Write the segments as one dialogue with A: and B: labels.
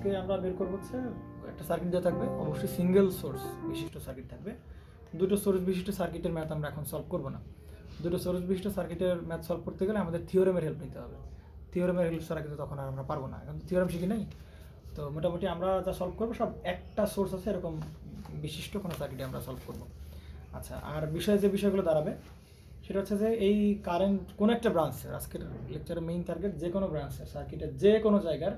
A: আজকে আমরা বের করব হচ্ছে একটা সার্কিট দেওয়া থাকবে, অবশ্যই সিঙ্গেল সোর্স বিশিষ্ট সার্কিট থাকবে। দুটো সোর্স বিশিষ্ট সার্কিটের ম্যাথ আমরা এখন সলভ করব না। দুটো সোর্স বিশিষ্ট সার্কিটের ম্যাথ সলভ করতে গেলে আমাদের থিওরেমের হেল্প নিতে হবে। থিওরেমের হেল্প ছাড়া কিন্তু তখন আর আমরা পারবো না, এখন থিওরেম শিখি নাই। তো মোটামুটি আমরা যা সলভ করবো সব একটা সোর্স আছে এরকম বিশিষ্ট কোনো সার্কিটে আমরা সলভ করব। আচ্ছা, আর যে বিষয়গুলো দাঁড়াবে সেটা হচ্ছে যে এই কারেন্ট কোনো একটা ব্রাঞ্চের, আজকের লেকচারের মেইন টার্গেট যে কোনো ব্রাঞ্চের সার্কিটের যে কোনো জায়গার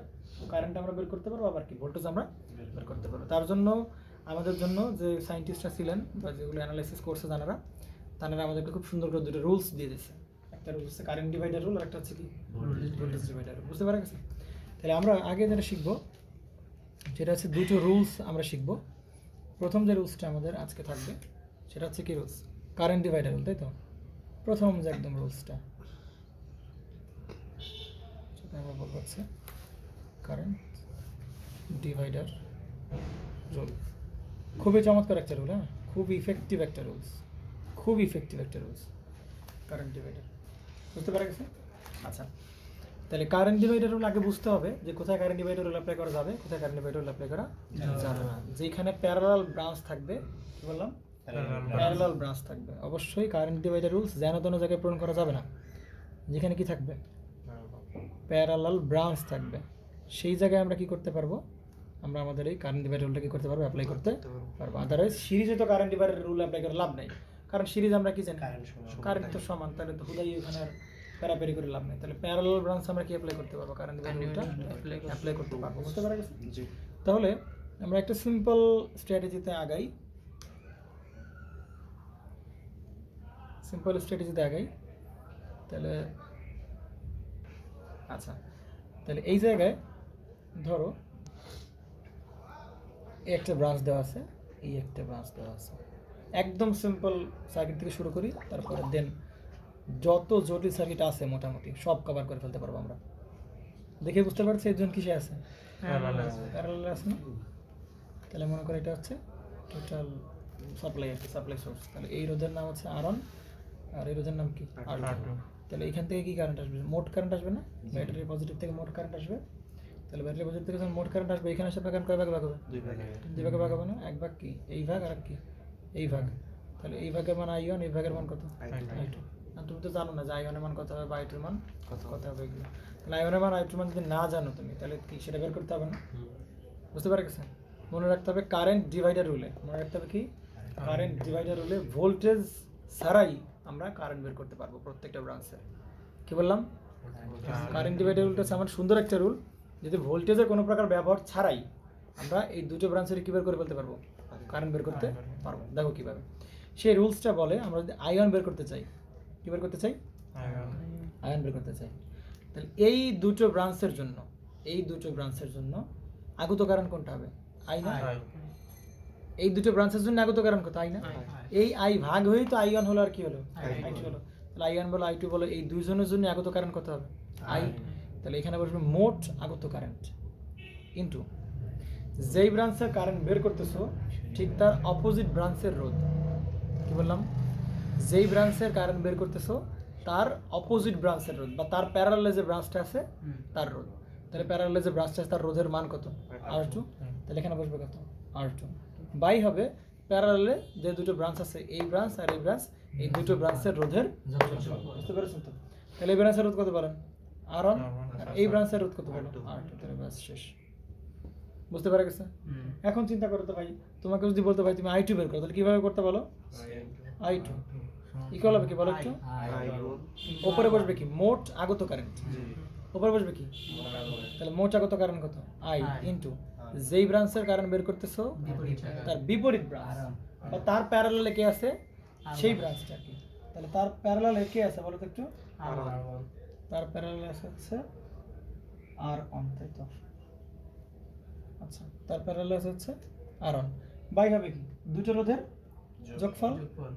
A: কারেন্ট আমরা বের করতে পারবো, আবার কি ভোল্টেজ আমরা বের করতে পারবো। তার জন্য আমাদের জন্য যে সায়েন্টিস্টরা ছিলেন বা যেগুলো অ্যানালাইসিস করছে তারা আমাদেরকে খুব সুন্দর করে দুটো রুলস দিয়ে দিয়েছে। একটা রুল হচ্ছে কারেন্ট ডিভাইডার রুল, আর একটা হচ্ছে কি ভোল্টেজ ডিভাইডার রুল। বুঝতে পারা গেছে? তাহলে আমরা আগে যেটা শিখবো সেটা হচ্ছে দুটো রুলস আমরা শিখবো। প্রথম যে রুলসটা আমাদের আজকে থাকবে সেটা হচ্ছে কি রুলস? কারেন্ট ডিভাইডার রুল, তাই তো? প্রথম যে একদম রুলসটা সেটা আমরা বলবো হচ্ছে কারেন্ট ডিভাইডার রুল। খুবই চমৎকার একটা রুল, হ্যাঁ, খুব ইফেক্টিভ একটা রুলস, কারেন্ট ডিভাইডার। বুঝতে পারা গেছে? আচ্ছা, তাহলে কারেন্ট ডিভাইডার রুল আগে বুঝতে হবে যে কোথায় কারেন্ট ডিভাইডার রুল অ্যাপ্লাই করা যাবে, কোথায় কারেন্ট ডিভাইডার রুল অ্যাপ্লাই করা যাবে না। যেখানে প্যারালাল ব্রাঞ্চ থাকবে, কি বললাম? প্যারালাল ব্রাঞ্চ থাকবে, অবশ্যই কারেন্ট ডিভাইডার রুলস যেন তেন জায়গায় পূরণ করা যাবে না। যেখানে কি থাকবে? প্যারালাল ব্রাঞ্চ থাকবে, সেই জায়গায় আমরা কি করতে পারবো? আমরা আমাদের এই কারেন্ট ডিভাইডার রুলটা কি করতে পারবো? অ্যাপ্লাই করতে পারবো। আদারওয়াইজ সিরিজে তো কারেন্ট ডিভাইডার রুল অ্যাপ্লাই করে লাভ নাই, কারণ সিরিজ আমরা কি জানি কারেন্ট তো সমান, তাহলে তো হুদাই ওখানে আর প্যারাপেরি করে লাভ নেই। তাহলে প্যারালাল ব্রাঞ্চ আমরা কি অ্যাপ্লাই করতে পারবো? কারেন্ট ডিভাইডার রুলটা অ্যাপ্লাই করতে পারবো। বুঝতে পারা গেছে? তাহলে আমরা একটা সিম্পল স্ট্র্যাটেজিতে আগাই, তাহলে আচ্ছা, তাহলে এই জায়গায় ধরো একটা ব্রাঞ্চ দেওয়া আছে, এই একটা ব্রাঞ্চ দেওয়া আছে। একদম সিম্পল সার্কিট থেকে শুরু করি, তারপরে দেন যত জটিল সার্কিট আছে মোটামুটি সব কভার করে ফেলতে পারবো আমরা। দেখে বুঝতে পারছি একজন কিসে আছে? প্যারালাল আছে না? তাহলে মনে করো এটা হচ্ছে টোটাল সাপ্লাই সোর্স। তাহলে এই রোধের নাম হচ্ছে R1 আর এই রোধের নাম কি? R2। তাহলে এখান থেকে কি কারেন্ট আসবে? মোট কারেন্ট আসবে না? ব্যাটারি পজিটিভ থেকে মোট কারেন্ট আসবে। তাহলে ব্যাটারি পজিটিভ থেকে যখন মোট কারেন্ট আসবে, এখানে আসলে কারেন্ট কয় ভাগে ভাগ হবে? দুই ভাগে ভাগ হবে না? এক ভাগ কি এই ভাগ, আর কি এই ভাগ। তাহলে এই ভাগের মান I1, এই ভাগের মান কত? I2। আর তুমি তো জানো না যে I1 এর মান কত হবে বা I2 এর মান কত হবে এগুলো। তাহলে I1 এর মান I2 এর মান যদি না জানো তুমি, তাহলে কি সেটা বের করতে হবে না? বুঝতে পারা গেছে? মনে রাখতে হবে কারেন্ট ডিভাইডার রুলে, কারেন্ট ডিভাইডার রুলে ভোল্টেজ ছাড়াই আমরা কারেন্ট বের করতে পারবো প্রত্যেকটা ব্রাঞ্চে। কি বললাম? কারেন্ট ডিভাইডার রুলটা হচ্ছে আমার সুন্দর একটা রুল, যদি ভোল্টেজের কোনো প্রকার ব্যবহার ছাড়াই আমরা এই দুটো ব্রাঞ্চের কি বের করে ফেলতে পারবো? কারেন্ট বের করতে পারবো। দেখো কিভাবে। সেই রুলসটা বলে আমরা যদি আয়ন বের করতে চাই, কি বের করতে চাই? আয়ন বের করতে চাই। তাহলে এই দুটো ব্রাঞ্চের জন্য আগত কারেন্ট কোনটা হবে? আই না? এই দুটো ব্রাঞ্চের জন্য আগত কারেন্ট কত? আই না? এই আই ভাগ হয়েই তো I1 হলো, আর কি হলো? I2 হলো। তাহলে I1 বলো I2 বলো, এই দুইজনের জন্য আগত কারেন্ট কত হবে? আই। তাহলে এখানে বসবে মোট আগত কারেন্ট ইনটু যেই ব্রাঞ্চের কারেন্ট বের করতেছো ঠিক তার অপোজিট ব্রাঞ্চের রোধ। কি বললাম? যেই ব্রাঞ্চের কারেন্ট বের করতেছো তার অপোজিট ব্রাঞ্চের রোধ, বা তার প্যারালালে যে ব্রাঞ্চটা আছে তার রোধ। তাহলে প্যারালালে যে ব্রাঞ্চটা আছে তার রোধের মান কত? R2। তাহলে এখানে বসবে কত? R2 বাই হবে প্যারালালে যে দুটো ব্রাঞ্চ আছে, এই ব্রাঞ্চ আর এই ব্রাঞ্চ, এই দুটো ব্রাঞ্চের রোধের যোগফল। বুঝতে পেরেছেন তো? তাহলে এই ব্রাঞ্চের রোধ কত বলেন? R1, আর এই ব্রাঞ্চের রোধ কত বলেন? R2। তাহলে ব্যাস শেষ। বুঝতে পারা গেছে? এখন চিন্তা করো তো ভাই, তোমাকে যদি বলতে ভাই তুমি I2 বের করো, তাহলে কিভাবে করতে বলো? I2 ইকুয়াল হবে কি বলো একটু? উপরে বসবে কি? মোট আগত কারেন্ট। উপরে বসবে কি? তাহলে মোট আগত কারেন্ট কত? I ইনটু যেই ব্রাঞ্চের কারেন্ট বের করতেছো তার বিপরীত ব্রাঞ্চ বা তার প্যারালালে কে আছে সেই ব্রাঞ্চটা কি। তাহলে তার প্যারালালে কে আছে বলো তো একটু? তার প্যারালালে আছে হচ্ছে R1, তাই তো? আচ্ছা, তার প্যারালালে আছে হচ্ছে R1 বাই হবে কি? দুটো রোধের যোগফল।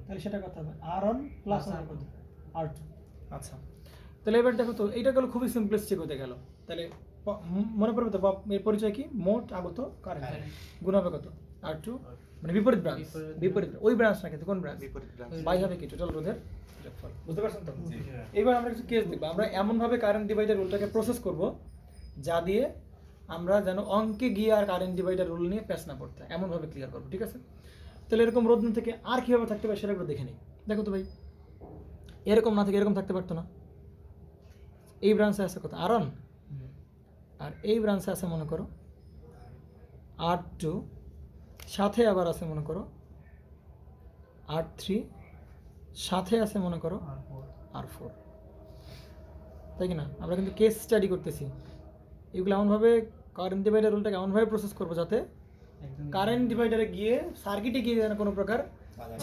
A: তাহলে সেটা কত হবে? R1 plus R2। আচ্ছা, তাহলে এবার দেখো তো, এইটা গেল খুবই সিম্পলিস্টিক হতে গেল। তাহলে মনে পড়বে তো এর পরিচয় কি? মোট আগত কারেন্ট গুণ হবে কত? R2, মানে বিপরীত ব্রাঞ্চ, ওই ব্রাঞ্চ না কিন্তু কোন ব্রাঞ্চ? বাই হবে কি? টোটাল রোধের যোগফল। বুঝতে পারছেন তো? এবার আমরা কিছু কেস দেখব। আমরা এমন ভাবে কারেন্ট ডিভাইডার রুলটাকে প্রসেস করব যা দিয়ে আমরা যেন অঙ্কে গিয়ে আর কারেন্ট ডিভাইডার রুল নিয়ে প্যাচ না পড়তে হয়, এমনভাবে ক্লিয়ার করবো, ঠিক আছে? তাহলে এরকম রোধ থেকে আর কীভাবে থাকতে পারে সেটা একটু দেখে নিই। দেখো তো ভাই, এরকম না থেকে এরকম থাকতে পারতো না? এই ব্রাঞ্চে আছে কত R1, আর এই ব্রাঞ্চে আছে মনে করো R2, সাথে আবার আছে মনে করো R3, সাথে আছে মনে করো R4, তাই কি না? আমরা কিন্তু কেস স্টাডি করতেছি, এগুলো এমনভাবে কারেন্ট ডিভাইডার রুলটাকে এমনভাবে প্রসেস করবো যাতে কারেন্ট ডিভাইডারে গিয়ে সার্কিটে গিয়ে যেন কোনো প্রকার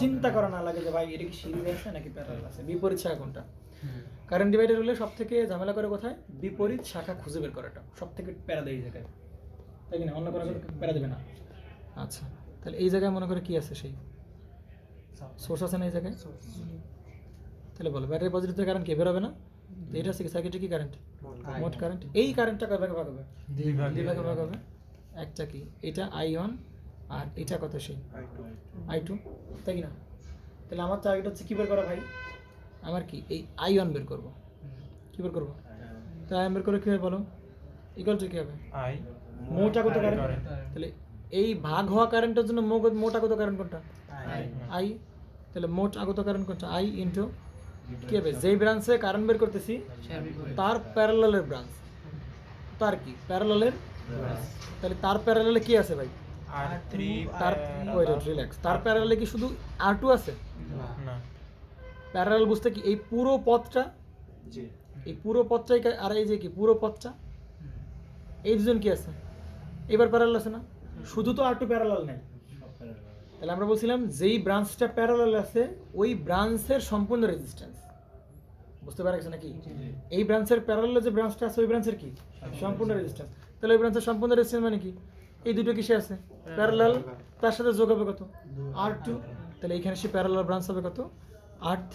A: চিন্তা করা না লাগে যে ভাই এটা কি সিরিজ আছে নাকি প্যারালাল আছে, বিপরীত শাখা কোনটা। কারেন্ট ডিভাইডার রুলে সব থেকে ঝামেলা করে কোথায়? বিপরীত শাখা খুঁজে বের করাটা সব থেকে প্যারা দেয় এই জায়গায়, তাই কি না? অন্য কোনো প্যারা দেবে না। আচ্ছা, তাহলে এই জায়গায় মনে করে কি আছে? সেই সোর্স আছে না এই জায়গায়? তাহলে বলো ব্যাটারি পজিটিভ থেকে কারেন্ট কে বের হবে না? তো এটা হচ্ছে সার্কিটে কি কারেন্ট? মোট কারেন্ট। এই কারেন্টটা কয় ভাগে ভাগ হবে? দুই ভাগে ভাগ হবে। একটা কি এটা I1 আর এটা কত? সেই I2, তাই কি না? তাহলে আমার টার্গেট হচ্ছে কি বের করা ভাই? আমার কি এই I1 বের করব। কি বের করব? তো I1 বের করে কি হবে বলো? ইকুয়াল টু কি হবে?
B: I
A: মোট আগত কারেন্ট। তাহলে এই ভাগ হওয়া কারেন্টের জন্য মোট আগত কারেন্ট কোনটা? I। তাহলে মোট আগত কারেন্ট কোনটা? I ইনটু কি হবে? যেই ব্রাঞ্চে কারেন্ট বের করতেছি তার প্যারালালের ব্রাঞ্চ, তার কি প্যারালালের, তাহলে তার প্যারালালে কি আছে ভাই?
B: R3
A: তার ওয়েট রিল্যাক্স, তার প্যারালালে কি শুধু R2 আছে?
B: না,
A: প্যারালাল বুঝতে কি এই পুরো পথটা, এই পুরো পথটাই, আর এই যে কি পুরো পথটা, এই দুজন কি আছে? এবার প্যারালাল আছে না? শুধু তো R2 প্যারালাল নেই। তাহলে আমরা বলছিলাম যেই ব্রাঞ্চটা প্যারালাল আছে ওই ব্রাঞ্চের সম্পূর্ণ রেজিস্ট্যান্স, বুঝতে পারছেন নাকি? এই ব্রাঞ্চের প্যারালালে যে ব্রাঞ্চটা আছে ওই ব্রাঞ্চের কি সম্পূর্ণ রেজিস্ট্যান্স। তাহলে ওই ব্রাঞ্চের সম্পূর্ণ রেজিস্ট্যান্স মানে কি? এই দুটো কিসে আছে? প্যারালাল, তার সাথে যোগ হবে কত? R2। তাহলে এইখানে সে প্যারালাল ব্রাঞ্চ হবে কত? R3,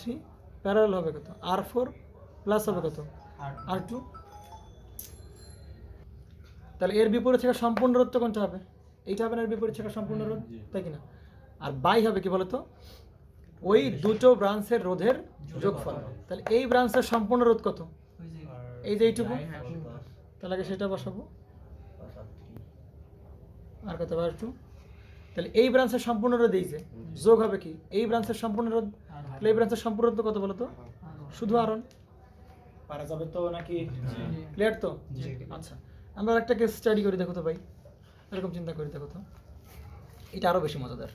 A: প্যারালাল হবে কত? R4, প্লাস হবে কত? R2। তাহলে এর বিপরীত থেকে সম্পূর্ণ রোধ তো কোনটা হবে? এইটা হবে না এর বিপরীত থেকে সম্পূর্ণ রোধ, তাই কিনা? আর বাই হবে কি বলতো? ওই দুটো ব্রাঞ্চের রোধের যোগফল। তাহলে এই ব্রাঞ্চের সম্পূর্ণ রোধ কত? এই যে এইটুকু। তাহলে আগে সেটা বসাবো, আর কত? R2। তাহলে এই ব্রাঞ্চের সম্পূর্ণ রোধ এই যে যোগ হবে কি এই ব্রাঞ্চের সম্পূর্ণ রোধ। তাহলে এই ব্রাঞ্চের সম্পূর্ণ রোধ কত বলতো? শুধু R1। পারা যাবে তো নাকি? ক্লিয়ার তো? আচ্ছা, আমরা একটা কেস স্টাডি করি, দেখো তো ভাই, এরকম চিন্তা করি, দেখো তো, এটা আরো বেশি মজাদার।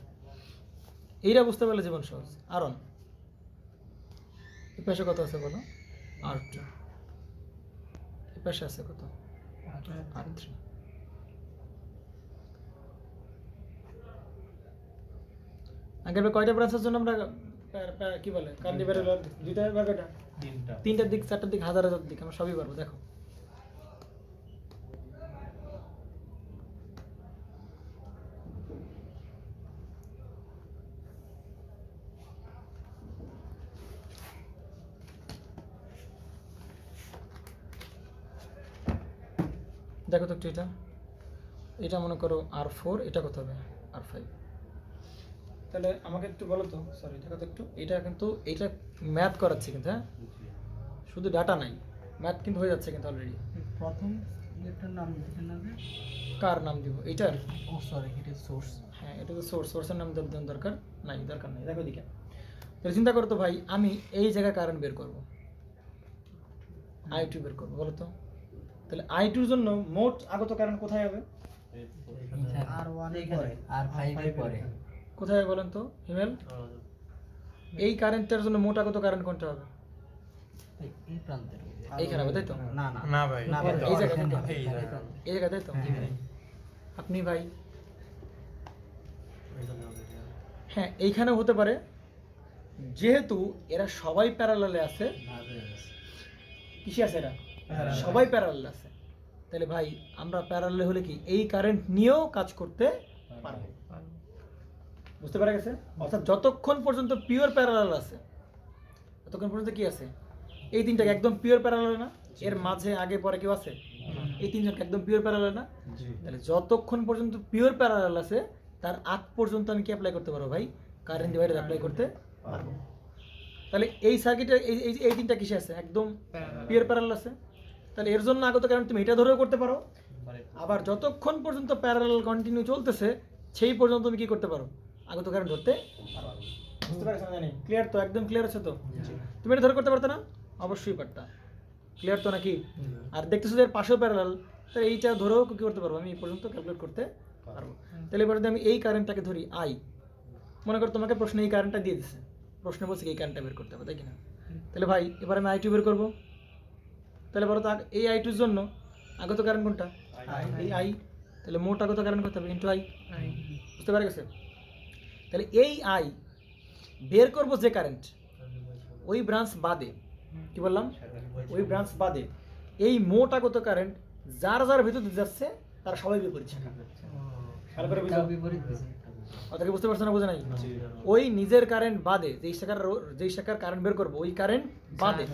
A: এইটা বুঝতে পারলে জীবন সহজ। R1 এই পাশে কত আছে বলো? R2। এই পাশে আছে কত? R3। আগের কয়টা ব্রাঞ্চের জন্য আমরা কি বলে কারেন্ট ডিভাইডার দুইটা বা কয়টা? তিনটার দিক, চারটার দিক, হাজার হাজার দিক, আমরা সবই পারবো। দেখো দেখো তো একটু, এটা এটা মনে করো R4, এটা কত হবে? R5। তাহলে আমাকে একটু বলো তো, সরি দেখো তো একটু, এটা কিন্তু এটা ম্যাথ করাচ্ছে কিন্তু, হ্যাঁ শুধু ডাটা নাই, ম্যাথ কিন্তু হয়ে যাচ্ছে কিন্তু অলরেডি।
C: প্রথম ইলেকট্রন নাম দিতে না যে
A: কার নাম দিব? এটার?
C: ও সরি, এটা সোর্স।
A: হ্যাঁ, এটা তো সোর্স, সোর্সের নাম দেওয়ার দরকার নাই, দরকার নাই। দেখো দিকে, তাহলে চিন্তা করো তো ভাই, আমি এই জায়গায় কারেন্ট বের করব, I2 বের করবো, বলো তো। তাহলে I2 এর জন্য মোট আগত কারেন্ট কোথায় হবে?
C: R1 এর পরে R5 এর পরে
A: কোথায় হবে বলেন তো হিমেল? এই কারেন্টটার জন্য মোট আগত কারেন্ট কোনটা হবে?
C: এই প্রান্তের
A: এইখানে হবে, তাই তো?
C: না না
B: না ভাই,
C: না ভাই,
A: এই জায়গায়,
B: এই জায়গা।
A: এই জায়গায়, তাই তো? আপনি ভাই, হ্যাঁ এইখানেও হতে পারে, যেহেতু এরা সবাই প্যারালালে আছে। কিসে আছে এরা? সবাই প্যারালাল আছে। তাহলে ভাই আমরা প্যারালালে হলে কি এই কারেন্ট নিয়েও কাজ করতে পারবো, বুঝতে পারা গেছে? অর্থাৎ যতক্ষণ পর্যন্ত পিওর প্যারালাল আছে ততক্ষণ পর্যন্ত কি আছে? এই তিনটাকে একদম পিওর প্যারালাল না? এর মাঝে আগে পরে কেউ আছে? এই তিনজনকে একদম পিওর প্যারালাল না? তাহলে যতক্ষণ পর্যন্ত পিওর প্যারালাল আছে তার আগ পর্যন্ত আমি কি অ্যাপ্লাই করতে পারবো ভাই? কারেন্ট ডিভাইডার অ্যাপ্লাই করতে পারবো। তাহলে এই সার্কিটে এই তিনটা কিসে আছে? একদম পিওর প্যারালাল আছে। তাহলে এর জন্য আগত কারেন্ট তুমি এটা ধরেও করতে পারো, আবার যতক্ষণ পর্যন্ত প্যারালাল কন্টিনিউ চলতেছে সেই পর্যন্ত তুমি কি করতে পারো, আগত কারেন্ট ধরতে পারো। বুঝতে পারছো না জানি? ক্লিয়ার তো? একদম ক্লিয়ার আছে তো? তুমি এটা ধরে করতে পারতো না? অবশ্যই পারতা। ক্লিয়ার তো নাকি? আর দেখতেছো যে এর পাশেও প্যারালাল, তো এইটা ধরেও কি করতে পারবো, আমি এই পর্যন্ত ক্যালকুলেট করতে পারবো। তাহলে এবার যদি আমি এই কারেন্টটাকে ধরি আই, মনে করো তোমাকে প্রশ্নে এই কারেন্টটা দিয়ে দিচ্ছে, প্রশ্নে বলছে এই কারেন্টটা বের করতে হবে, তাই কিনা? তাহলে ভাই এবার আমি আই টু বের করবো। তাহলে বলো তো এই আই টুর জন্য আগত কারেন্ট কোনটা? এই আই। তাহলে মোট আগত কারেন্ট করতে হবে ইন্টু আই। বুঝতে পারা গেছে? তাহলে এই আই বের করবো যে কারেন্ট, ওই ব্রাঞ্চ বাদে, কি বললাম, ওই ব্রাঞ্চ বাদে এই মোট আগত কারেন্ট যার যার ভিতর দিয়ে যাচ্ছে তারা সবাই বিপরীত শাখা। ভালো করে বুঝো। কথাকে বুঝতে পারছো না? বোঝে নাই? ওই নিজের কারেন্ট বাদে যেই শাখার কারেন্ট বের করবো, ওই কারেন্ট বাদে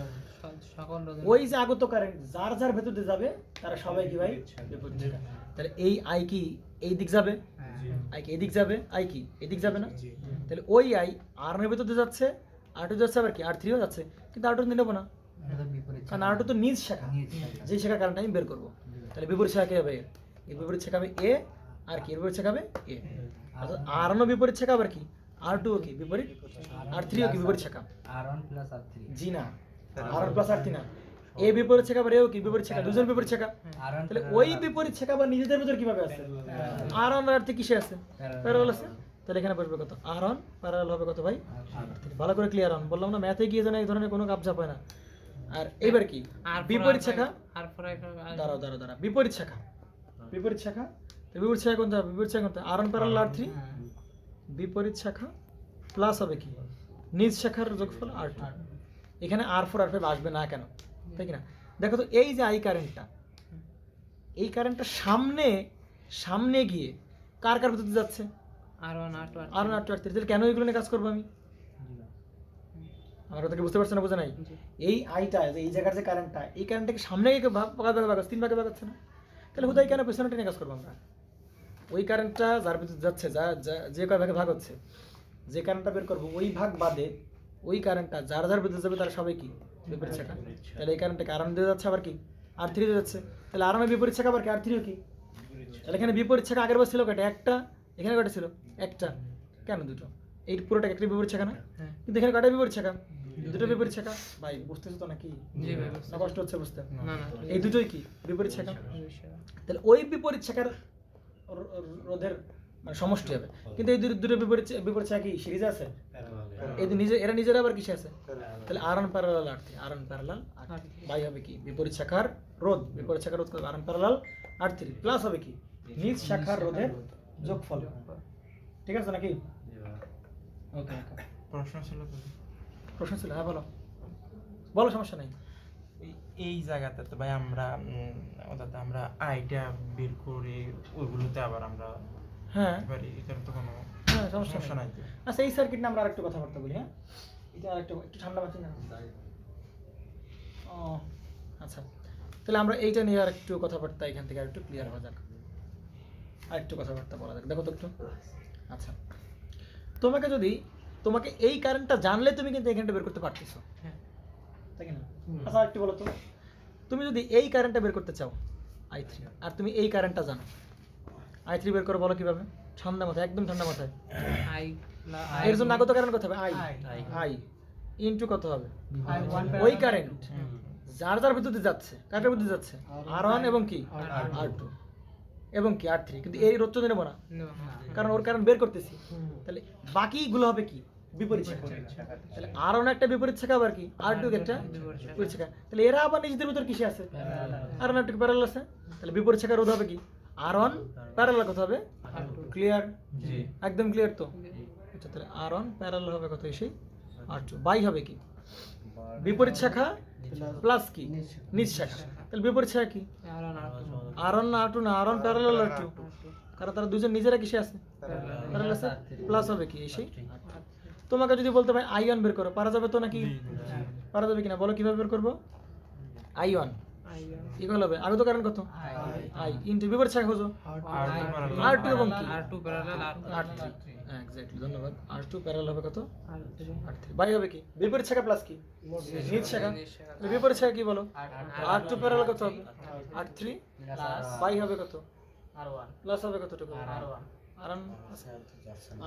A: ওই যে আগত কারেন্ট যার যার ভেতর দিয়ে যাবে তারা সবাই কি ভাই বিপরীত শাখা। তাহলে এই আই কি এই দিক যাবে, আই কি এদিক যাবে, আই কি এদিক যাবে না? তাহলে ওই আই আর এর ভেতর দিয়ে যাচ্ছে, আর টু যাচ্ছে, আবার কি আর থ্রিও যাচ্ছে, কিন্তু আর টু নেবো না, কারণ আর টু তো নিজ শাখা, যেই শাখা কারেন্ট আমি বের করবো। তাহলে বিপরীত শাখা কি হবে? এই বিপরীত শাখা হবে এ, আর কি এর বিপরীত শাখা হবে এ। অর্থাৎ আর ওয়ানও বিপরীত শাখা, আবার কি আর টু কি বিপরীত, আর থ্রিও কি বিপরীত শাখা। জি না, আর ওয়ান প্লাস আর থ্রি না, এ বিপরীত শাখা আবার এও কি বিপরীত শাখা, দুজন বিপরীত শাখা। তাহলে ওই বিপরীত শাখা আবার নিজেদের ভিতর কিভাবে আছে? আর ওয়ান আর থ্রি কিসে আছে? প্যারালাল আছে। তাহলে এখানে বসবে কত? আর ওয়ান প্যারালাল হবে কত ভাই? ভালো করে ক্লিয়ার হন, বললাম না ম্যাথে গিয়ে যেন এই ধরনের কোনো কাপ হয় না। আর এবার কি বিপরীত শাখা, দাঁড়াও বিপরীত শাখা, বিপরীত শাখা, বিপরীত শাখা কোনটা? বিপরীত শাখা কোনটা? আর ওয়ান প্যারালাল আর থ্রি, বিপরীত শাখা প্লাস হবে কি নিজ শাখার যোগফল আর টু। এখানে আর ফোর আর ফাইভ আসবে না কেন, তাই কিনা? দেখো তো এই যে আই কারেন্টটা, এই কারেন্টটা সামনে সামনে গিয়ে কার কার ভিতরে যাচ্ছে? আর ওয়ান আর টু আর থ্রি। তাহলে কেন এগুলো নিয়ে কাজ করবো আমি? আমার কথা কি বুঝতে পারছো না? বোঝা নাই? এই আইটা এই জায়গার যে কারেন্টটা, এই কারেন্টটাকে সামনে গিয়ে ভাগ তিন ভাগে ভাগ হচ্ছে না, তাহলে হুদাই কেন পেছনে টেনে কাজ করবো আমরা? ওই কারেন্টটা যার ভিতরে যাচ্ছে, যে কয় ভাগে ভাগ হচ্ছে, যে কারেন্টটা বের করবো ওই ভাগ বাদে ওই কারেন্টটা যার যার ভিতরে যাবে তারা সবাই কি বিপরীত শাখা। তাহলে এই কারেন্টটাকে আর ওয়ান দিয়ে যাচ্ছে, আবার কি আর থ্রি দিয়ে যাচ্ছে, তাহলে আর ওয়ানের বিপরীত শাখা, আবার কি আর থ্রিও কি। তাহলে এখানে বিপরীত শাখা আগের বার ছিল কয়টা? একটা। এখানে কয়টা ছিল? একটা। কেন দুটো? এই পুরোটা একটা বিপরীত শাখা না? কিন্তু এখানে কয়টা বিপরীত শাখা? দুটো বিপরীত শাখা। ভাই বুঝতেছো তো নাকি? না কষ্ট হচ্ছে বুঝতে? এই দুটোই কি বিপরীত শাখা। তাহলে ওই বিপরীত শাখার রোধের মানে সমষ্টি হবে, কিন্তু এই দুটো বিপরীত শাখা কি সিরিজে আছে? এই এরা নিজেরা আবার কিসে আছে? তাহলে R one parallel R three, R one parallel R three by হবে কি বিপরীত শাখার রোধ, বিপরীত শাখার রোধ R one parallel R three plus হবে কি নিজ শাখার রোধের যোগফল। ঠিক আছে নাকি? ওকে। প্রশ্ন ছিল? হ্যাঁ বলো, বলো, সমস্যা নাই।
B: এই জায়গাতে তো ভাই আমরা অর্থাৎ আমরা আইটা বের করে ওইগুলোতে আবার আমরা
A: হ্যাঁ
B: এটার তো কোনো
A: সমস্যা নাই। আচ্ছা এই সার্কিট নিয়ে আমরা আরেকটু কথাবার্তা বলি। হ্যাঁ এটা আরেকটু একটু ঠান্ডা পাচ্ছি না। ও আচ্ছা, তাহলে আমরা এইটা নিয়ে আর একটু কথাবার্তা এখান থেকে আর একটু ক্লিয়ার হওয়া যাক, আর একটু কথাবার্তা বলা যাক। দেখো তো একটু। আচ্ছা তোমাকে এই কারেন্টটা জানলে তুমি কিন্তু এখানটা বের করতে পারতেছো, তাই না? আচ্ছা একটু বলো তো, তুমি যদি এই কারেন্টটা বের করতে চাও আই থ্রি, আর তুমি এই কারেন্টটা জানো, আই থ্রি বের করো, বলো কিভাবে? ঠান্ডা মাথায়, একদম ঠান্ডা মাথায়। এর জন্য আগত কারেন্ট কত হবে? আই ইনটু কত হবে? ওই কারেন্ট যার যার বিদ্যুৎ যাচ্ছে, কাটার বিদ্যুৎ যাচ্ছে আর ওয়ান এবং কি আর টু এবং কি আর থ্রি, কিন্তু এই রোধ তো নেবো না কারণ ওর কারেন্ট বের করতেছি। তাহলে বাকিগুলো হবে কি বিপরীত শাখা। তাহলে আর ওয়ান একটা বিপরীত শাখা, আবার কি আর টু একটা বিপরীত শাখা। তাহলে এরা আবার নিজেদের ভিতর কিসে আছে? আর ওয়ান একটা প্যারালাল আছে। তাহলে বিপরীত শাখার রোধ হবে কি আর ওয়ান প্যারালাল কত হবে? ক্লিয়ার? একদম ক্লিয়ার তো? আচ্ছা তাহলে আর ওয়ান প্যারালাল হবে কত? এসে আর টু বাই হবে কি বিপরীত শাখা প্লাস কি নিজ শাখা। তাহলে বিপরীত শাখা কি আর ওয়ান না আর টু না, আর ওয়ান প্যারালাল আর টু, কারণ তারা দুজন নিজেরা কিসে আছে? প্যারালাল আছে। প্লাস হবে কি এসে। তোমাকে যদি বলতে ভাই আই ওয়ান বের করো, পারা যাবে তো নাকি? পারা যাবে কিনা বলো, কিভাবে বের করবো? আই ওয়ান ইকুয়াল হবে আগত কারণ কত? আই ইনটু বিপরীত শাখা খোঁজো আর টু এবং কি আর থ্রি। হ্যাঁ এক্স্যাক্টলি, ধন্যবাদ। R2 প্যারালাল হবে কত?
C: আর
A: R3 বাই হবে কি বিপরীত শাখা প্লাস কি নিজ শাখা, তাহলে বিপরীত শাখা কি বলো? R2 প্যারালাল কত হবে? R3 বাই হবে কত?
C: R1
A: প্লাস হবে কতটুকু?
C: R1
A: R1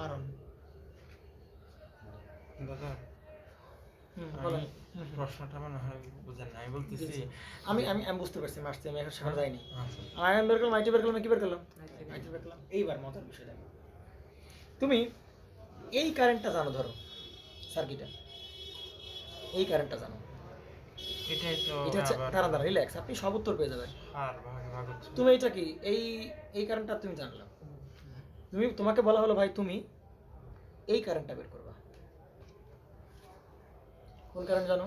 A: R1
B: দাদা
A: বলেন।
B: প্রশ্নটা মনে হয় বুঝেন না, আমি বলতেছি
A: আমি আমি আমি বুঝতে পারছি, মাসতে আমি এখন শাখা যাইনি।
B: আচ্ছা,
A: আয়ন বের করলাম, আইটি বের করলাম, কি বের করলাম? আইটি বের করলাম। এইবার মজার বিষয় দেখো, তুমি এই কারেন্টটা জানো, ধরো সার্কিটে এই কারেন্টটা জানো,
B: এটাই তো
A: এটা হচ্ছে
B: আবার
A: দাঁড়া দাঁড়া রিল্যাক্স, আপনি সব উত্তর পেয়ে যাবেন।
B: আর ভাগ হচ্ছে।
A: তুমি এটা কি এই কারেন্টটা তুমি জানলা, তোমাকে বলা হলো ভাই তুমি এই কারেন্টটা বের করবা। কোন কারেন্ট জানো?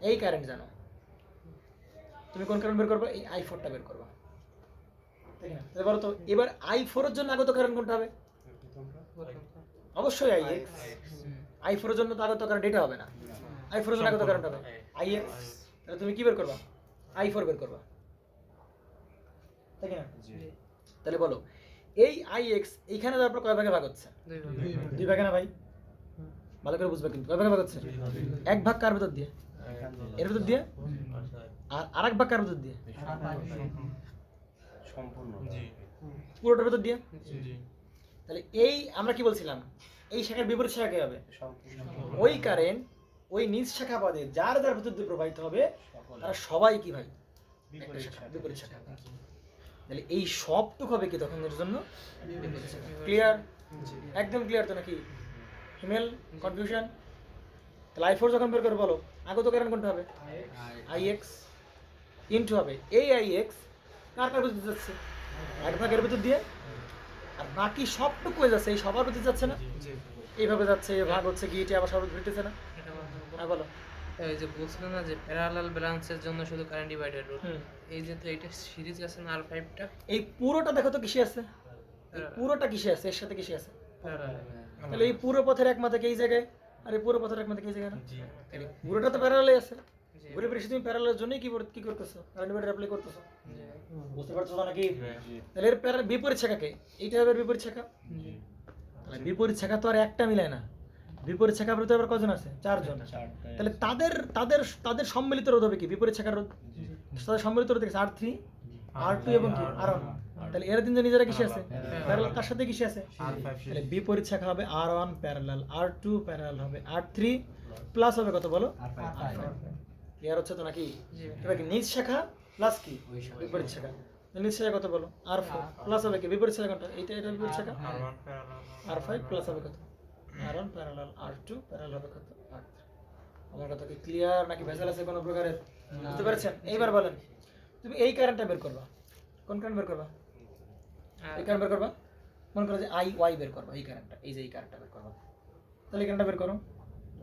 A: এই কারেন্ট জানো। তুমি কোন কারেন্ট বের করবা? এই I4টা বের করবা, তাই না? তাহলে বলো তো এবার I4 এর জন্য আগত কারেন্ট কোনটা হবে? অবশ্যই IX। I4 এর জন্য তো আগত কারেন্ট এটা হবে না, I4 এর জন্য আগত কারেন্ট হবে IX। তাহলে তুমি কি বের করবা? I4 বের করবা, তাই না? তাহলে বলো এই IX এইখানে যাওয়ার পর কয় ভাগে ভাগ হচ্ছে? দুই ভাগে না ভাই? ভালো করে বুঝবে কিন্তু, কয় ভাগে ভাগ হচ্ছে? এক ভাগ কার ভিতর দিয়ে? এর ভিতর দিয়ে। আর আরেক ভাগ কার ভিতর দিয়ে?
B: জি
A: পুরোটার ভিতর দিয়ে।
B: জি
A: তাহলে এই আমরা কি বলছিলাম, এই শাখার বিপরীত শাখা কি হবে? ওই কারেন্ট ওই নিজ শাখা বাদে যার যার ভিতর দিয়ে প্রবাহিত হবে তারা সবাই কি ভাই? একটা শাখা, বিপরীত শাখা। তাহলে এই সবটুকু হবে কি তখন এর জন্য? ক্লিয়ার? একদম ক্লিয়ার তো নাকি? Female confusion? তাহলে I4 যখন বের করে বলো আগত কারেন্ট কোনটা হবে? IX ইনটু হবে এই IX কার কার ভিতর যাচ্ছে? এক ভাগের ভিতর দিয়ে, আর বাকি সবটুকু হয়ে যাচ্ছে এই সবার ভিতর যাচ্ছে না?
B: জি
A: এইভাবে যাচ্ছে, ভাগ হচ্ছে কি এটা আবার সবার ভিতরতেছে না? হ্যাঁ বলো।
D: এই যে বলছিলেন না যে প্যারালাল ব্রাঞ্চের জন্য শুধু কারেন্ট ডিভাইডার রুল,
A: হুম।
D: এই যে তো এটা সিরিজ আছে না R5টা
A: এই পুরোটা দেখো তো কিসে আছে? এই পুরোটা কিসে আছে? এর সাথে কিসে আছে? তাহলে এই পুরো পথের এক মাথা এই জায়গায়, আর এই পুরো পথের এক মাথা এই জায়গায় না?
B: জি
A: তাহলে পুরোটা তো প্যারালালে আছে। ঘুরে ফিরে তুমি প্যারালালের জন্যই কি করতেছো? কারেন্ট ডিভাইডার অ্যাপ্লাই করতেছো। বুঝতে পারছো তো নাকি? তাহলে এর বিপরীত শাখাকে এইটা হবে এর বিপরীত শাখা। তাহলে বিপরীত শাখা তো আর একটা মিলায় না, বিপরীত শাখা ভিতরে আবার কজন আছে? চারজন। তাহলে তাদের তাদের তাদের সম্মিলিত রোধ হবে কি? বিপরীত শাখার রোধ। তাদের সম্মিলিত রোধ দেখছে R3 R2 এবং কি R1। তাহলে এরা তিনজন নিজেরা কিসে আছে? প্যারালাল। তার সাথে কিসে আছে? তাহলে বিপরীত শাখা হবে R1 প্যারালাল, R2 প্যারালাল হবে, R3 প্লাস হবে কত বলো? ক্লিয়ার হচ্ছে তো নাকি? এবার কি নিজ শাখা প্লাস কি বিপরীত শাখা? নিজ শাখা কত বলো? R4 প্লাস হবে কি বিপরীত শাখা কোনটা? এটা বিপরীত শাখা
B: R1 প্যারালাল
A: R5 প্লাস হবে কত? R1 প্যারালাল, R2 প্যারালাল হবে কত? R3। আমার কথা কি ক্লিয়ার নাকি ভেজাল আছে কোনো প্রকারের? বুঝতে পেরেছেন? এইবার বলেন তুমি এই কারেন্টটা বের করবা, কোন কারেন্ট বের করবা? এই কারেন্ট বের করবা, মনে করো যে IY বের করবা, এই কারেন্টটা, এই যে এই কারেন্টটা বের করবা। তাহলে এই কারেন্টটা বের করো,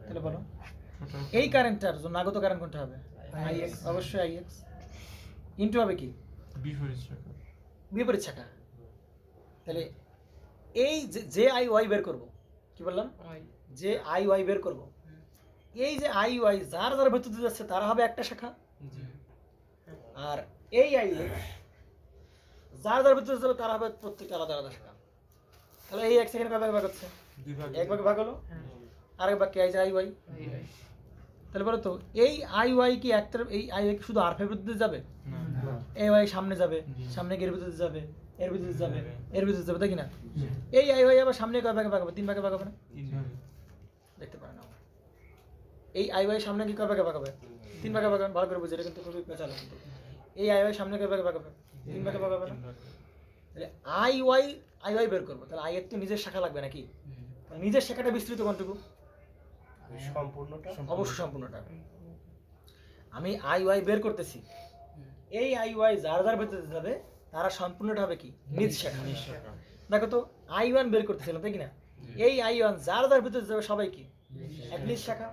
A: তাহলে বলো এই কারেন্টটার জন্য আগত কারেন্ট কোনটা হবে? IX, অবশ্যই IX ইনটু হবে কি
B: বিপরীত শাখা।
A: বিপরীত শাখা। তাহলে এই যে IY বের করব, কি বললাম? যে IY বের করব, এই যে IY যার যার ভিতরে যাচ্ছে তারা হবে একটা শাখা,
B: জি
A: আর এই IX যার যার ভিতরে যাবে তারা হবে প্রত্যেকটা আলাদা আলাদা শাখা। তাহলে এই এক সেকেন্ড কয় ভাগে ভাগ হচ্ছে?
B: দুই ভাগ
A: এক ভাগে ভাগ হলো, আরেক ভাগ কি এই যে IY। তাহলে বলো তো এই IY কি একটা, এই IY কি শুধু R5 এর ভিতরে যাবে?
B: না
A: এই IY সামনে যাবে, সামনে গিয়ে এর ভিতরে যাবে, এর ভিতরে যাবে, এর ভিতরে যাবে, তাই কি না? এই IY আবার সামনে কয় ভাগে ভাগ হবে? তিন ভাগে ভাগ হবে না?
B: তিন ভাগ
A: দেখতে পারে না। এই IY সামনে কি কয় ভাগে ভাগ হবে? তিন ভাগে ভাগ হবে। ভালো করে বুঝে, এটা কিন্তু খুবই পেঁচালো কিন্তু। এই IY সামনে কয় ভাগে ভাগ হবে? তিন ভাগে ভাগ হবে না? তাহলে IY বের করবো, তাহলে I এর তো নিজের শাখা লাগবে নাকি? তাহলে নিজের শাখাটা বিস্তৃত কোনটুকু?
C: সম্পূর্ণটা
A: অবশ্যই সম্পূর্ণটা। আমি IY বের করতেছি, এই IY যার যার ভিতরে যাবে তারা সম্পূর্ণটা হবে কি? নিজ শাখা। দেখো তো I1 বের করতেছিলাম, তাই কি না? এই I1 যার যার ভিতরে যাবে সবাই কি? এক নিজ শাখা।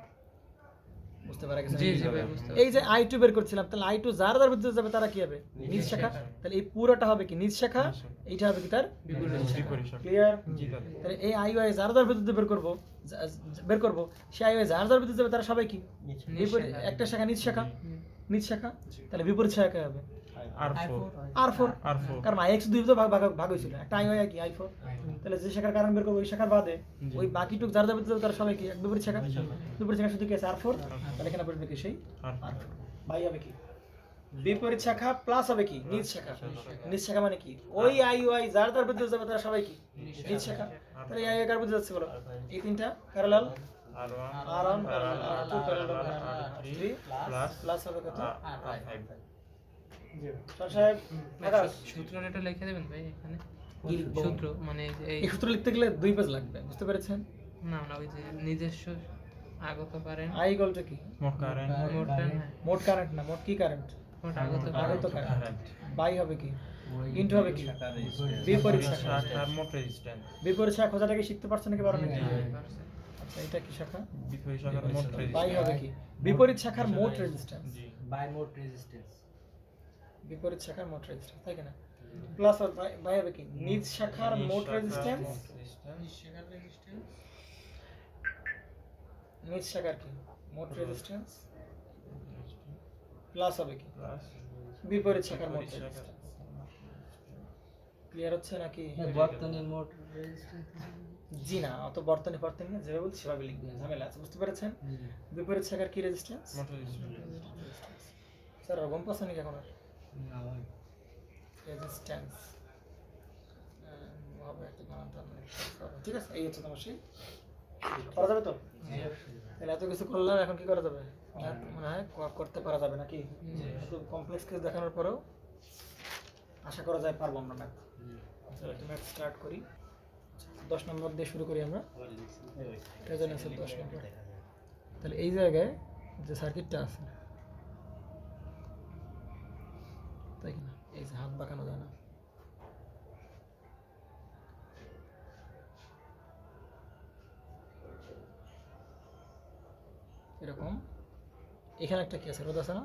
A: বুঝতে পারা গেছে?
D: জি জি ভাই বুঝতে
A: এই যে I2 বের করছিলাম, তাহলে I2 যার যার ভিতরে যাবে তারা কি হবে? নিজ শাখা। তাহলে এই পুরোটা হবে কি? নিজ শাখা। এইটা হবে কি তার
B: বিপরীত শাখা।
A: ক্লিয়ার?
B: জি দাদা
A: তাহলে এই IY যার যার ভিতরে বের করবো, সেই IY যার যার ভিতরে যাবে তারা সবাই কি? বিপরীত একটা শাখা, নিজ শাখা, নিজ শাখা। তাহলে বিপরীত শাখা হবে
B: R4
A: R4
B: R4
A: কারণ আইএক্স দুই তো ভাগ ভাগ ভাগ হয়েছিল একটা আই হয় কি I4 তাহলে যে শাখার কারণ বের করবো ওই শাখার বাদে ওই বাকিটুক যার যাবে তার সবাই কি এক বিপরীত শাখা বিপরীত শাখা শুধু কি আছে R4 তাহলে এখানে পড়বে কি সেই
B: R4
A: বাই হবে কি বিপরীত শাখা প্লাস হবে কি নিজ শাখা নিজ শাখা মানে কি ওই আই ওয়াই যার যার বিরুদ্ধে যাবে তারা সবাই কি নিজ শাখা তাহলে এই আই কার বিরুদ্ধে যাচ্ছে বলো এই তিনটা parallel
B: R1
A: R1 R2 parallel
B: R3
A: plus plus হবে কত
B: R5
A: স্যার সাহেব আকাশ
D: সূত্রটা এটা লিখে দেবেন ভাই এখানে
A: কি লিখবো?
D: সূত্র মানে এই
A: এই সূত্র লিখতে গেলে 2 পেজ লাগবে বুঝতে পেরেছেন
D: না না ওই যে নিজস্ব আগত পারেন
A: আই ইকুয়াল কি
B: মোট কারেন্ট
D: মোট কারেন্ট
A: মোট কারেন্ট না মোট কি কারেন্ট
D: মোট আগত
A: আগত
D: কারেন্ট
A: কারেন্ট বাই হবে কি ইনটু হবে কি বিপরীত শাখা
B: আর মোট রেজিস্ট্যান্স
A: বিপরীত শাখা খোঁজাটা কি শিখতে পারছেন নাকি পারেন নাকি আচ্ছা এটা কি শাখা
B: বিপরীত শাখার মোট
A: বাই
B: রেজিস্ট্যান্স
A: হবে কি বিপরীত শাখার মোট রেজিস্ট্যান্স
B: জি
C: বাই মোট রেজিস্ট্যান্স
A: বিপরীত শাখার মোট রেজিস্ট্যান্স তাই কি না প্লাস বাই হবে কি নিজ শাখার মোট রেজিস্ট্যান্স নিজ শাখার কি মোট রেজিস্ট্যান্স প্লাস হবে কি
B: প্লাস
A: বিপরীত শাখার মোট রেজিস্ট্যান্স ক্লিয়ার হচ্ছে নাকি
C: বর্তনী মোট রেজিস্ট্যান্স
A: জি না অত বর্তনী ফর্তনী না যেভাবে বলছি সেভাবে লিখবেন ঝামেলা আছে বুঝতে পেরেছেন বিপরীত শাখার কি রেজিস্ট্যান্স
B: মোট রেজিস্ট্যান্স
A: স্যার রকম পাচ্ছেন নাকি এখন আর রেজিস্ট্যান্স হবে একটা বানান ঠিক আছে এই হচ্ছে তোমার সেই করা যাবে তো তাহলে এত কিছু করলাম এখন কি করা যাবে মনে হয় করতে পারা যাবে নাকি এত কমপ্লেক্স কিছু দেখানোর পরেও আশা করা যায় পারবো আমরা ম্যাথ তাহলে একটু ম্যাথ স্টার্ট করি 10 নম্বর দিয়ে শুরু করি আমরা রেজোনেন্সের 10 নম্বর তাহলে এই জায়গায় যে সার্কিটটা আছে তাই কিনা এই যে হাত বাঁকানো যায় না এরকম এখানে একটা কি আছে রোদ আছে না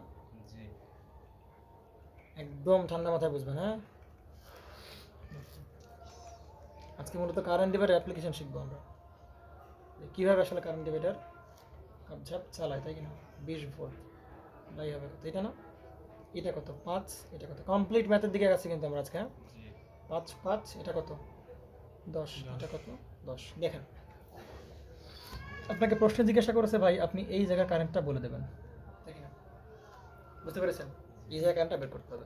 A: একদম ঠান্ডা মাথায় বুঝবেন হ্যাঁ আজকে মূলত কারেন্ট ডিভাইডার অ্যাপ্লিকেশন শিখবো আমরা কিভাবে আসলে কারেন্ট ডিভাইডার কাপঝাপ চালায় তাই কিনা 20 ভোল্ট বাই হবে কত এটা না এটা কত 5 এটা কত কমপ্লিট ম্যাথের দিকে গেছে কিন্তু আমরা আজকে 5 5 এটা কত 10 এটা কত 10 দেখেন আপনাকে প্রশ্ন জিজ্ঞাসা করেছে ভাই আপনি এই জায়গার কারেন্টটা বলে দেবেন তাই কিনা বুঝতে পেরেছেন এই জায়গায় কারেন্টটা বের করতে হবে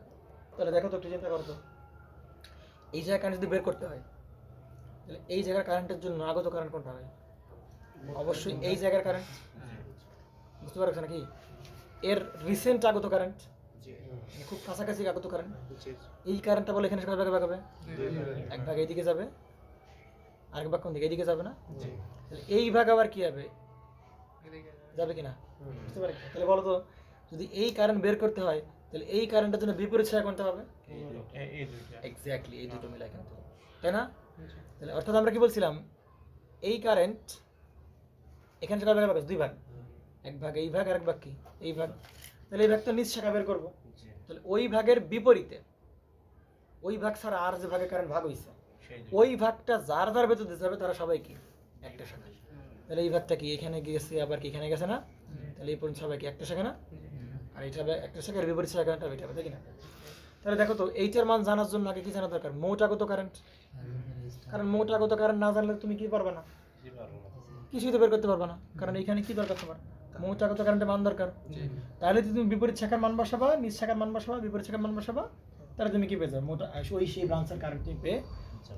A: তাহলে দেখো তো একটু চিন্তা করো তো এই জায়গায় কারেন্ট যদি বের করতে হয় তাহলে এই জায়গার কারেন্টের জন্য আগত কারেন্ট কোনটা হবে অবশ্যই এই জায়গার কারেন্ট বুঝতে পারছেন নাকি এর রিসেন্ট আগত কারেন্ট খুব কাছাকাছি আগত কারেন্ট এই কারেন্টটা বলে এখানে কয় ভাগে ভাগ হবে এক ভাগ এইদিকে যাবে আরেক ভাগ কোন দিকে এইদিকে যাবে না তাহলে এই ভাগ আবার কি হবে যাবে কিনা বুঝতে পারি তাহলে বলো তো যদি এই কারেন্ট বের করতে হয় তাহলে এই কারেন্টের জন্য বিপরীত শাখা কোনটা হবে
B: এই দুইটা
A: এক্স্যাক্টলি এই দুটো মিলাই কিন্তু তাই না তাহলে অর্থাৎ আমরা কি বলছিলাম এই কারেন্ট এখানে কয় ভাগে ভাগ আছে 2 ভাগ এক ভাগ এই ভাগ আর এক ভাগ কি এই ভাগ তাহলে এই ভাগটা নিজ শাখা বের করব তাহলে ওই ভাগের বিপরীতে ওই ভাগ ছাড়া আর যে ভাগে কারেন্ট ভাগ হইছে ওই ভাগটা যার যার ভেতরে যাবে তারা সবাই কি একটা শাখা তাহলে এই ভাগটা কি এখানে গেছে আবার কি এখানে গেছে না তাহলে এই পর্যন্ত সবাই কি একটা শাখা না আর এটা একটা শাখার বিপরীত শাখাটা এটা হবে তাই কি না তাহলে দেখো তো এইটার মান জানার জন্য আগে কি জানা দরকার মোট আগত কারেন্ট কারণ মোট আগত কারেন্ট না জানলে তুমি কি পারবে না কিছুই তো বের করতে পারবে না কারণ এইখানে কি দরকার তোমার মোট আগত কারেন্টের মান দরকার তাহলে তুমি বিপরীত শাখার মান বসাবা নিজ শাখার মান বসাবা বিপরীত শাখার মান বসাবা তাহলে তুমি কি পেয়ে যাবে মোট ওই সেই ব্রাঞ্চের কারেন্ট তুমি পেয়ে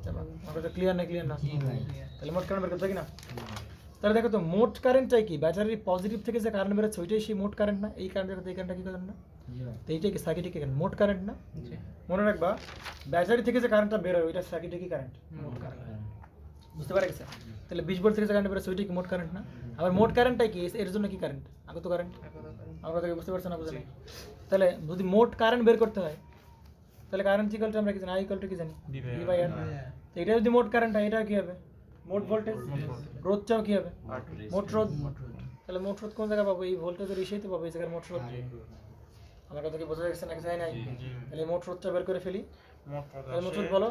A: যাবে আমার তো ক্লিয়ার না ক্লিয়ার না তাহলে মোট কারেন্ট বের করতে কি না তাহলে দেখো তো মোট কারেন্টটাই কি ব্যাটারির পজিটিভ থেকে যে কারেন্ট বেরোচ্ছে ওইটাই সেই মোট কারেন্ট না এই কারেন্টের এই কারেন্টটা কি কারেন্ট না তো এইটাই কি সার্কিটে কি কারেন্ট মোট কারেন্ট না মনে রাখবা ব্যাটারি থেকে যে কারেন্টটা বেরোয় ওইটা সার্কিটে কি কারেন্ট মোট কারেন্ট বুঝতে পারে গেছে তাহলে 20 ভোল্ট থেকে যে কারেন্ট বেরোচ্ছে ওইটা কি মোট কারেন্ট না আবার মোট কারেন্টটাই কি এর জন্য কি কারেন্ট আগত কারেন্ট আমরা তো বুঝতে পারছেন না বুঝলেন তাহলে যদি মোট কারেন্ট বের করতে হয় তাহলে কারেন্ট ইকুয়াল টু আমরা কি জানি আই ইকুয়াল টু কি জানি ভি বাই আর তো এটা যদি মোট কারেন্ট হয় এটা কি হবে মোট ভোল্টেজ রোধটাও কি হবে মোট রোধ তাহলে মোট রোধ কোন জায়গায় পাবো এই ভোল্টেজের ইসেইতে পাবো এই জায়গার মোট রোধ আমার কথা কি বোঝা যাচ্ছে নাকি যায় নাই তাহলে মোট রোধটা বের করে ফেলি তাহলে মোট রোধ বলো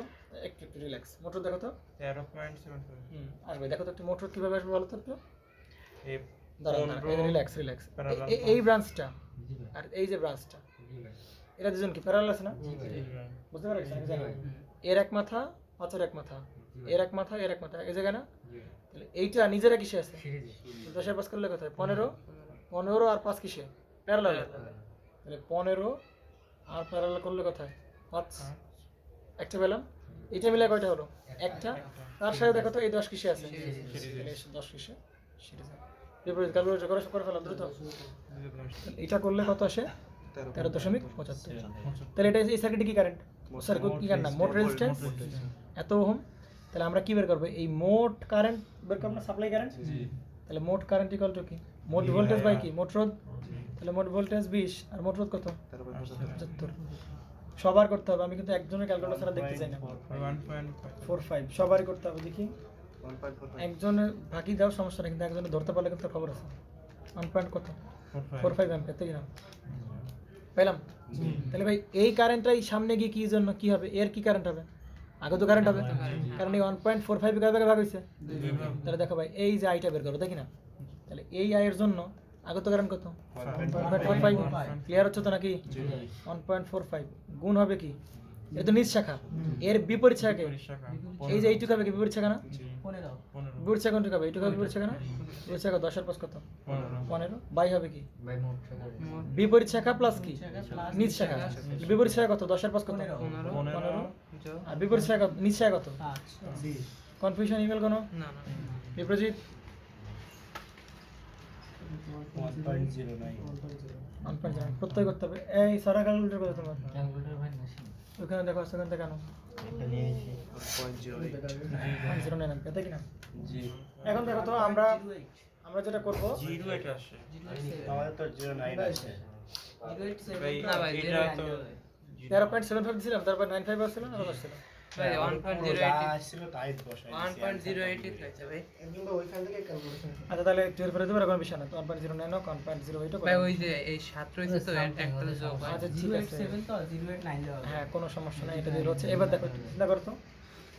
A: একটু রিল্যাক্স মোট রোধ দেখো তো
B: 13.74
A: আসবে দেখো তো একটু মোট রোধ কিভাবে আসবে বলো তো একটু
B: এই
A: দাঁড়াও রিল্যাক্স এই ব্রাঞ্চটা আর এই যে ব্রাঞ্চটা এরা দুজন কি প্যারালাল আছে না? বুঝতে পারছেন? এর এক মাথা, 5 এর এক মাথা, এর এক মাথা, এর এক মাথা, এই জায়গায় না? তাহলে এইটা নিজেরা কিসে আছে? 10 এর 5 করলে কত হয়? 15, 15 আর 5 কিসে? প্যারালাল। তাহলে 15 আর প্যারালাল করলে কত হয়? 5। একটা পেলাম। এটা মিলে কয়টা হলো? একটা। তার সাথে দেখো তো এই 10 কিসে আছে? তাহলে 10 কিসে? সিরিজে। বিপরীত ক্যালকুলেটর করে ফেলাম দ্রুত। এটা করলে কত আসে? 13.75। তাহলে এটা এই সার্কিটে কি কারেন্ট? স্যার কি কারেন্ট না? মোট রেজিস্ট্যান্স এত ওহম। তাহলে আমরা কি বের করব? এই মোট কারেন্ট বের করব না, সাপ্লাই কারেন্ট। তাহলে মোট কারেন্ট ইকুয়াল টু কি? মোট ভোল্টেজ বাই কি? মোট রোধ। তাহলে মোট ভোল্টেজ 20 আর মোট রোধ কত? 75। সবার করতে হবে, আমি কিন্তু একজনের ক্যালকুলেটর ছাড়া দেখতে চাই না। 1.45 সবারই করতে হবে। দেখি একজনের বাকি দাও সমস্যা নেই, কিন্তু একজনের ধরতে পারলে কিন্তু খবর আছে। 1. কত? 45 অ্যাম্পিয়ার, তাই না? পেলাম। তাহলে ভাই এই কারেন্টটাই সামনে গিয়ে কি জন্য কি হবে? এর কি কারেন্ট হবে? আগে তো কারেন্ট হবে, কারণ এই 1.45 কয় ভাগে ভাগ হয়েছে? তাহলে দেখো ভাই এই যে আইটা বের করো, দেখি না? তাহলে এই আয়ের জন্য আগে তো কারেন্ট কত? 1.45। ক্লিয়ার হচ্ছে তো নাকি? 1.45 গুণ হবে কি? এটা তো নিজ শাখা, এর বিপরীত শাখা। এই যে এইটুকু হবে কি বিপরীত শাখা না?
C: 15
A: বিপরীত শাখা কোনটুকু হবে? এইটুকু হবে বিপরীত শাখা না? বিপরীত শাখা 10 এর 5 কত? 15 বাই হবে কি?
C: বাই মোট টাকা
A: বিপরীত শাখা প্লাস কি? নিজ শাখা। বিপরীত শাখা কত? 10 এর 5 কত?
D: 15
A: আর বিপরীত শাখা নিজ শাখা কত?
C: 5
A: কনফিউশন ইমেল কোনো?
D: না না
A: বিপরীত
E: 1.09
A: 1.0 প্রত্যয় করতে হবে। এই সারা ক্যালকুলেটর কত তোমার?
C: ক্যালকুলেটর ভাই মেশিন
A: ওখানে দেখো সেখানে কেন?
E: এটা নিয়ে এসে
A: 0.09 এমপি, তাই কি না?
E: জি
A: এখন দেখো তো আমরা যেটা করব,
B: জিরো এটা আসে
E: আমাদের তো 09 আছে
B: ভাই
D: না ভাই,
B: এটা তো
A: 13.75 দিছিলাম, তারপর 95 আসছিল না? কত আসছিল?
D: ভাই
E: যা
D: 1.08
E: আসছিল তাই বসাই
D: 1.08 থাকছে ভাই।
A: আচ্ছা তাহলে একটু এর পরে দেবো, কোনো বিষয় না। তো 1.09 হোক 1.08 হোক।
D: ভাই ওই যে এই 7 রয়েছে তো একটা তো যোগ হয়।
A: আচ্ছা ঠিক আছে,
C: 087 তো 089 দেওয়া
A: হ্যাঁ কোনো সমস্যা নাই, এটা দিয়ে হচ্ছে। এবার দেখো একটু চিন্তা করো তো,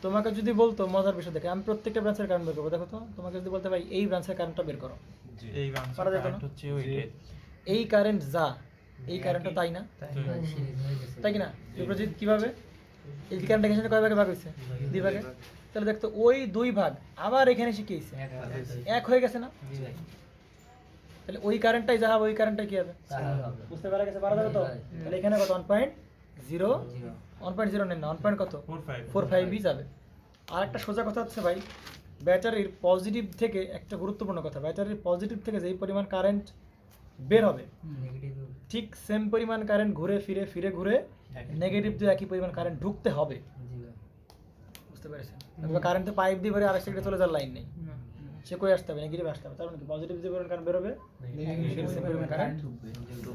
A: তোমাকে যদি বলতো মজার বিষয় দেখে, আমি প্রত্যেকটা ব্রাঞ্চের কারেন্ট বের করবো। দেখো তো তোমাকে যদি বলতে ভাই এই ব্রাঞ্চের কারেন্টটা বের করো,
B: এই বাংলা
A: পারা যেত না?
B: কারেন্ট হচ্ছে ওইটাই
A: এই কারেন্ট যা, এই কারেন্টটা তাই না?
C: সিরিজ হয়ে গেছে
A: তাই কি না? বিপরীত কিভাবে? এই কারেন্ট এখানে কয় ভাগে ভাগ হয়েছে? 2 ভাগে। তাহলে দেখতো ওই 2 ভাগ আবার এখানে শিখিয়েছে, এক হয়ে গেছে না?
C: জি ভাই
A: তাহলে ওই কারেন্টটাই যা হবে ওই কারেন্টটা কি হবে?
C: তাহলে হবে
A: বুঝতে পারা গেছে? পারা যাবে তো? তাহলে এখানে কত? 1.0 1.09 না 1. কত? 45 যাবে। আর একটা সোজা কথা হচ্ছে ভাই, ব্যাটারির পজিটিভ থেকে একটা গুরুত্বপূর্ণ কথা, ব্যাটারির পজিটিভ থেকে যেই পরিমাণ কারেন্ট বের হবে,
C: নেগেটিভ
A: ঠিক সেম পরিমাণ কারেন্ট ঘুরে ফিরে ঘুরে নেগেটিভ দিয়ে একই পরিমাণ কারেন্ট ঢুকতে হবে।
C: জি ভাই
A: বুঝতে পেরেছেন? অথবা কারেন্টে পাইপ দিয়ে ভরে আরেকটা চলে যাওয়ার লাইন নেই,
D: না।
A: সে কই আসতে হবে? নেগেটিভ আসতে হবে। তার মানে কি পজিটিভ যে পরিমাণ কারেন্ট বেরোবে নেগেটিভ সেম পরিমাণ কারেন্ট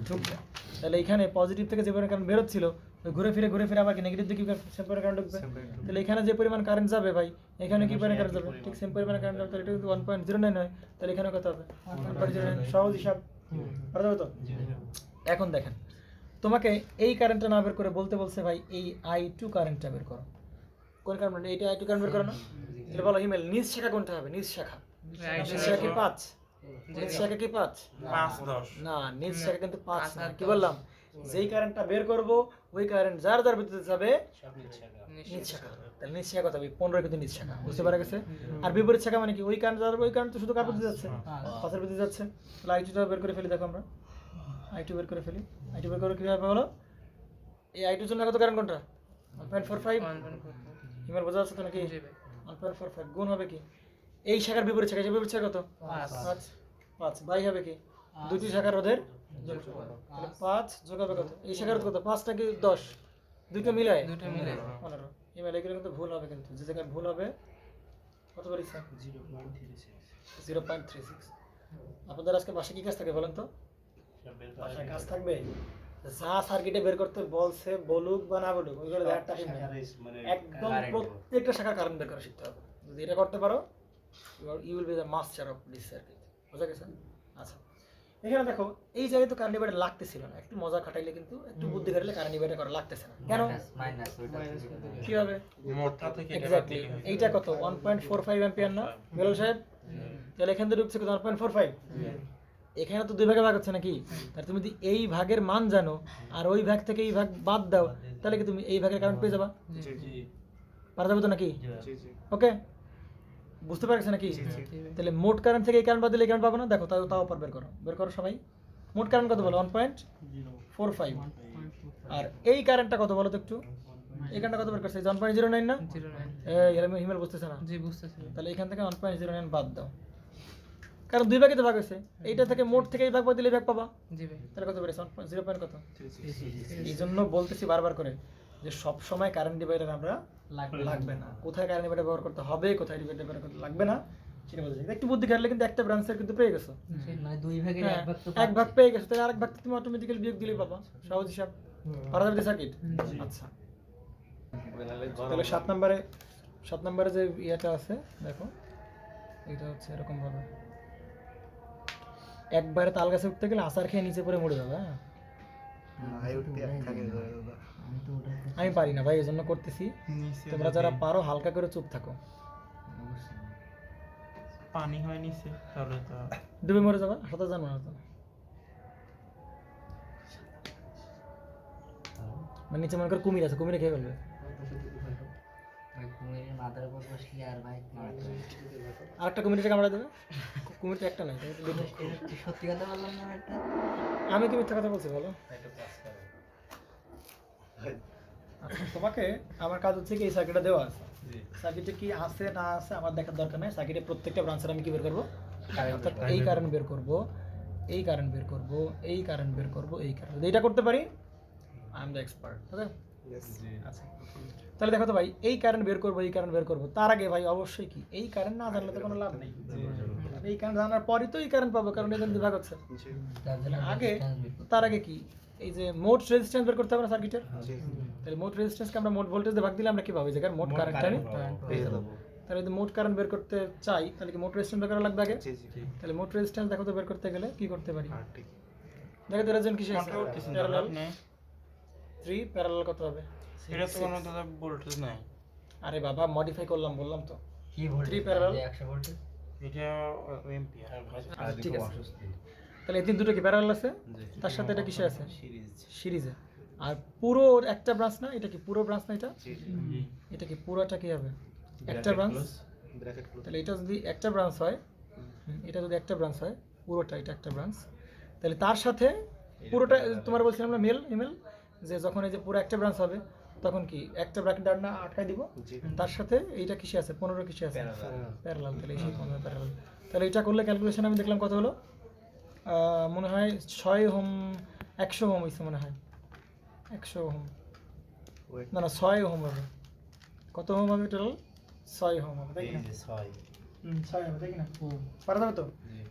A: ঢুকবে। তাহলে এখানে পজিটিভ থেকে যে পরিমাণ কারেন্ট বেরোচ্ছিল ওই ঘুরে ফিরে আবার কি নেগেটিভ দিকে সেম পরিমাণ কারেন্ট ঢুকবে। তাহলে এখানে যে পরিমাণ কারেন্ট যাবে ভাই, এখানে কি পরিমাণ কারেন্ট যাবে? ঠিক সেম পরিমাণ কারেন্ট যাবে। তাহলে এটা যদি 1.09 হয় তাহলে এখানে কত হবে? 1.09। সহজ হিসাব করা যাবে তো? এখন দেখেন, তোমাকে এই কারেন্টটা না বের করে বলতে বলছে ভাই এই I2 কারেন্টটা বের করো। কোন কারেন্ট? এইটা I2 কারেন্ট বের করো না? তাহলে বলো ইমেল নিজ শাখা কোনটা হবে? নিজ শাখা। নিজ শাখা কি 5? নিজ শাখা কি 5?
B: 5-10
A: না, নিজ শাখা কিন্তু 5 না। কি বললাম? যেই কারেন্টটা বের করব ওই কারেন্ট যার ভিতরে যাবে নিজ শাখা। তাহলে নিজ শাখা কত হবে? 15 কিন্তু নিজ শাখা। বুঝতে পারা গেছে? আর বিপরীত শাখা মানে কি? ওই কারেন্ট যাবে, ওই কারেন্ট তো শুধু কার ভিতরে যাচ্ছে? 5 এর ভিতরে যাচ্ছে। তাহলে I2 টা বের করে ফেলি। দেখো আমরা I2 বের করে ফেলি। I2 বের করে কিভাবে হলো? এই I2 এর জন্য কত কারেন্ট কোনটা? 1.45। ইমেল বোঝা যাচ্ছে তো নাকি?
D: জি ভাই
A: 1.45 গুণ হবে কি? এই শাখার বিপরীত শাখা, বিপরীত শাখা কত? 5 বাই হবে কি? দুটি শাখার রোধের যোগফল। তাহলে 5 যোগ হবে কত? এই শাখার রোধ কত? 5 টা কি 10? দুটো মিলায়
D: দুটো মিলে
A: 15। ইমেল এগুলো কিন্তু ভুল হবে, কিন্তু যে জায়গায় ভুল হবে কত পারিস? 0.36। আপনাদের আজকে বাসায় কি কাজ থাকে বলেন তো? বাসায় কাজ থাকবে যা সার্কিটে বের করতে বলছে, বলুক বা না বলুক, ওইগুলো দেখার টাইম নেই। একদম প্রত্যেকটা শাখার কারেন্ট বের করা শিখতে হবে। যদি এটা করতে পারো you will be the master of this circuit. বুঝা গেছে? আচ্ছা এখানে দেখো এই জায়গায় তো কারেন্ট ডিভাইডার লাগতেছিল না, একটু মজা খাটাইলে কিন্তু একটু বুদ্ধি খাটাইলে কারেন্ট ডিভাইডার করা লাগতেছে না। কেন?
C: মাইনাস ওইটা
A: কিভাবে?
B: মোটটা থেকে এটা বাদ
A: এক্স্যাক্টলি।
B: দিলে হয়ে
A: এইটা কত? 1.45 অ্যাম্পিয়ার না বেলাল সাহেব? তাহলে এখান থেকে ঢুকছে কত? 1.45। এখানে তো দুই ভাগে ভাগ হচ্ছে নাকি, তাহলে তুমি যদি এই ভাগের মান জানো আর ওই ভাগ থেকে এই ভাগ বাদ দাও, তাহলে কি তুমি এই ভাগের কারেন্ট পেয়ে যাবা? পারা যাবে তো নাকি? ওকে, বুঝতে পারছো নাকি? তাহলে মোট কারেন্ট থেকে এই কারেন্ট বাদ দিলে এই কারেন্ট পাবো না, দেখো তাও তাও পর বের করো সবাই। মোট কারেন্ট কত বলো? 1.45। আর এই কারেন্টটা কত বলো তো একটু? এই কারেন্টটা কত বের করছে? 1.09 না?
D: 09
A: এই হিমেল বুঝতেছে না?
D: জি বুঝতেছি।
A: তাহলে এখান থেকে 1.09 বাদ দাও, কারণ দুই ভাগে তো ভাগ হয়েছে, এইটা থেকে মোট থেকে এই ভাগ বাদ দিলে এই ভাগ পাবা।
D: জি ভাই।
A: তাহলে কত বেড়েছে? 0 পয়েন্ট কত? এই জন্য বলতেছি বারবার করে যে সব সময় কারেন্ট ডিভাইডার আমরা লাগবে না, কোথায় কারেন্ট ডিভাইডার ব্যবহার করতে হবে, কোথায় ডিভাইডার ব্যবহার করতে লাগবে না সেটা বলতে চাই। একটু বুদ্ধি খাটলে কিন্তু একটা ব্রাঞ্চের কিন্তু পেয়ে গেছো।
C: মানে দুই ভাগের
A: হ্যাঁ,
C: এক ভাগ তো
A: এক ভাগ পেয়ে গেছো, তাহলে আরেক ভাগ তুমি অটোমেটিক্যালি বিয়োগ দিলেই পাবা, সহজ হিসাব। পারা যাবে সার্কিট? আচ্ছা, তাহলে 7 নম্বরে যে ইয়েটা আছে দেখো, এটা হচ্ছে এরকম ভাবে একবারে তাল গাছে উঠতে গেলে আসার খেয়ে নিচে পড়ে মরে যাবে। হ্যাঁ, আমি পারি না ভাই, এই জন্য করতেছি। তোমরা যারা পারো হালকা করে চুপ থাকো,
B: পানি হয় নিচে তাহলে তো
A: ডুবে মরে যাবা, সাঁতার জানো না তো। মানে নিচে মনে করে কুমির আছে, কুমিরে খেয়ে ফেলবে।
C: কুমিরের মাথার উপর বসলে আর ভাই
A: আরেকটা কুমিরটা কামড়া দেবে। কুমির তো একটা নাই, তাই তো দুটো।
C: সত্যি কথা বললাম না একটা।
A: আমি কি মিথ্যা কথা বলছি বলো? আচ্ছা, তোমাকে আমার কাজ হচ্ছে কি এই সার্কিটটা দেওয়া আছে, সার্কিটে কি আছে না আছে আমার দেখার দরকার নাই। সার্কিটে প্রত্যেকটা ব্রাঞ্চের আমি কি বের করবো? অর্থাৎ এই কারেন্ট বের করবো, এই কারেন্ট বের করবো, এই কারেন্ট বের করবো, এই কারেন্ট। যদি এটা করতে পারি আই এম দ্য এক্সপার্ট। ওকে, আচ্ছা তাহলে দেখো তো ভাই, এই কারেন্ট বের করবো, এই কারেন্ট বের করবো, তার আগে ভাই অবশ্যই কি এই কারেন্ট না জানলে তো কোনো লাভ নেই। এই কারেন্ট জানার পরই তো এই কারেন্ট পাবো, কারণ এখানে বিভাগ হচ্ছে। আগে তার আগে কি এই যে মোট রেজিস্ট্যান্স বের করতে হবে না সার্কিটের? তাহলে মোট রেজিস্ট্যান্সকে আমরা মোট ভোল্টেজ দিয়ে ভাগ দিলে আমরা কি পাবো? এই জায়গায় মোট কারেন্ট আমি পেয়ে যাবো। তাহলে যদি মোট কারেন্ট বের করতে চাই তাহলে কি মোট রেজিস্ট্যান্স বের করা লাগবে আগে? তাহলে মোট রেজিস্ট্যান্স দেখো তো বের করতে গেলে কি করতে পারি? দেখো তো রেজিস্ট্যান্স কিসে আছে? প্যারালাল 3 প্যারালাল কত হবে?
B: এটা তো কোনো দাদা ভোল্টেজ নাই।
A: আরে বাবা মডিফাই করলাম বললাম তো।
C: কি ভোল্টেজ?
A: 3 parallel
C: 100 voltage.
B: এটা এম্পিয়ার।
A: আচ্ছা ঠিক আছে, তাহলে এই তিন দুটো কি প্যারালাল আছে, তার সাথে এটা কিসে আছে? সিরিজে। আর পুরো একটা ব্রাঞ্চ না, এটা কি পুরো ব্রাঞ্চ না? এটা এটা কি পুরোটা কি হবে? একটা ব্রাঞ্চ। তাহলে এটা যদি একটা ব্রাঞ্চ হয়, এটা যদি একটা ব্রাঞ্চ হয়, পুরোটা এটা একটা ব্রাঞ্চ, তাহলে তার সাথে পুরোটা তোমার বলছিলাম না মেল ইমেল, যে যখন এই যে পুরো একটা ব্রাঞ্চ হবে তখন কি একটা ব্র্যাকেট না আটকায় দিব, তার সাথে এইটা কিসে আছে? 15 কিসে আছে? প্যারালাল। তাহলে এই 15 প্যারালাল। তাহলে এটা করলে ক্যালকুলেশন আমি দেখলাম কত হলো, মনে হয় 6 ওহম 100 ওহম হয়েছে মনে হয়, 100 ওহম না না 6 ওহম হবে। কত ওহম হবে টোটাল? 6 ওহম হবে, তাই না? 6 হবে, তাই না? পারা যাবে তো?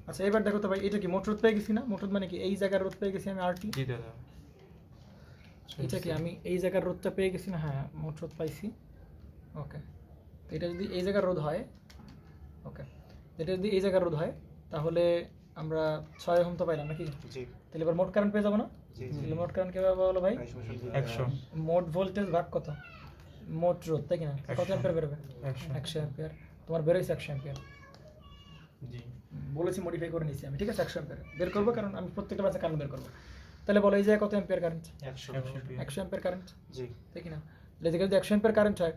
A: আচ্ছা এবার দেখো তো ভাই, এটা কি মোট রোধ পেয়ে গেছি না? মোট রোধ মানে কি এই জায়গার রোধ পেয়ে গেছি আমি আরটি।
B: জি দাদা।
A: এটা কি আমি এই জায়গার রোধটা পেয়ে গেছি না? হ্যাঁ মোট রোধ পাইছি। ওকে, এটা যদি এই জায়গার রোধ হয়, ওকে এটা যদি এই জায়গার রোধ হয় তাহলে আমরা 6 ওহম তো পাইলাম নাকি? তাহলে এবার মোট কারেন্ট পেয়ে যাবো না? তাহলে মোট কারেন্ট কিভাবে বলো ভাই?
B: 100
A: মোট ভোল্টেজ ভাগ কত? মোট রোধ, তাই কিনা? কত অ্যাম্পিয়ার বেরোবে?
B: 100
A: 100 অ্যাম্পিয়ার। তোমার বেরোইছে 100 অ্যাম্পিয়ার।
B: জি
A: বলেছি মডিফাই করে নিয়েছি আমি, ঠিক আছে? 100 অ্যাম্পিয়ার বের করবো, কারণ আমি প্রত্যেকটা বাসে কারেন্ট বের করবো। তাহলে বলো এই জায়গায় কত অ্যাম্পিয়ার কারেন্ট? 100 অ্যাম্পিয়ার কারেন্ট, তাই কিনা? তাহলে এদিকে যদি 100 অ্যাম্পিয়ার কারেন্ট হয়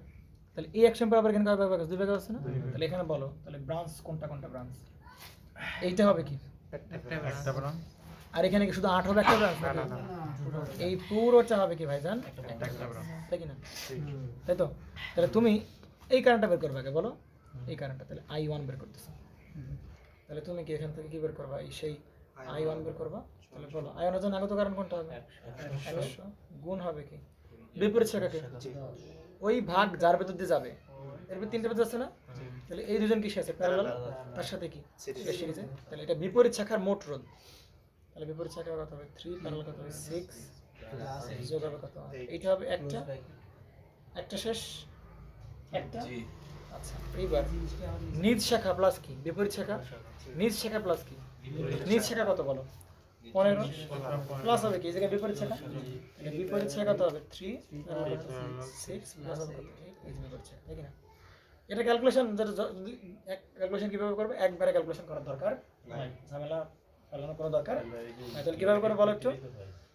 A: তাহলে এই 100 অ্যাম্পিয়ার আবার এখানে কয় ভাগ আছে? 2 ভাগ আছে না? তাহলে এখানে বলো তাহলে ব্রাঞ্চ কোনটা কোনটা ব্রাঞ্চ? এইটা হবে কি?
B: একটা ব্রাঞ্চ।
A: আর এখানে কি শুধু 8 হবে একটা ব্রাঞ্চ? এই পুরোটা হবে কি ভাইজান?
B: একটা ব্রাঞ্চ।
A: তাই কিনা? তাই তো? তাহলে তুমি এই কারেন্টটা বের করবে আগে, বলো এই কারেন্টটা। তাহলে I1 বের করতেছো, তাহলে তুমি কি এখান থেকে কি বের করবা? এই সেই I1 বের করবা। তাহলে বলো I1 এর জন্য আগত কারেন্ট কোনটা হবে? 100 গুণ হবে কি বিপরীত শাখাকে, ওই ভাগ যার ভেতর দিয়ে যাবে, এর ভিতরে তিনটে ভেতর আছে না? তাহলে এই দুজন কিসে আছে? প্যারালাল, তার সাথে কি সিরিজে। তাহলে এটা বিপরীত শাখার মোট রোধ। তাহলে বিপরীত শাখা কত হবে? 3 প্যারালাল কত হবে? 6 যোগ হবে কত? এইটা হবে একটা শেষ একটা। আচ্ছা এইবার নিজ শাখা প্লাস কি বিপরীত শাখা? নিজ শাখা প্লাস কি নিজ শাখা কত বলো? 15 প্লাস হবে কি এই জায়গায় বিপরীত শাখা? এটা বিপরীত শাখা কত হবে? 3 6 প্লাস হবে কত? এই যে বিপরীত শাখা, তাই কি না? এটা ক্যালকুলেশন যেটা যদি এক ক্যালকুলেশন কিভাবে করবে, একবারে ক্যালকুলেশন করার দরকার নাই, ঝামেলা চালানোর কোনো দরকার নাই। তাহলে কীভাবে করে বলো একটু?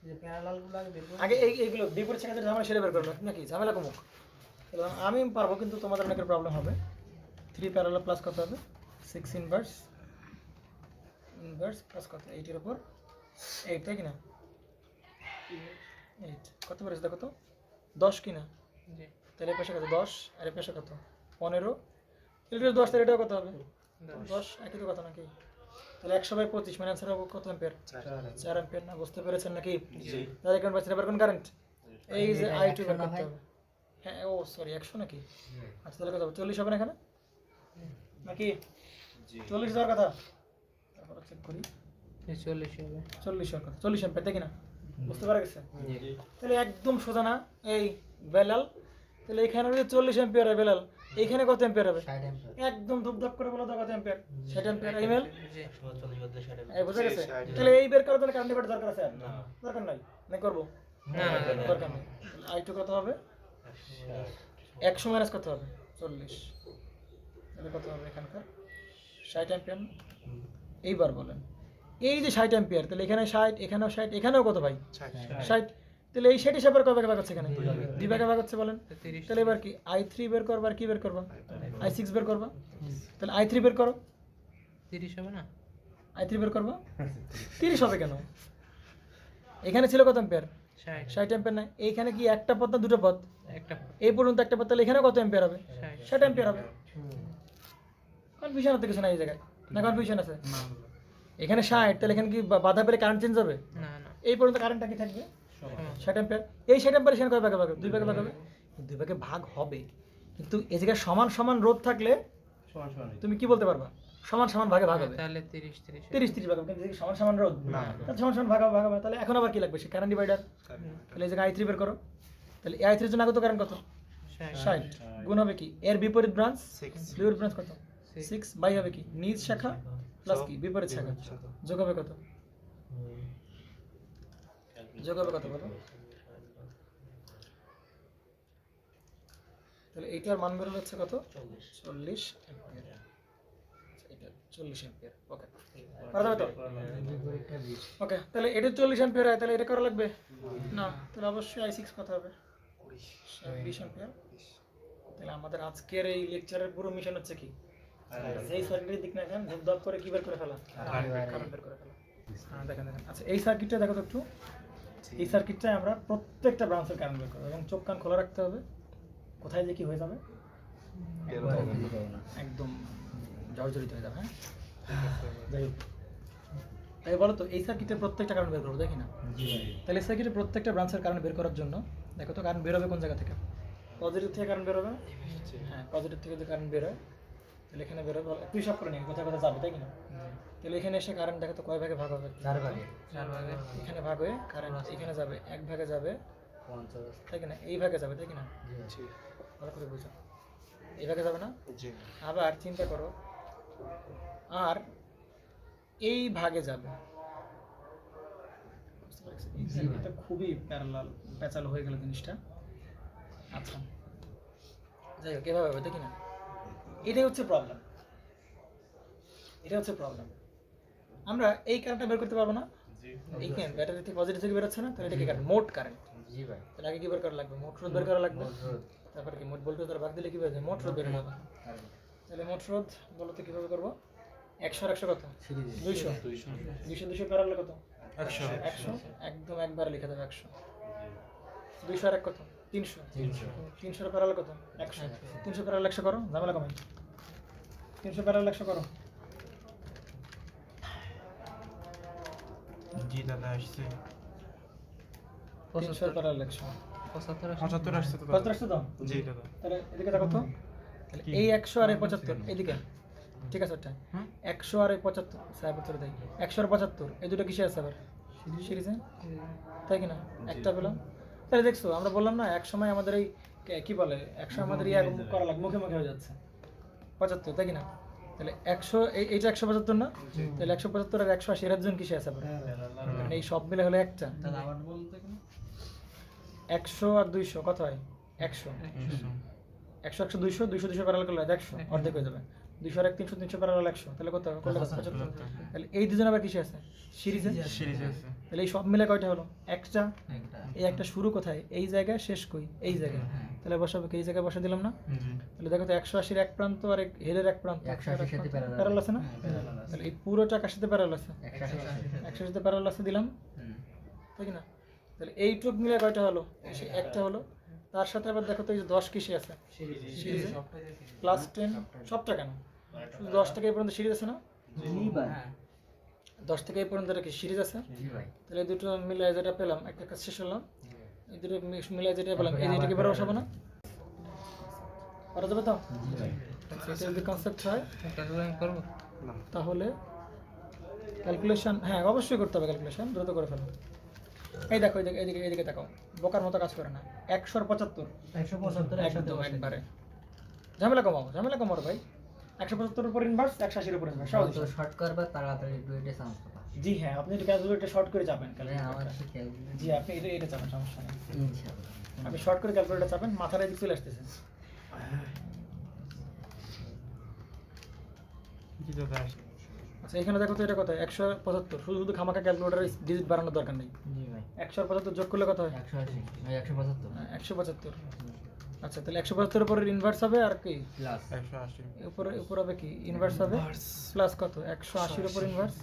C: যে প্যারালাল গুলো আগে বের করে
A: আগে এইগুলো বিপরীত শাখাতে ঝামেলা সেরে বের করবে নাকি, ঝামেলা কমুক। তাহলে আমি পারবো, কিন্তু তোমাদের অনেকের প্রবলেম হবে। 3 প্যারালাল প্লাস কত হবে? 6 ইনভার্স প্লাস কত? 8 এর উপর 8, তাই কিনা? 8 কত বেড়েছে দেখো তো? 10 কিনা?
D: জি
A: তাহলে এই পাশে কত? 10 আর এই পাশে কত? 15। এটা 10, তাহলে এটাও কত হবে? 10, একই তো কথা নাকি? তাহলে 100/25 মানে অ্যান্সার হবে কত অ্যাম্পিয়ার? 4 অ্যাম্পিয়ার। না বুঝতে পেরেছেন নাকি? তাহলে কোন পাশে এবার কোন কারেন্ট? এই যে I2 বের করতে হবে। হ্যাঁ, ও সরি 100 নাকি? আচ্ছা তাহলে কত হবে? 40 হবে না এখানে নাকি? 40 দেওয়ার কথা। তারপর চেক করি
D: 40 হবে।
A: 40 এর কথা, 40 অ্যাম্পিয়ার, তাই কিনা? বুঝতে পারা গেছে? তাহলে একদম সোজা না এই বেলাল? তাহলে এখানে যদি 40 অ্যাম্পিয়ার হয় বেলাল, এইখানে কত অ্যাম্পিয়ার হবে?
C: 60 অ্যাম্পিয়ার।
A: একদম ধুপধাপ করে বলো তো কত অ্যাম্পিয়ার? 60 অ্যাম্পিয়ার। ইমেল
D: জি
A: এই বুঝা গেছে? তাহলে এই বের করার জন্য কারেন্ট ডিভাইডার দরকার আছে? দরকার নাই, না করবো?
D: না
A: দরকার নেই। I2 কত হবে? 100 মাইনাস কত হবে? 40। তাহলে কত হবে এখানকার? 60 অ্যাম্পিয়ার। এইবার বলেন, এই যে 60 অ্যাম্পিয়ার, তাহলে এখানে 60, এখানেও 60, এখানেও কত ভাই? 60। তাহলে এই 60 হিসাবে কয় ভাগে ভাগ হচ্ছে এখানে? 2 ভাগে ভাগ হচ্ছে বলেন।
D: 30
A: তাহলে এবার কি I3 বের করবা আর কি বের করবা? I6 বের করবা। তাহলে I3 বের করো।
D: 30 হবে না?
A: I3 বের করবা। 30 হবে কেন? এখানে ছিল কত অ্যাম্পিয়ার?
D: 60
A: 60 অ্যাম্পিয়ার না? এইখানে কি একটা পথ না দুটো পথ?
D: একটা
A: এই পর্যন্ত একটা পথ, তাহলে এখানে কত অ্যাম্পিয়ার হবে? 60 অ্যাম্পিয়ার হবে। কনফিউশন হতে কিছু না এই জায়গায়, না কনফিউশন আছে? এখানে 60, তাহলে এখানে কি বাধা পেলে কারেন্ট চেঞ্জ হবে?
D: না না
A: এই পর্যন্ত কারেন্টটা কি থাকবে? 60 অ্যাম্পিয়ার। এই 60 অ্যাম্পিয়ার এখানে কয় ভাগে ভাগ হবে? 2 ভাগে ভাগ হবে। 2 ভাগে ভাগ হবে, কিন্তু এই জায়গায় সমান সমান রোধ থাকলে তুমি কি বলতে পারবা? সমান সমান ভাগে ভাগ হবে।
D: তাহলে 30 30
A: 30 ভাগ হবে, কিন্তু এদিকে সমান সমান রোধ তাহলে সমান সমান ভাগ হবে, ভাগ হবে। তাহলে এখন আবার কি লাগবে? সে কারেন্ট ডিভাইডার। তাহলে এই জায়গায় I3 বের করো। তাহলে এই I3 এর জন্য আগত কারেন্ট কত? 60 গুণ হবে কি এর বিপরীত ব্রাঞ্চ? বিপরীত ব্রাঞ্চ কত? 6 বাই হবে কি নিজ শাখা প্লাস কি বিপরীত শাখা, যোগ হবে কত? যোগ হবে কত বলো? তাহলে এইটার মান বের হচ্ছে কত? 40 অ্যাম্পিয়ার। এটা 40 অ্যাম্পিয়ার। ওকে, পারা যাবে তো? ওকে, তাহলে এটা 40 অ্যাম্পিয়ার হয়, তাহলে এটা করা লাগবে না? তাহলে অবশ্যই I6 কত হবে? 20 অ্যাম্পিয়ার। তাহলে আমাদের আজকের এই লেকচারের পুরো মিশন হচ্ছে কি? যেই সার্কিটের দিক না এখন ধুপধাপ করে কি বের করে ফেলা? কারেন্ট বের করে ফেলা। হ্যাঁ দেখেন দেখেন। আচ্ছা এই সার্কিটটা দেখো তো একটু। এই সার্কিটটায় আমরা প্রত্যেকটা ব্রাঞ্চের কারেন্ট বের করবো এবং চোখ কান খোলা রাখতে হবে। কোথায় যে কি হয়ে যাবে একদম জর্জরিত হয়ে যাবে। হ্যাঁ যাই হোক, তাই বলো তো এই সার্কিটের প্রত্যেকটা কারেন্ট বের করবো, দেখি না? তাহলে এই সার্কিটের প্রত্যেকটা ব্রাঞ্চের কারেন্ট বের করার জন্য দেখো তো কারেন্ট বের হবে কোন জায়গা থেকে? পজিটিভ থেকে কারেন্ট বের হবে। হ্যাঁ পজিটিভ থেকে যদি কারেন্ট বের হয় তাহলে এখানে বের হবে, তুই সব করে নিই কোথায় কোথায় যাবে, তাই কিনা? তাহলে এখানে এসে কারেন্ট দেখো তো কয় ভাগে ভাগ হবে?
C: 4 ভাগে।
D: 4 ভাগে।
A: এখানে ভাগ হয়ে কারেন্ট এখানে যাবে, এক ভাগে যাবে, তাই কিনা? এই ভাগে যাবে, তাই কিনা? ভালো করে বুঝো, এই ভাগে যাবে না? আবার চিন্তা করো, আর এই ভাগে যাবে। বুঝতে পারছি? এটা খুবই প্যারালাল প্যাচালো হয়ে গেল জিনিসটা। আচ্ছা যাই হোক, এভাবে হবে, তাই কিনা? এটাই হচ্ছে প্রবলেম, এটা হচ্ছে প্রবলেম। আমরা এই কারেন্টটা বের করতে পারবো না। এই কেন ব্যাটারি থেকে পজিটিভ থেকে বেরোচ্ছে না, তাহলে এটা কি কারেন্ট? মোট কারেন্ট।
C: জি ভাই।
A: তাহলে আগে কি বের করা লাগবে? মোট রোধ বের করা লাগবে। তারপরে কি মোট ভোল্টেজ দ্বারা ভাগ দিলে কি বের হবে? মোট রোধ বের হবে। তাহলে মোট রোধ বলো তো কিভাবে করবো? 100 আর 100 কত? 200। 200 প্যারালাল কত? 100। একদম একবার লিখে দেবে 100। 200 আর 1 কত? 300। 300 প্যারালাল কত? 100। 300 প্যারালাল 100 করো, ঝামেলা কমাই। 300 প্যারালাল 100 করো।
B: জি দাদা আসছে।
A: 300 প্যারালাল 100।
B: 75 আসছে তো দাদা।
A: কত আসছে তো?
B: জি দাদা।
A: তাহলে এদিকে দেখো তো, তাহলে এই 100 আর এই 75 এইদিকে, ঠিক আছে? ওটা 100 আর এই 75 সাহেব উত্তর দেয়। 100 আর 75 এই দুটো কিসে আছে আবার? সিরিজে, তাই কিনা? একটা পেলাম। তাহলে দেখছো আমরা বললাম না এক সময় আমাদের এই কি বলে, এক সময় আমাদের ইয়া করা লাগে, মুখে মুখে হয়ে যাচ্ছে 75, তাই কিনা? তাহলে 100 এইটা 175 না? তাহলে 175 আর 180 এর জন কিসে আছে আবার? এই সব মিলে হলো একটা।
C: তাহলে আবার বলতে কেন?
A: 100 আর 200 কত হয়? 100। 100 100 200 200 200 প্যারালাল করলে 100 অর্ধেক হয়ে যাবে। 200 আর 1 300 300 প্যারালাল 100 তাহলে কত করলে কত 75 তাহলে এই দুজন আবার কিসে আছে সিরিজে
B: সিরিজ আছে
A: তাহলে এই সব মিলে কয়টা হলো একটা
C: একটা
A: এই একটা শুরু কোথায় এই জায়গায় শেষ কই এই জায়গায় তাহলে বসাবো কি এই জায়গায় বসা দিলাম না
B: জি
A: তাহলে দেখো তো 180 এর এক প্রান্ত আর হেডের এক প্রান্ত
C: 180 সাথে
A: প্যারালাল আছে না
C: প্যারালাল আছে
A: তাহলে এই পুরোটা কার সাথে প্যারালাল আছে
C: 180
A: 180 সাথে প্যারালাল আছে দিলাম তাই কি না তাহলে এইটুক মিলে কয়টা হলো সেই একটা হলো তার সাথে আবার দেখো তো এই যে 10 কিসে আছে সিরিজে প্লাস 10 সবটা কেন শুধু 10 থেকে এই পর্যন্ত সিরিজ আছে না
C: জি ভাই
A: 10 থেকে এই পর্যন্ত এটা কি সিরিজ আছে
C: জি ভাই
A: তাহলে এই দুটো মিলে যেটা পেলাম একটা কাজ শেষ হলো এই দুটো মিলে যেটা পেলাম এই যেটা কি বড় বসাবো না পারা যাবে তো এটা যদি কনসেপ্ট হয়
D: ক্যালকুলেশন করবো
A: তাহলে ক্যালকুলেশন হ্যাঁ অবশ্যই করতে হবে ক্যালকুলেশন দ্রুত করে ফেলো এই দেখো এদিকে এদিকে এদিকে তাকাও বোকার মতো কাজ করে না 175
C: 175
A: একদম একবারে ঝামেলা কমাও ভাই 175 এর উপর ইনভার্স 180 এর উপর ইনভার্স সহজ
C: তো শর্ট করবে তাড়াতাড়ি ডুয়েটে চান্স পাবা
A: জি হ্যাঁ আপনি এটা ক্যালকুলেটর শর্ট করে যাবেন
C: তাহলে আমার সাথে ক্যালকুলেট
A: জি আপনি এটা চাবেন সমস্যা নেই
C: ইনশাআল্লাহ
A: আপনি শর্ট করে ক্যালকুলেটর চাবেন মাথার এদিকে চলে আসতেছে
B: জি দাদা আসে
A: আচ্ছা এখানে দেখো তো এটা কত 175 শুধু শুধু খামাখা ক্যালকুলেটরে ডিজিট বাড়ানোর দরকার নেই
C: জি ভাই
A: 175 যোগ করলে কত হয়
C: 180 ভাই 175
A: 175 আচ্ছা তাহলে 175 এর উপরে ইনভার্স হবে আর কি
C: প্লাস
B: 180
A: উপরে হবে কি ইনভার্স হবে প্লাস কত 180 এর উপর ইনভার্স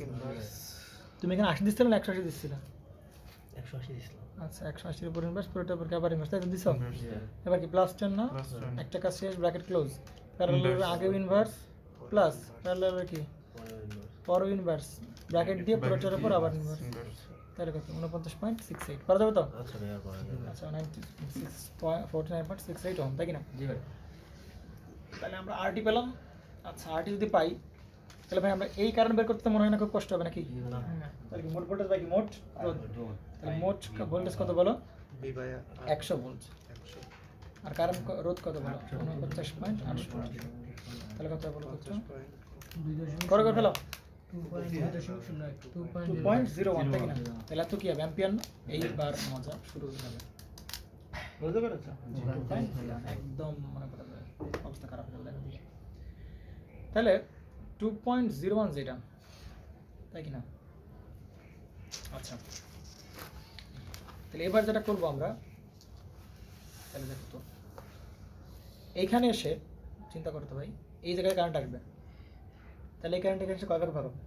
A: তুমি এখানে 80 দিছিলে না 180 দিছিলে
E: 180 দিছিলাম
A: আচ্ছা 180 এর উপর ইনভার্স পুরোটার উপর আবার ইনভার্স তাই তো দিছো
B: জি
A: এবার কি প্লাস 10 না
B: প্লাস 10
A: একটা কাজ শেষ ব্র্যাকেট ক্লোজ প্যারালালের আগে ইনভার্স প্লাস প্যারালালের কি পরও ইনভার্স ব্র্যাকেট দিয়ে পুরোটার উপর আবার ইনভার্স তাহলে কত 49.68 পারা যাবে তো
E: আচ্ছা ভাই আর পড়া যাবে
A: আচ্ছা 49.68 ওহম তাই কি না
C: জি ভাই
A: তাহলে আমরা আরটি পেলাম আচ্ছা আরটি যদি পাই তাহলে ভাই আমরা এই কারণ বের করতে তো মনে হয় না খুব কষ্ট হবে নাকি তাহলে কি মোট ভোল্টেজ বাই কি মোট রোধ তাহলে মোট ভোল্টেজ কত বলো 100 ভোল্ট আর কারণ রোধ কত বলো 49.8 তাহলে কত বলো কত করে ফেলো 2.01 তাই কি না তাহলে তো কি হবে অ্যাম্পিয়ার না এইবার মজা শুরু হয়ে যাবে বুঝতে পেরেছো একদম মনে করে অবস্থা খারাপ হয়ে যাবে তাহলে 2.01 যেটা তাই কি না আচ্ছা তাহলে এবার যেটা করবো আমরা তাহলে দেখো তো এইখানে এসে চিন্তা করতে ভাই এই জায়গায় কারেন্ট আসবে তাহলে এই কারেন্ট এখানে এসে কয় ভাগ ভাগ হবে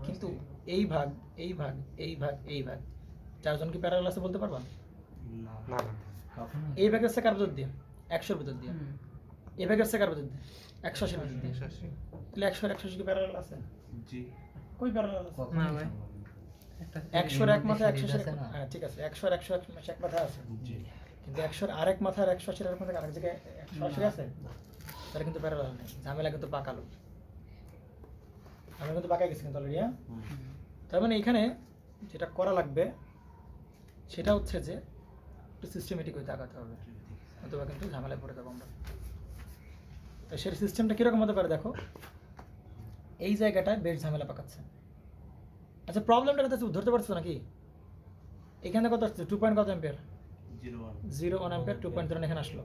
A: কিন্তু এই ভাগ এই ভাগ এই ভাগ এই ভাগ চারজন কি প্যারালাল আছে বলতে পারবা
B: না
C: কখনো
A: এই ভাগের সে কার ভিতর দিয়ে 100 এর ভিতর দিয়ে এই ভাগের সে কার ভিতর দিয়ে 180 এর ভিতর দিয়ে
B: 180
A: তাহলে 100 আর 180 কি প্যারালাল আছে
E: জি
A: কই প্যারালাল আছে
C: কখনো
D: না ভাই।
C: একটা
A: 100 এর এক মাথা 100 এর
C: আছে না
A: হ্যাঁ ঠিক আছে 100 আর 100 এক মাথা আছে
E: জি
A: কিন্তু 100 এর আরেক মাথা আর 180 এর আরেক মাথা আরেক জায়গায় 180 আছে তাহলে কিন্তু প্যারালাল নেই ঝামেলা কিন্তু পাকালো আমি কিন্তু পাকা গেছি কিন্তু অলরেডি হ্যাঁ তার মানে এখানে যেটা করা লাগবে সেটা হচ্ছে যে একটু সিস্টেমেটিক হয়ে তাকাতে হবে অথবা কিন্তু ঝামেলায় পড়ে যাবো আমরা তো সেই সিস্টেমটা কীরকম হতে পারে দেখো এই জায়গাটায় বেশ ঝামেলা পাকাচ্ছে আচ্ছা প্রবলেমটা কথা ধরতে পারছো নাকি এখানে কত আসছে 2 পয়েন্ট কত অ্যাম্পিয়ার 0.1 অ্যাম্পিয়ার 2.0 এখানে আসলো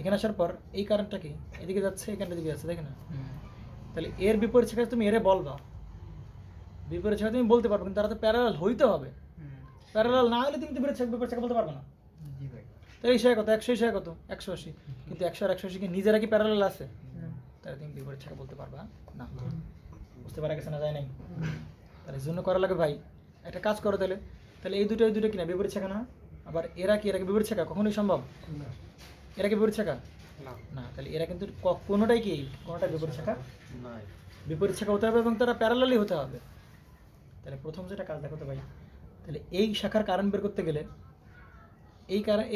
A: এখানে আসার পর এই কারেন্টটা কি এদিকে যাচ্ছে এখানটা দিকে যাচ্ছে দেখে না তাহলে এর বিপরীত শাখায় তুমি এরে বলবা বিপরীত শাখা তুমি বলতে পারবে কিন্তু তারা তো প্যারালাল হইতে হবে প্যারালাল না হলে তুমি তো বিপরীত শাখা বলতে পারবে না
C: জি ভাই
A: তাহলে এই শাখা কত 100 এই শাখা কত 180 কিন্তু 100 আর 180 কি নিজেরা কি প্যারালাল আছে তাহলে তুমি বিপরীত শাখা বলতে পারবা না বুঝতে পারা গেছে না যায় নাই তাহলে এই জন্য করা লাগে ভাই একটা কাজ করো তাহলে তাহলে এই দুটো কিনা বিপরীত শাখা না আবার এরা কি বিপরীত শাখা কখনোই সম্ভব এরা কি বিপরীত শাখা না তাহলে এরা কিন্তু কোনোটাই কি কোনোটা বিপরীত শাখা
E: নাই
A: বিপরীত শাখা হতে হবে এবং তারা প্যারালালি হতে হবে তাহলে প্রথম যেটা কাজ দেখো তো ভাই তাহলে এই শাখার কারেন্ট বের করতে গেলে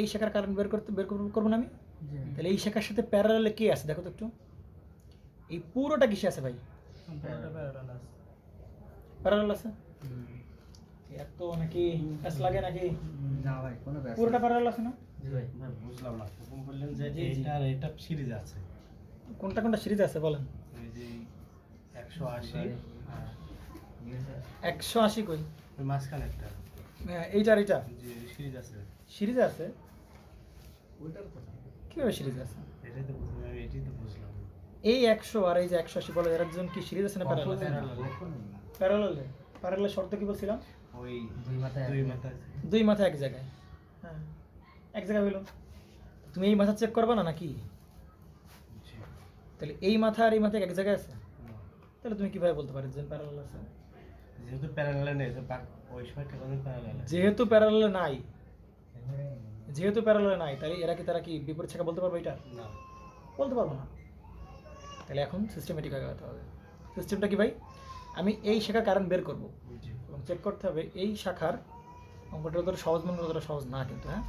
A: এই শাখার কারেন্ট বের করবো না আমি তাহলে এই শাখার সাথে প্যারালালে কে আছে দেখো তো একটু এই পুরোটা কিসে আছে ভাই প্যারালাল আছে এত নাকি কাজ লাগে নাকি
C: না ভাই কোনো ব্যাপার
A: পুরোটা প্যারালাল আছে না
C: জি ভাই
E: ভাই বুঝলাম না প্রথম বললেন যে
A: জি, জি।
E: এইটা আর এটা সিরিজ আছে
A: কোনটা কোনটা সিরিজ আছে বলেন
E: ওই যে 180
A: 180 কই
E: ওই মাঝখানে একটা
A: এইটা আর এইটা
E: যে সিরিজ আছে
A: সিরিজ আছে
E: ওইটার কথা
A: কীভাবে সিরিজ আছে
E: এটাই তো বুঝলাম এটাই তো বুঝলাম
A: এই 100 আর এই যে 180 বলো এর একজন কি সিরিজ আছে না প্যারালাল? প্যারালাল শর্ত কি বলছিলাম?
E: ওই
C: দুই মাথায়
E: দুই মাথা
A: দুই মাথা এক জায়গায়, হ্যাঁ এক জায়গায় হইলো। তুমি এই মাথা চেক করবা না নাকি? তাহলে এই মাথা আর এই মাথা এক জায়গায় আছে, তাহলে তুমি কিভাবে বলতে পারো যে প্যারালাল আছে?
E: যেহেতু প্যারালালে নেই তো ওই সময়টা কোনো প্যারালালে
A: যেহেতু প্যারালালে নাই, যেহেতু প্যারালালে নাই, তাহলে তারা কি বিপরীত শাখা বলতে পারবে? এটা
E: না
A: বলতে পারবো না। তাহলে এখন সিস্টেমেটিক আগাতে হবে। সিস্টেমটা কি ভাই? আমি এই শাখার কারণ বের করব এবং চেক করতে হবে এই শাখার অঙ্কটা যতটা সহজ মনে ততটা সহজ না, কিন্তু হ্যাঁ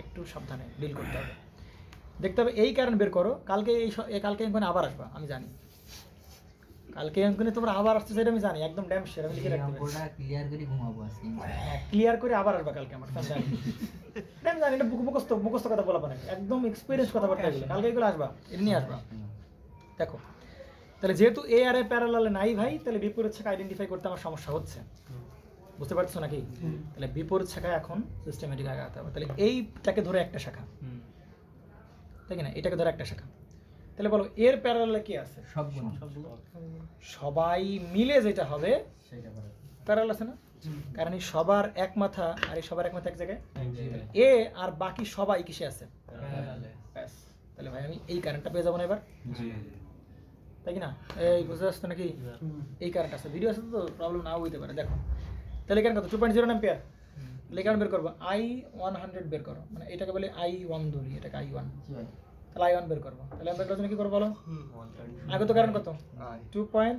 A: একটু সাবধানে ডিল করতে হবে। দেখতে হবে এই কারণ বের করো, কালকে কালকে অঙ্কনে আবার আসবা আমি জানি, কালকে অঙ্কনে তোমরা আবার আসতে সেটা আমি জানি, একদম ড্যাম শিওর, আমি লিখে রাখতে পারি।
C: অঙ্কটা ক্লিয়ার করে ঘুমাবো আজকে।
A: হ্যাঁ ক্লিয়ার করে আবার আসবা কালকে আমার, আমি জানি আমি জানি এটা মুখস্থ কথা বলা পারে, একদম এক্সপিরিয়েন্স কথাবার্তা এগুলো, কালকে এগুলো আসবা, এটা নিয়ে আসবা। দেখো তাহলে যেহেতু এ আর এ প্যারালালে নাই ভাই, তাহলে বিপরীত শাখা আইডেন্টিফাই করতে আমার সমস্যা হচ্ছে, বুঝতে পারছো নাকি? তাহলে বিপরীত শাখা এখন সিস্টেমেটিক আগাতে হবে। তাহলে এইটাকে ধরে একটা শাখা, তাই কি না? এটাকে ধরে একটা শাখা, তাহলে বলো এর প্যারালালে কি আছে?
C: সবগুলো
A: সবাই মিলে যেটা হবে
C: সেটা করে
A: প্যারালাল আছে না? কারণ এই সবার এক মাথা আর এই সবার এক মাথা এক জায়গায়, এ আর বাকি সবাই কিসে আছে? ব্যাস, তাহলে ভাই আমি এই কারেন্টটা পেয়ে যাবো না এবার,
E: জি
A: তাই কি না? এই বুঝতে পারছো নাকি? এই কারেন্ট আছে, ভিডিও আছে তো প্রবলেম নাও হইতে পারে। দেখো তাহলে এখানে কত 2.0 অ্যাম্পিয়ার, তাহলে এখানে বের করবো I100 বের করো, মানে এটাকে বলে I1 ধরি, এটাকে I1, তাহলে I1 বের করবো। তাহলে আমরা করার জন্য কি করবো বলো? আগে তো কারেন্ট কত 2.01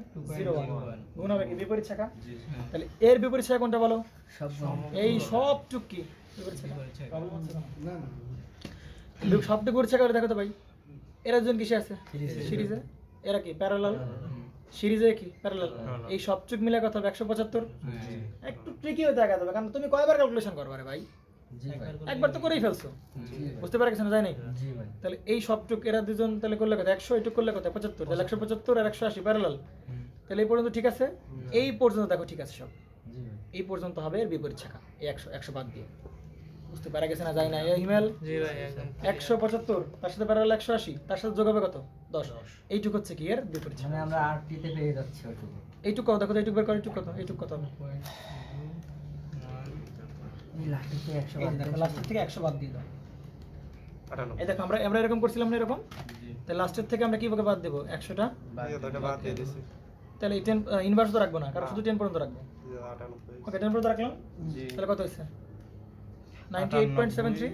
A: গুণ হবে কি বিপরীত শাখা, তাহলে এর বিপরীত শাখা কোনটা বলো?
C: সবগুলো
A: এই সবটুক কি বিপরীত শাখা? সবটুক বিপরীত শাখা হলে দেখো তো ভাই এরা দুজন কিসে আছে? সিরিজে। এরা কি প্যারালাল? সিরিজে কি প্যারালাল? এই সবটুক মিলে কত হবে? 175। একটু ট্রিকি হতে আগে হবে, কারণ তুমি কয়বার ক্যালকুলেশন করবে রে ভাই?
C: জি ভাই
A: একবার তো করেই ফেলছো, বুঝতে পারা গেছে না? যায় নাই?
C: জি ভাই
A: তাহলে এই সবটুক এরা দুজন তাহলে করলে কত? 100, এটুক করলে কত? 75। তাহলে 175 আর 180 প্যারালাল। তাহলে এই পর্যন্ত ঠিক আছে, এই পর্যন্ত দেখো ঠিক আছে সব,
C: জি ভাই
A: এই পর্যন্ত হবে এর বিপরীত শাখা, এই 100 বাদ দিয়ে, বুঝতে পারা গেছে না? যায় না? এই হিমেল
D: জি ভাই একদম
A: 175 তার সাথে প্যারালাল 180, তার সাথে যোগ হবে কত? 10। এইটুক হচ্ছে কি এর বিপরীত শাখা।
C: মানে আমরা আরটিতে পেয়ে যাচ্ছি ওটুকু
A: এইটুক কত? দেখো তো এইটুক বের করো, এইটুক কত? এইটুক কত হবে?
C: এই লাস্টে 100
A: এই দেখো লাস্টের থেকে 100 বাদ দিয়ে দাও। এই দেখো আমরা আমরা এরকম করছিলাম না এরকম, তাহলে লাস্টের থেকে আমরা কিভাবে বাদ দেবো? 100টা, তাহলে এই 10 ইনভার্স তো রাখবো না, কারণ শুধু 10 পর্যন্ত রাখবো। ওকে 10 পর্যন্ত রাখলাম, তাহলে কত হচ্ছে? 98.73,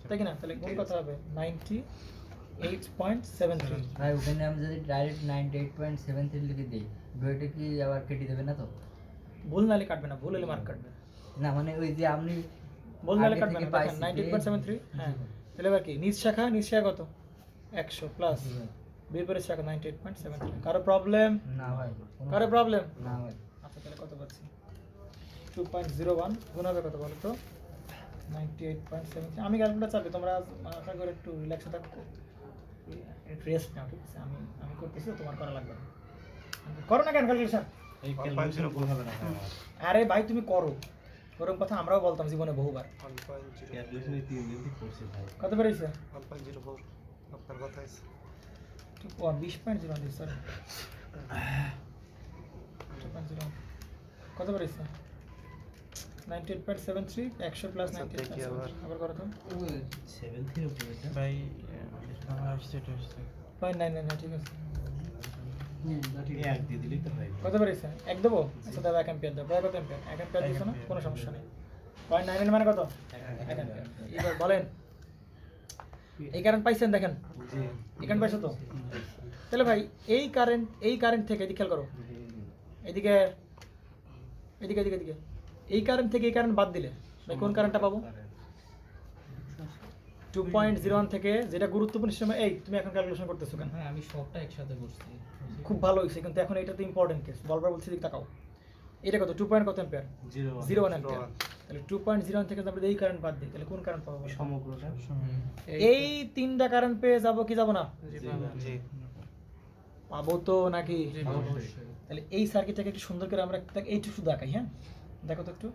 A: তাই কি না? তাহলে গুণ কত হবে? 98.73।
C: ভাই ওখানে আমি যদি ডাইরেক্ট 98.73 লিখে দিই বইটা কি আবার কেটে দেবে না তো?
A: ভুল নালে কাটবে না, ভুল হলে মার্ক কাটবে।
C: না মানে ওই যে আপনি
A: ভুল নালে
C: আগে
A: কাটবে
C: থেকে
A: না,
C: পাইছি
A: দেখেন
C: যে-
A: 98.73। হ্যাঁ তাহলে এবার কি নিজ শাখা কত? 100 প্লাস বিপরীত শাখা 98.73। কারো প্রবলেম?
C: না ভাই
A: কারো প্রবলেম?
C: না ভাই
A: আচ্ছা তাহলে কত পাচ্ছি? 2.01 গুণ হবে কত বলো তো? 98.73। আমি ক্যালকুলেটর চাপি, তোমরা আশা করে একটু রিল্যাক্সে থাকো, একটু রেস্ট নাও, ঠিক আছে? আমি করতেছি, তোমার করা লাগবে না। করো না কেন ক্যালকুলেশন?
E: এই ক্যালকুলেশন ভুল হবে না
A: আরে ভাই তুমি করো, ওরকম কথা আমরাও বলতাম জীবনে বহুবার।
E: ক্যালকুলেশন 3 দিন থেকে করছি ভাই
A: কত বেরিয়েছে?
F: 1.04 আপনার কথা আছে
A: 20.0 সরি 2.0 কত বেরিয়েছে? 98.73 100 প্লাস 98.73 আবার করো তো।
E: 7 থেকে উপরে এটা
B: ভাই আমার আসছে এটা আসছে
A: 0.99 ঠিক আছে।
E: এক দিয়ে দিলেই তো হয়
A: কত বেরিয়েছে? এক দেবো? আচ্ছা দাও 1 অ্যাম্পিয়ার দাও। কত অ্যাম্পিয়ার? 1 অ্যাম্পিয়ার দিছো না? কোনো সমস্যা নেই। 0.99 মানে কত? 1 অ্যাম্পিয়ার। এবার বলেন এই কারেন্ট পাইছেন? দেখেন
E: জি
A: এই কারেন্ট পাইছো তো? তাহলে ভাই এই কারেন্ট থেকে এদিকে খেয়াল করো, এদিকে এদিকে এদিকে এদিকে এই কারেন্ট থেকে এই কারেন্ট বাদ দিলে ভাই কোন কারেন্টটা পাবো? 2.01 থেকে, যেটা গুরুত্বপূর্ণ সময়। এই তুমি এখন ক্যালকুলেশন করতেছো কেন?
C: আমি সবটা একসাথে করছি
A: খুব ভালো হয়েছে, কিন্তু এখন এটা তো ইম্পর্টেন্ট কেস, বলবার বলছি দিক তাকাও। এটা কত? 2 পয়েন্ট কত অ্যাম্পিয়ার? 0.1 অ্যাম্পিয়ার। তাহলে 2.01 থেকে আমরা এই কারেন্ট বাদ দিই, তাহলে কোন কারেন্ট পাবো?
E: সমগ্রটা
A: এই তিনটা কারেন্ট পেয়ে যাবো কি যাবো না?
F: জি
A: পাবো তো নাকি? তাহলে এই সার্কিটটাকে একটু সুন্দর করে আমরা এইটু শুধু আঁকাই। হ্যাঁ দেখো তো একটু,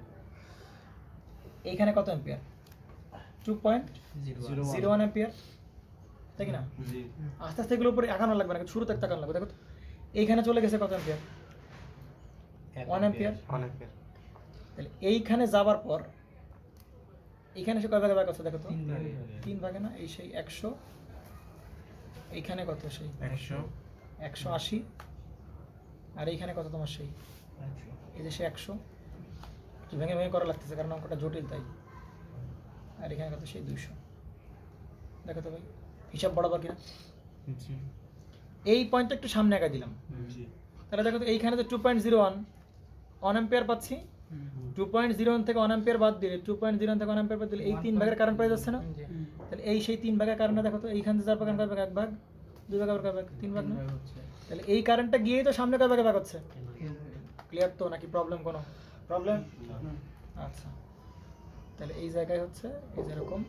A: এইখানে কত অ্যাম্পিয়ার? 2.01 অ্যাম্পিয়ার। তাই কি না?
E: জি
A: আস্তে আস্তে এগুলোর উপরে আগানো লাগবে না, শুরুতে একটা আগানো লাগবে। দেখো তো, এইখানে চলে গেছে কত অ্যাম্পিয়ার? 1 অ্যাম্পিয়ার।
F: অনেক
A: তাহলে এইখানে যাবার পর এইখানে সে কয় ভাগে ভাগ আছে দেখো তো?
C: 3 ভাগে।
A: 3 ভাগে না? এই সেই 100, এইখানে কত সেই
B: 100
A: 180, আর এইখানে কত তোমার সেই এই যে সে 100, একটু ভেঙে ভেঙে করা লাগতেছে কারণ অঙ্কটা জটিল তাই। আর এখানে কত সেই 200। দেখো তো ভাই হিসাব বরাবর কিনা?
B: জি
A: এই পয়েন্টটা একটু সামনে আগায় দিলাম।
E: জি
A: তাহলে দেখো তো এইখানে তো 2.01 1 অ্যাম্পিয়ার পাচ্ছি। 2.01 থেকে 1 অ্যাম্পিয়ার বাদ দিলে 2.01 থেকে 1 অ্যাম্পিয়ার বাদ দিলে এই 3 ভাগের কারেন্ট পাই যাচ্ছে না?
D: জি
A: তাহলে এই সেই 3 ভাগের কারেন্টটা দেখো তো এইখান থেকে যার ভাগ কয় ভাগ? 1 ভাগ, 2 ভাগ, আবার কয় ভাগ? 3 ভাগ না? তাহলে এই কারেন্টটা গিয়েই তো সামনে কয় ভাগে ভাগ হচ্ছে? ক্লিয়ার তো নাকি প্রবলেম কোনো? প্রবলেম? আচ্ছা, তাহলে এই জায়গায় হচ্ছে এই যেরকম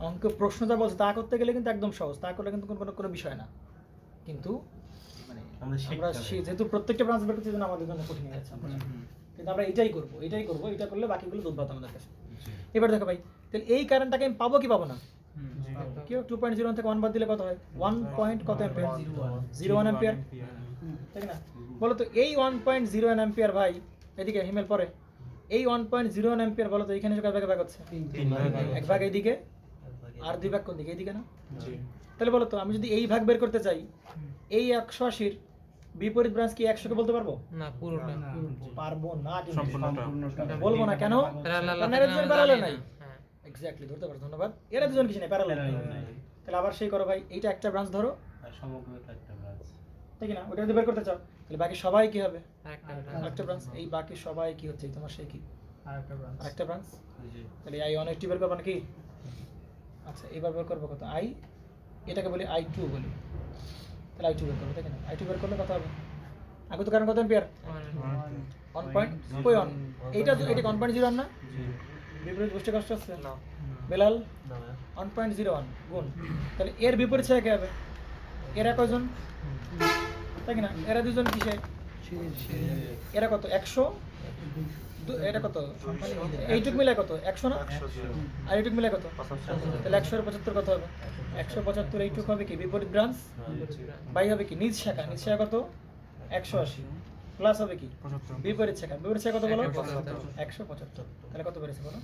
A: অঙ্ক প্রশ্ন যা বলছে তা করতে গেলে কিন্তু একদম সহজ, তা করলে কিন্তু কোনো বিষয় না। কিন্তু মানে আমরা যেহেতু প্রত্যেকটা ব্রাঞ্চ বের করতে জন্য আমাদের জন্য কঠিন হয়ে যাচ্ছে, কিন্তু আমরা এটাই করবো, এটা করলে বাকিগুলো দুর্বলতা আমাদের কাছে। এবার দেখো ভাই, তাহলে এই কারেন্টটাকে আমি পাবো কি পাবো না? কেউ 2.01 থেকে 1 বাদ দিলে কত হয়? 1 পয়েন্ট কত অ্যাম্পিয়ার? 0.1 অ্যাম্পিয়ার, তাই না? বলো তো এই 1.01 অ্যাম্পিয়ার ভাই, এদিকে হিমেল পরে, এই 1.01 অ্যাম্পিয়ার বলো তো এখানে কয় ভাগে ভাগ হচ্ছে?
B: 3 ভাগ
A: 1 ভাগ এইদিকে আর 2 ভাগ কোন দিকে? এইদিকে না?
B: জি
A: তাহলে বলো তো আমি যদি এই ভাগ বের করতে চাই, এই 180-র বিপরীত ব্রাঞ্চ কি 100 কে বলতে পারবো?
D: না পুরোটা
A: পারবো না, কিন্তু
B: সম্পূর্ণটা
A: বলবো না কেন?
D: প্যারালাল
A: কারণ এরা দুজন প্যারালাল নাই।
D: হ্যাঁ
A: এক্স্যাক্টলি, ধরতে পারো, ধন্যবাদ। এরা দুজন কিছু নেই, প্যারালাল নাই। তাহলে আবার সেই করো ভাই, এইটা একটা ব্রাঞ্চ ধরো,
E: আর সমগ্রতা একটা ব্রাঞ্চ
A: তাই কি না? ওটা যদি বের করতে চাও তাহলে বাকি সবাই কি হবে?
D: আরেকটা
A: আরেকটা ব্রাঞ্চ। এই বাকি সবাই কি হচ্ছে? তোমার সেই কি
C: আরেকটা ব্রাঞ্চ।
A: আরেকটা ব্রাঞ্চ।
E: জি
A: তাহলে আই 180 বের করবো নাকি? আচ্ছা, এবার বের করবো কত? আই, এটাকে বলি I2 বলি। তাহলে I2 বের করবো, তাই না? I2 বের করলে কত হবে? আগে তো কারণ কত অ্যাম্পিয়ার? 1.01। এইটা 1.01 না? বিপরীত গোষ্ঠী কষ্ট হচ্ছে
F: না
A: বেলাল 1.01 গুণ, তাহলে এর বিপরীত ছেড়ে কি হবে? এরা কয়জন? তাই কি না? এরা দুজন কিসে? এরা কত? 100, এটা কত? এইটুক মিলে কত? 100 না?
F: 100
A: আর এইটুক মিলে কত?
F: 75
A: তাহলে 100 এর 75 কত হবে? 175 এইটুক হবে কি? বিপরীত ব্রাঞ্চ বাই হবে কি? নিজ শাখা। নিজ শাখা কত? 180 প্লাস হবে কি?
B: 75
A: বিপরীত শাখা। বিপরীত শাখা কত বলো?
D: 175
A: 175। তাহলে কত বেড়েছে বলো?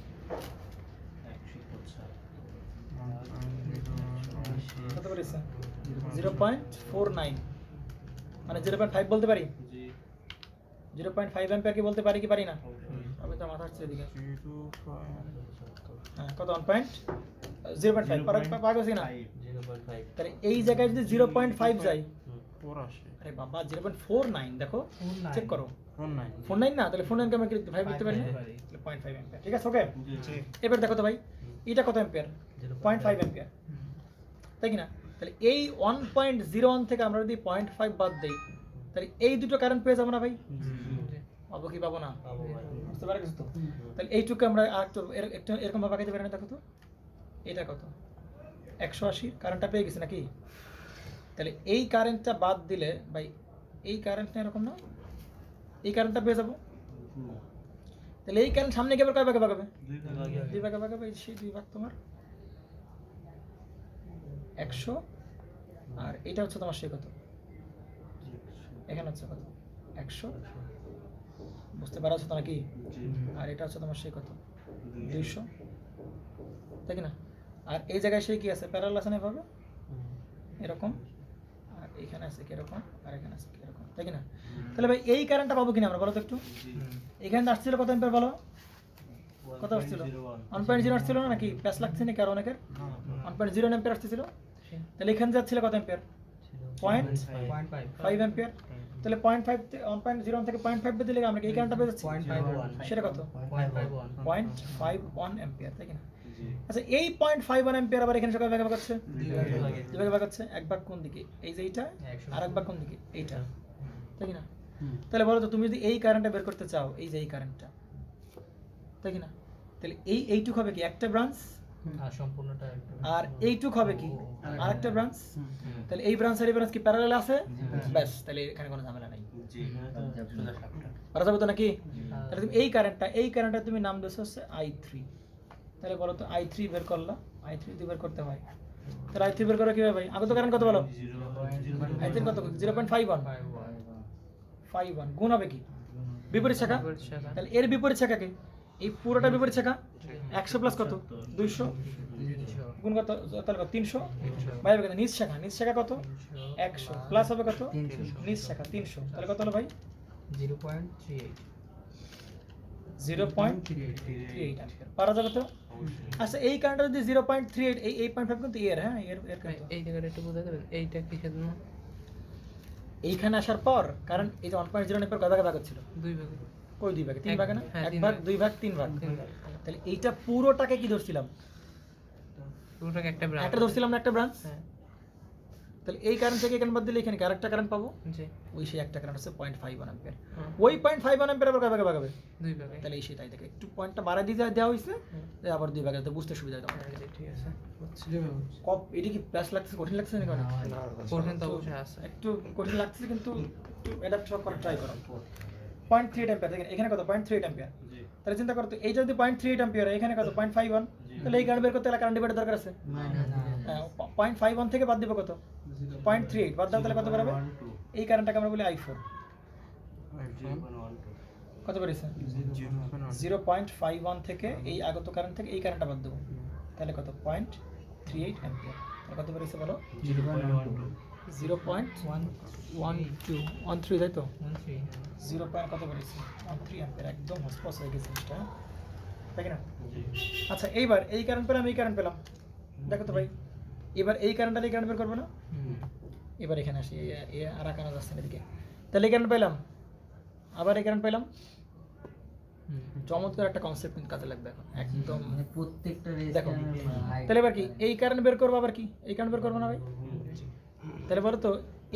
A: কত বেড়েছে? 0.49, মানে 0.5 বলতে পারি?
E: জি
A: 0.5 অ্যাম্পিয়ার কি বলতে পারি কি পারি না? আমি তো মাথা হচ্ছে এদিকে। হ্যাঁ, কত? 0.5 পাওয়া গেছে না?
E: 0.5
A: তাহলে এই জায়গায় যদি 0.5 যায়,
B: 84
A: আরে বাবা 0.49 দেখো, চেক করো।
B: 49
A: 49 না? তাহলে 49 কে আমরা কি লিখতে 5 লিখতে পারি না? তাহলে 0.5 অ্যাম্পিয়ার, ঠিক আছে? ওকে,
E: জি
A: এবার দেখো তো ভাই, এটা কত অ্যাম্পিয়ার? 0.5 অ্যাম্পিয়ার, তাই কি না? তাহলে এই 1.01 থেকে আমরা যদি 0.5 বাদ দেই, তাহলে এই দুটো কারেন্ট পেয়ে যাবো না ভাই? পাবো কি পাবো না? বুঝতে পারছো তো? তাহলে এইটুকু আমরা আরেকটু এরকম ভাবে আগাইতে পারি না? দেখো তো এটা কত? 180 কারেন্টটা পেয়ে গেছি নাকি? তাহলে এই কারেন্টটা বাদ দিলে ভাই, এই কারেন্টটা এরকম না, এই কারেন্টটা পেয়ে যাবো। তাহলে এই কারেন্ট সামনে গিয়ে আবার কয় ভাগে ভাগ হবে? 2 ভাগে ভাগ হবে। সেই 2 ভাগ তোমার 100, আর এটা হচ্ছে তোমার সেই কত? এখানে হচ্ছে কত? 100, বুঝতে পারছো তো নাকি? আর এটা হচ্ছে তোমার সেই কত? 200, তাই কি না? আর এই জায়গায় সেই কি আছে? প্যারালাল আছে না এভাবে এরকম, আর এখানে আছে কি এরকম, আর এখানে আছে কি এরকম, তাই কি না? তাহলে ভাই এই কারেন্টটা পাবো কিনা আমরা বলো তো একটু? এখানে আসছিল কত অ্যাম্পিয়ার বলো? কত আসছিল? 1.0 আসছিল না নাকি? প্যাস লাগছে নাকি আর অনেকের? 1.0 অ্যাম্পিয়ার আসছিল। তাহলে এখানে যাচ্ছিল কত অ্যাম্পিয়ার? 0.5 অ্যাম্পিয়ার। তাহলে 0.5 1.0 থেকে 0.5 দিলে আমরা এই কারেন্টটা পেয়ে যাচ্ছি।
C: 0.51
A: সেটা কত? 0.51 অ্যাম্পিয়ার, তাই কি না?
E: জি
A: আচ্ছা, এই 0.51 অ্যাম্পিয়ার আবার এখানে সকাল ভাগে ভাগ হচ্ছে, 2 ভাগে ভাগ হচ্ছে। এক ভাগ কোন দিকে? এই যে এইটা, আর এক ভাগ কোন দিকে? এইটা, তাই কি না? তাহলে বলো তো তুমি যদি এই কারেন্টটা বের করতে চাও, এই যে এই কারেন্টটা, তাই কি না? তাহলে এইটুক হবে কি? একটা ব্রাঞ্চ,
C: আর সম্পূর্ণটা একটা
A: আর এইটুক হবে কি? আরেকটা ব্রাঞ্চ। তাহলে এই ব্রাঞ্চ আর এই ব্রাঞ্চ কি প্যারালাল আছে? ব্যাস, তাহলে এখানে কোনো ঝামেলা নাই।
E: জি সোজা সাপটা
A: পারা যাবে তো নাকি? তাহলে তুমি এই কারেন্টটা তুমি নাম দিয়েছো হচ্ছে I3। তাহলে বলো তো I3 বের করলা, i3 দিয়ে বের করতে হয়। তাহলে i3 বের করা কিভাবে ভাই? আগত কারেন্ট কত বলো? i3 কত? 0.51 51 গুণ হবে কি? বিপরীত শাখা।
D: বিপরীত শাখা।
A: তাহলে এর বিপরীত শাখাকে এই পুরোটা বিপরীত শাখা 100 প্লাস কত? 200 গুণ কত? তাহলে কত? 300 ভাই হবে কত? নিচ শাখা কত? 100 প্লাস হবে কত?
C: 300
A: নিচ শাখা 300 তাহলে কত হলো ভাই?
C: 0.38
A: 0.38 অ্যাম্পিয়ার পারা যাবে তো? আচ্ছা এই কারেন্টটা যদি 0.38 এই 8.5 কিন্তু এর, হ্যাঁ এর
D: ভাই,
A: কিন্তু
D: এই জায়গাটা একটু বোঝা যাবে এইটা কিসের জন্য?
A: এইখানে আসার পর কারণ এই যে 1.0 এর পর কয় ভাগে ভাগ হচ্ছিল?
D: দুই ভাগে।
A: কই দুই ভাগে? তিন
D: এক-
A: ভাগে না?
D: হ্যাঁ,
A: এক
D: তিন
A: ভাগ,
D: ভাগ।
A: দুই ভাগ, তিন ভাগ।
D: তিন ভাগ।
A: তাহলে এইটা পুরোটাকে কি ধরছিলাম?
D: পুরোটাকে একটা ব্রাঞ্চ।
A: একটা ধরছিলাম না, একটা ব্রাঞ্চ।
D: হ্যাঁ,
A: তাহলে এই কারেন্ট থেকে এখানে বাদ দিলে এখানে কি আরেকটা কারেন্ট পাবো?
D: জি।
A: ওই সেই একটা কারেন্ট হচ্ছে 0.51 অ্যাম্পিয়ার।
D: হুম,
A: ওই 0.51 অ্যাম্পিয়ার আবার কয় ভাগে ভাগ হবে?
D: দুই ভাগে।
A: তাহলে এই সেটাই দেখে একটু পয়েন্টটা বাড়ায় দিয়ে দেওয়া হয়েছে, যে আবার দুই ভাগে যাতে বুঝতে সুবিধা হয় তোমার।
D: হ্যাঁ, জি, ঠিক আছে। বুঝছি।
A: এটা কি প্লাস লাগছে, কঠিন লাগছে না?
F: না,
D: কঠিন তো অবশ্যই আছে।
A: একটু কঠিন লাগছে কিন্তু একটু অ্যাডাপ্ট সব করার ট্রাই করো। 0.38 অ্যাম্পিয়ার দেখেন এখানে কত? 0.38 অ্যাম্পিয়ার। তাহলে চিন্তা করো তো এই যদি 0.38 অ্যাম্পিয়ার এখানে কত? 0.51 তাহলে এই কারেন্ট বের করতে গেলে কারেন্ট ডিভাইডার দরকার আছে। হ্যাঁ, 0.51 থেকে বাদ দিব কত? 0.38 বাদ দাও তাহলে কত বেরোবে? এই কারেন্টটাকে আমরা বলি i4। কত বেরিয়েছে? 0.51 থেকে এই আগত কারেন্ট থেকে এই কারেন্টটা বাদ দেবো তাহলে কত? 0.38 অ্যাম্পিয়ার। তাহলে কত বেরিয়েছে বলো? 0.13 তাই তো? 0. কত বেরিয়েছে? 13 অ্যাম্পিয়ার। একদম হসপস হয়ে গেছে জিনিসটা, তাই কি না? আচ্ছা এইবার এই কারেন্ট পেলাম, এই কারেন্ট পেলাম, দেখো তো ভাই এবার এই কারেন্টটা এই কারেন্ট বের করবো না? এবার এখানে আসি, এ আর আঁকানো যাচ্ছে না এদিকে। তাহলে এই কারেন্ট পেলাম, আবার এই কারেন্ট পেলাম। চমৎকার একটা কনসেপ্ট কিন্তু কাজে লাগবে এখন একদম।
C: মানে প্রত্যেকটা
A: দেখো
C: রেজিস্ট্যান্স
A: তাহলে এবার কি এই কারেন্ট বের করবো, আবার কি এই কারেন্ট বের করবো না ভাই? তাহলে বলো তো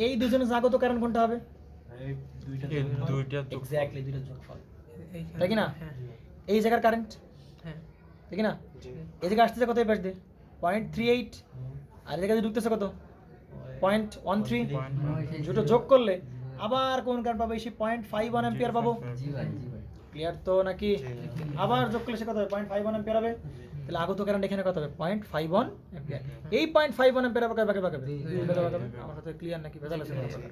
A: এই দুজনের জাগত কারেন্ট কোনটা হবে?
B: এই দুইটা যোগ
A: এক্স্যাক্টলি দুইটার যোগফল,
D: এইখানে-
A: তাই কি না?
D: হ্যাঁ,
A: এই জায়গার কারেন্ট,
D: হ্যাঁ।
A: তাই কি না? এই জায়গায় আসতেছে কত? এই পাশ দিয়ে 0.38 আর এই জায়গায় ঢুকতেছে কত? 0.13। দুটো যোগ করলে আবার কোন কারেন্ট পাবো? সেই 0.51 অ্যাম্পিয়ার পাবো।
C: জি ভাই
A: ক্লিয়ার তো নাকি? আবার যোগ করলে সে কত হবে? 0.51 অ্যাম্পিয়ার হবে। তাহলে আগত কারেন্ট এখানে কত হবে? 0.51 অ্যাম্পিয়ার। এই 0.51 অ্যাম্পিয়ার আবার কয় ভাগে ভাগ হবে? দুই ভাগে ভাগ হবে। আমার সাথে ক্লিয়ার নাকি? ভেজাল আছে কোনো প্রকার?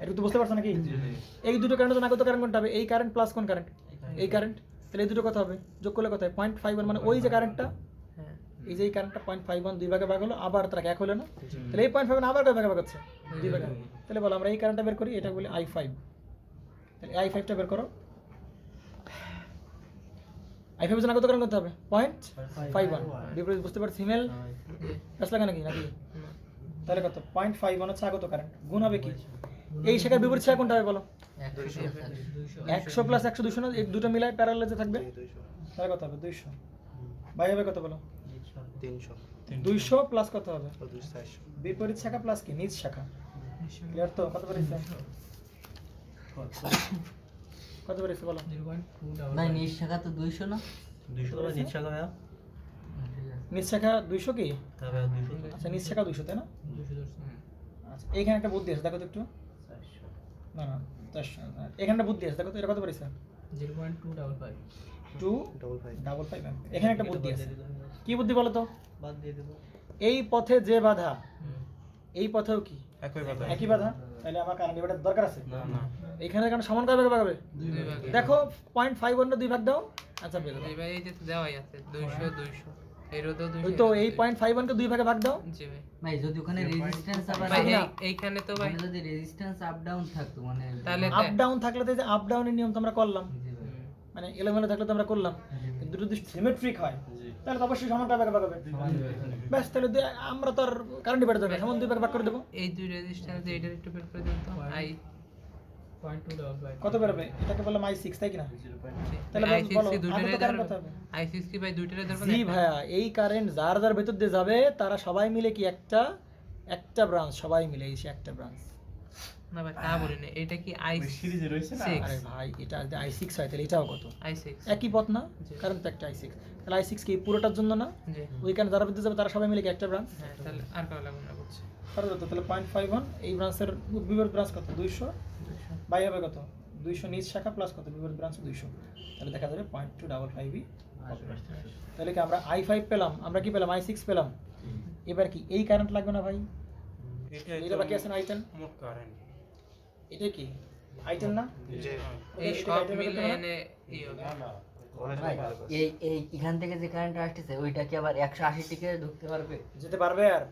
A: একটু তো বুঝতে পারছো নাকি? এই দুটো কারেন্টের জন্য আগত কারেন্ট কোনটা হবে? এই কারেন্ট প্লাস কোন কারেন্ট? এই কারেন্ট। তাহলে এই দুটো কত হবে? যোগ করলে কত হয়? 0.51 মানে ওই যে কারেন্টটা,
D: হ্যাঁ,
A: এই যে এই কারেন্টটা 0.51 দুই ভাগে ভাগ হলো, আবার তার এক হলো না? তাহলে এই 0.51 আবার কয় ভাগে ভাগ হচ্ছে? দুই ভাগে। তাহলে বলো আমরা এই কারেন্টটা বের করি, এটা বলি i5। তাহলে i5টা বের করো। i5 এর জন্য কত কারেন্ট করতে হবে? 0.51 বিপরীত বুঝতে পারছি হিমেল প্লাস লাগা নাকি নাকি? তাহলে কত? 0.51 হচ্ছে আগত কারেন্ট, গুণ হবে কি? এই শাখার বিপরীত শাখা কোনটা হবে বলো? 100 প্লাস 100 200 না? এই দুটো মিলাই প্যারালাল যে থাকবে, তাহলে কত হবে? 200 ভাই হবে কত বলো?
F: 300
A: 200 প্লাস কত হবে?
F: 400
A: বিপরীত শাখা প্লাস কি? নিজ শাখা। ক্লিয়ার তো? কত বেরিয়েছে? কত বেরিয়েছে বলো?
C: ভাই নিজ শাখা তো 200 না?
E: 200 নিচ টাকা ভাইয়া?
A: নিজ শাখা 200 কি?
E: হ্যাঁ ভাইয়া 200।
A: আচ্ছা নিজ শাখা 200 তাই না? আচ্ছা এইখানে একটা বুদ্ধি আছে, দেখো তো একটু। না না 400 এখানে একটা বুদ্ধি আছে, দেখো তো এটা কত বেরিয়েছে? 255 অ্যাম্পিয়ার। এখানে একটা বুদ্ধি আছে, কি বুদ্ধি বলো তো?
E: বাদ দিয়ে দেবো।
A: এই পথে যে বাধা, এই পথেও কি
B: একই কথা।
A: একই বাধা? তাহলে আমার কারেন্ট ডিভাইডার দরকার আছে।
E: না না
A: এখানে কারণ সমান কয় ভাগে ভাগ হবে?
D: দুই ভাগে।
A: দেখো 0.51 দুই ভাগ দাও, আচ্ছা পেয়ে যাবে।
D: এই ভাই এই যে দেওয়াই আছে 200 200 এরও তো 200।
A: ওই তো এই 0.51 কে দুই ভাগে ভাগ দাও।
D: জি ভাই।
C: ভাই যদি ওখানে রেজিস্ট্যান্স আবার
D: ভাই
A: না।
D: এইখানে তো ভাই
C: ওখানে যদি রেজিস্ট্যান্স আপ ডাউন থাকতো মানে
D: তাহলে
A: আপ ডাউন থাকলে তো এই যে আপ ডাউনের নিয়ম তো আমরা করলাম,
C: জি ভাই।
A: মানে এলোমেলো থাকলে তো আমরা করলাম, কিন্তু দুটো যদি সিমেট্রিক হয় তাহলে তো অবশ্যই সমান কয় ভাগে ভাগ হবে? ব্যাস তাহলে আমরা তো আর কারেন্ট ডিভাইডার দরকার, সমান দুই ভাগে ভাগ করে দেবো।
D: এই দুই রেজিস্ট্যান্স এইটার একটু বের করে দিন তো। আই
A: কত বেরোবে? এটাকে বললাম i6 তাই কি না? তাহলে
D: i6
A: বলো
D: কি
A: আগত
D: দুইটারে
A: কারেন্ট
D: ধরবে?
A: কত হবে?
D: i6 কি ভাই দুইটারে ধরবে
A: জি
D: না?
A: ভাইয়া, এই কারেন্ট যার যার ভেতর দিয়ে যাবে তারা সবাই মিলে কি একটা ব্রাঞ্চ, সবাই মিলে এই সে একটা ব্রাঞ্চ।
D: না ভাই তা বলি না, এটা কি
E: সিরিজে রয়েছে না?
D: i6
A: আরে ভাই এটা যদি i6 হয় তাহলে এটাও কত?
D: i6
A: একই পথ না?
D: জি।
A: কারণ তো একটা i6, তাহলে i6 কি পুরোটার জন্য না?
D: জি
A: ওই কারণে যারা ভেতর যাবে তারা সবাই মিলে কি একটা ব্রাঞ্চ?
D: হ্যাঁ, তাহলে আর কাও লাগবে না বুঝছি।
A: তাহলে তাহলে 0.51 এই ব্রাঞ্চের বিপরীত ব্রাঞ্চ কত? 200 বাই হবে কত? 200 নিজ শাখা প্লাস কত? বিপরীত ব্রাঞ্চ 200, তাহলে দেখা যাবে 0.255 তাহলে কি আমরা i5 পেলাম, আমরা কি পেলাম i6 পেলাম। এবার কি এই কারেন্ট লাগবে না ভাই? এটা বাকি আছে না i10,
B: মোট কারেন্ট
A: এটা কি i10 না?
F: জি
D: এই
A: এটা
D: সব
A: এটা
D: মিলে
A: করতে হবে না?
D: এনে ই হবে।
C: ভাই এই এই এখান থেকে যে কারেন্ট আসতেছে ওইটা কি আবার 180 টিকে ঢুকতে পারবে?
A: যেতে পারবে আর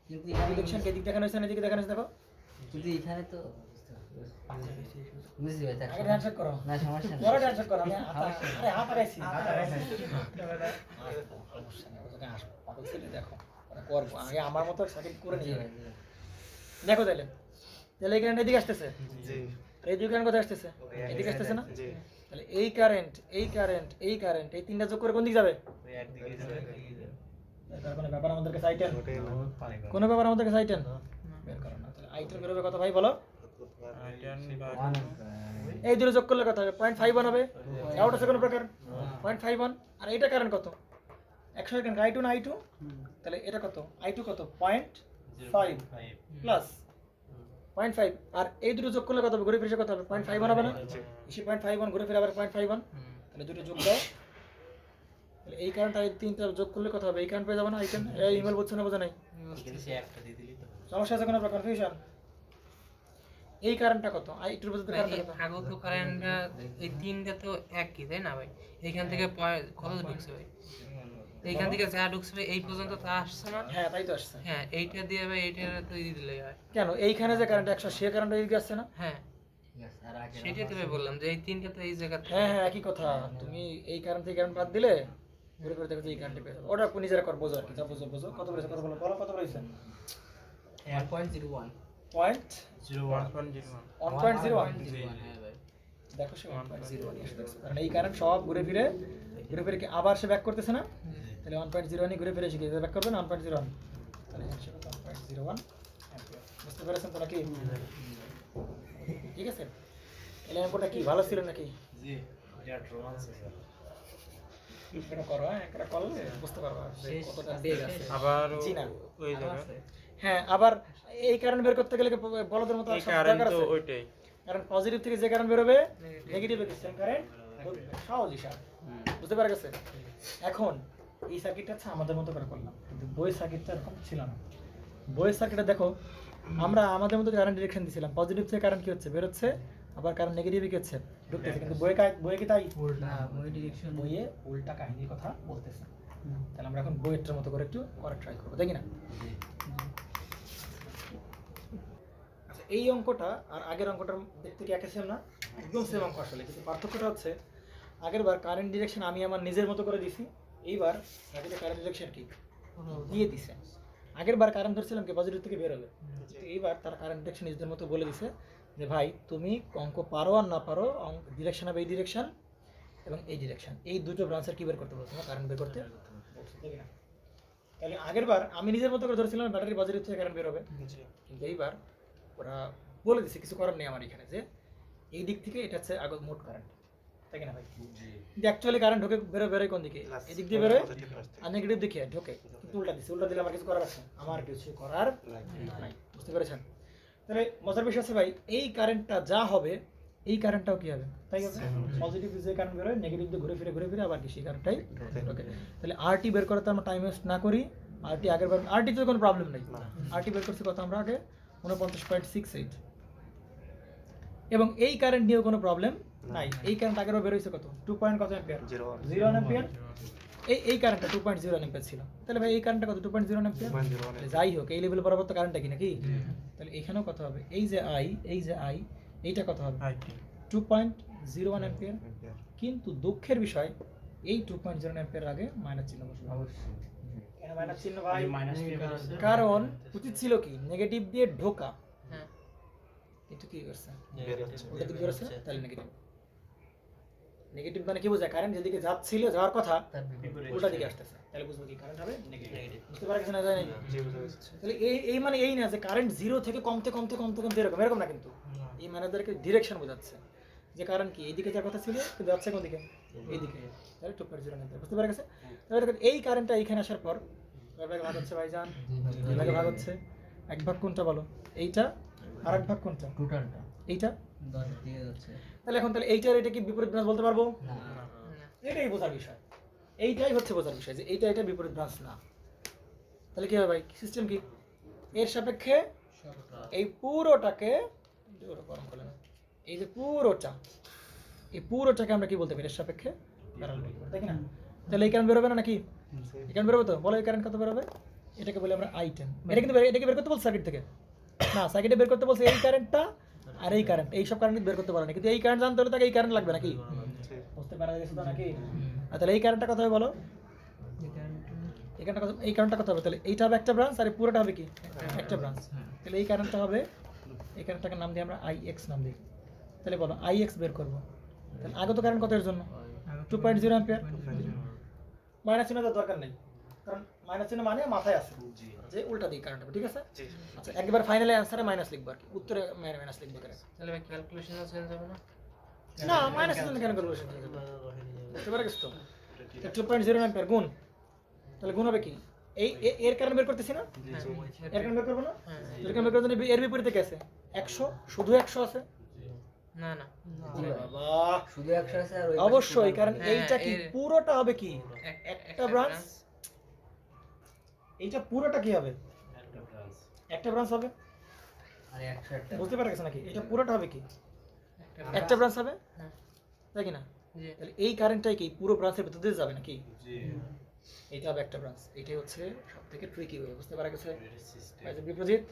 C: কিন্তু এখানে
A: ডিরেকশন কে দিক দেখানো হয়েছে না, এদিকে দেখানো হয়েছে দেখো।
C: কিন্তু এখানে তো বুঝছি ভাই,
A: আগে হ্যান্ডশেক করো,
C: না সমস্যা
A: পরে
C: নেই।
A: হ্যান্ডশেক করো। আমি হাত আগাইছি পাগল ছেলে, দেখো ওরা করবো আগে আমার মতো সার্কিট করে নিয়ে যাবে। দেখো তাহলে তাহলে এই কারেন্ট এদিকে আসতেছে,
F: জি
A: আর এই দুই কারেন্ট কোথায় আসতেছে? এদিকে আসতেছে না?
F: জি
A: তাহলে এই কারেন্ট এই কারেন্ট এই কারেন্ট এই তিনটা যোগ করে কোন দিকে যাবে?
E: ওই একদিকে যাবে।
A: তার কোনো ব্যাপার আমাদের কাছে i10,
F: ওটাই না।
A: কোনো ব্যাপার আমাদের কাছে i10 বের করো না। তাহলে i10 বেরোবে কত ভাই বলো? এই দুটো যোগ করলে কত হবে? 0.51 হবে। ডাউট আছে কোনো প্রকার? 0.51 আর এটা কারেন্ট কত? 100 কারেন্ট i2 না i2? তাহলে এটা কত? i2 কত? 0.5 প্লাস 0.5 আর এই দুটো যোগ করলে কত হবে? ঘুরে ফিরে কত হবে? 0.51 হবে না? এসে 0.51 ঘুরে ফিরে আবার 0.51, তাহলে দুটো যোগ দাও। তাহলে এই কারেন্ট আর এই তিনটা যোগ করলে কত হবে? এই কারেন্ট পেয়ে যাবে না i10? এই ইমেল বুঝছো না বোঝা নাই? সমস্যা আছে কোনো প্রকার কনফিউশন? এই কারেন্টটা কত? i2 এর পর্যন্ত কারেন্ট কত?
D: আগত কারেন্টটা এই তিনটা তো একই তাই না ভাই? এইখান থেকে কত ঢুকছে ভাই? এইখান থেকে যা ঢুকছে ভাই এই পর্যন্ত তো আসছে না।
A: হ্যাঁ তাই তো আসছে।
D: হ্যাঁ এইটা দিয়ে ভাই এইটা তো ই দিলেই হয়।
A: কেন এইখানে যে কারেন্ট 100 সে কারেন্ট এদিকে আসছে না?
D: হ্যাঁ
C: ঠিক আছে, আর আগে
D: সেটাই তো ভাই বললাম যে এই তিনটা তো এই জায়গা
A: হ্যাঁ হ্যাঁ একই কথা। তুমি এই কারেন্ট থেকে কারেন্ট বাদ দিলে ঘুরে ঘুরে দেখো যে এই কারেন্টে পেয়ে যাবে। ওটা নিজেরা কর, বোঝো আর কি, যা বোঝো বোঝো। কত বলেছে কত বলো, বলো কত বলেছে?
C: 1.01
A: পয়েন্ট
B: 1.01
A: 1.01।
C: হ্যাঁ ভাই।
A: দেখো সে 1.01 এসে দেখছো, কারণ এই কারেন্ট সব ঘুরে ফিরে কি আবার সে ব্যাক করতেছে না? তাহলে 1.01 ঘুরে ফিরে শিখে ব্যাক করবে না 1.01, তাহলে সে 1.01 অ্যাম্পিয়ার। বুঝতে পেরেছেন তো নাকি? ঠিক আছে, তাহলে অঙ্কটা কি ভালো ছিল নাকি?
E: জি বিরাট রোমান্স আছে।
A: এটা করো, হ্যাঁ এটা করলে বুঝতে পারবা যে কতটা বেগ আছে।
B: আবার
A: জি না।
B: ওই জায়গা
A: হ্যাঁ আবার এই কারেন্ট বের করতে গেলে কি বলদের মতো
B: এই
A: সব
B: কারেন্ট
A: দরকার
B: তো
A: আছে?
B: ওইটাই
A: কারণ পজিটিভ থেকে যে কারেন্ট বেরোবে নেগেটিভে কি সেম কারেন্ট সহজ হিসাব। বুঝতে পারা গেছে? এখন এই সার্কিটটা হচ্ছে আমাদের মতো করে করলাম, কিন্তু বইয়ের সার্কিটটা এরকম ছিল না। বইয়ের সার্কিটে দেখো আমরা আমাদের মতো কারেন্ট ডিরেকশন দিয়েছিলাম, পজিটিভ থেকে কারেন্ট কি হচ্ছে বেরোচ্ছে, আবার কারেন্ট নেগেটিভে কি হচ্ছে ঢুকতেছে। কিন্তু বইয়ে কি তাই?
C: না ওই ডিরেকশন
A: বইয়ে উল্টা কাহিনীর কথা বলতেছে। তাহলে আমরা এখন বইয়েরটার মতো করে একটু করার ট্রাই করবো, দেখি না? আচ্ছা এই অঙ্কটা আর আগের অঙ্কটার দেখতে কি একই সেম না? একদম সেম অঙ্ক আসলে, কিন্তু পার্থক্যটা হচ্ছে আগের বার কারেন্ট ডিরেকশন আমি আমার নিজের মতো করে দিছি, এইবার সার্কিটে কারেন্ট ডিরেকশন কি দিয়ে দিছে। আগের বার কারেন্ট ধরছিলাম কি পজিটিভ থেকে বের হবে, কিন্তু এইবার তার কারেন্ট ডিরেকশন নিজের মতো বলে দিছে যে ভাই তুমি অঙ্ক পারো আর না পারো, ডিরেকশন হবে এই ডিরেকশন এবং এই ডিরেকশন, এই দুটো ব্রাঞ্চের কি বের করতে বলছে না, কারেন্ট বের করতে বলছে, দেখি না? তাহলে আগের বার আমি নিজের মতো করে ধরেছিলাম ব্যাটারি পজিটিভ থেকে কারেন্ট বের হবে, কিন্তু এইবার ওরা বলে দিচ্ছে কিছু করার নেই আমার এখানে, যে এই দিক থেকে এটা হচ্ছে আগত মোট কারেন্ট, তাই না ভাই? কিন্তু অ্যাকচুয়ালি কারেন্ট ঢোকে বেরোয় কোন দিকে? এদিক দিয়ে বেরোয় আর নেগেটিভ দিকে ঢোকে, কিন্তু উল্টা দিচ্ছে। উল্টা দিলে আমার কিছু করার আছে? আমার কিছু করার নাই। বুঝতে পেরেছেন? তাহলে মজার বিষয় আছে ভাই, এই কারেন্টটা যা হবে এই কারেন্টটাও কি হবে তাই হবে। পজিটিভ যে কারেন্ট বেরোয় নেগেটিভ দিয়ে ঘুরে ফিরে আবার কি সেই কারেন্টটাই ঢোকে। তাহলে আরটি বের করাতে আমরা টাইম ওয়েস্ট না করি। আরটি আগের বার আরটিতে কোনো প্রবলেম নেই, আরটি বের করছি কত আমরা আগে 49.68, এবং এই কারেন্ট নিয়েও কোনো প্রবলেম নাই। এই কারেন্ট আগের বার বের হয়েছে কত 2 পয়েন্ট কত অ্যাম্পিয়ার? 0 অ্যাম্পিয়ার। এই কারেন্টটা 2.0 অ্যাম্পিয়ার ছিল, তাহলে ভাই এই কারেন্টটা কত 2.0 অ্যাম্পিয়ার। যাই হোক এই লেভেল বরাবর তো কারেন্টটা কি নাকি, তাহলে এখানেও কত হবে? এই যে আই এইটা কত হবে? 2.01 অ্যাম্পিয়ার। কিন্তু দুঃখের বিষয় এই 2.0 অ্যাম্পিয়ার আগে মাইনাস চিহ্ন বসবে।
C: অবশ্যই
A: কেন মাইনাস চিহ্ন ভাই?
E: মাইনাস
A: কারণ উচিত ছিল কি নেগেটিভ দিয়ে ঢোকা,
D: হ্যাঁ
A: কিন্তু কি করছে
F: বের হচ্ছে।
A: উল্টা দিকে বেরোচ্ছে, তাহলে নেগেটিভ। নেগেটিভ মানে কি বোঝায়? কারেন্ট যেদিকে যাচ্ছিল যাওয়ার কথা
C: তার বিপরীত
A: উল্টা দিকে আসতেছে, তাহলে বুঝবো কি কারেন্ট হবে নেগেটিভ। বুঝতে পারা গেছে না? যায় নাই?
F: জি বুঝা যাচ্ছে।
A: তাহলে এই মানে এই না যে কারেন্ট জিরো থেকে কমতে এরকম না, কিন্তু এই ম্যানেজারকে ডিরেকশন বোঝাচ্ছে যে কারেন্ট কি এইদিকে যাওয়ার কথা ছিল কিন্তু যাচ্ছে কোন দিকে? এইদিকে। তাহলে 2.0 অ্যাম্পিয়ার। বুঝতে পারা গেছে? তাহলে দেখেন এই কারেন্টটা এইখানে আসার পর কয় ভাগে ভাগ হচ্ছে ভাইজান? দুই ভাগে ভাগ হচ্ছে। এক ভাগ কোনটা বলো? এইটা। আর এক ভাগ কোনটা?
C: টোটালটা
A: এইটা।
C: 10 দিয়ে যাচ্ছে
A: তাহলে এখন তাহলে এইটার এটা কি বিপরীত ব্রাঞ্চ বলতে পারবো?
C: না
A: এটাই বোঝার বিষয়। এইটাই হচ্ছে বোঝার বিষয় যে এটা বিপরীত ব্রাঞ্চ না। তাহলে কি হবে ভাই, সিস্টেম কি, এর সাপেক্ষে এই পুরোটাকে গরম করলেন, এই যে পুরোটাকে আমরা কি বলতে পারি, এর সাপেক্ষে প্যারালাল তাই কি না? তাহলে এই কারেন্ট বেরোবে না নাকি? এই কারেন্ট বেরোবে তো, বলো এই কারেন্ট কত বেরোবে? এটাকে বলি আমরা I10। এটাকে বের করতে বলছে সার্কিট থেকে না, সার্কিটে বের করতে বলছে এই কারেন্টটা আর এই কারেন্ট, এই সব কারেন্ট বের করতে পারে না, কিন্তু এই কারেন্ট জানতে হলে তাকে এই কারেন্ট লাগবে নাকি? বুঝতে পারা গেছে তো নাকি? তাহলে এই কারেন্টটা কত হবে বলো, এই কারেন্টটা কত হবে? তাহলে এইটা হবে একটা ব্রাঞ্চ আর এই পুরোটা হবে কি একটা ব্রাঞ্চ। তাহলে এই কারেন্টটা হবে, এই কারেন্টটাকে নাম দিই আমরা IX নাম দিই। তাহলে বলো IX বের করবো। তাহলে আগত কারেন্ট কত এর জন্য? 2.0 অ্যাম্পিয়ার। মাইনাস চিহ্ন দেওয়ার দরকার নেই, কারণ মাইনাস চিহ্ন মানে মাথায় আছে যে উল্টা দিকে কারেন্ট হবে, ঠিক আছে? আচ্ছা একবার ফাইনালি অ্যান্সারে মাইনাস লিখবো আর কি, উত্তরে মাইনাস লিখবো কেন?
D: তাহলে ভাই ক্যালকুলেশন চেঞ্জ হবে না?
A: না মাইনাস চিহ্ন কেন ক্যালকুলেশন বুঝতে পারা গেছে তো? 2.0 অ্যাম্পিয়ার গুণ, তাহলে গুণ হবে কি, এর কারেন্ট বের করতেছি না, এর কারেন্ট বের করবো না, এর কারেন্ট বের করতে এর বিপরীতে কি আছে? 100, শুধু 100 আছে?
D: না না,
A: বাহ,
C: শুধু 100 আছে আর ওই
A: অবশ্যই, কারণ
D: হ্যাঁ,
A: এইটা কি
D: এর-
A: পুরোটা হবে কি একটা
D: একটা
A: ব্রাঞ্চ, এইটা পুরোটা কি হবে একটা ব্রাঞ্চ হবে,
C: আর 100 একটা
A: বুঝতে পারা গেছে নাকি? এটা পুরোটা হবে কি
D: একটা
A: একটা ব্রাঞ্চ হবে,
D: হ্যাঁ।
A: তাই কি না?
D: জি।
A: তাহলে এই কারেন্টটাই কি পুরো ব্রাঞ্চের ভিতর দিয়ে যাবে নাকি? এটা হবে একটা ব্রাঞ্চ, এটাই হচ্ছে সব থেকে ট্রিকি ওয়ে, বুঝতে পারা গেছে? এই যে বিপরীত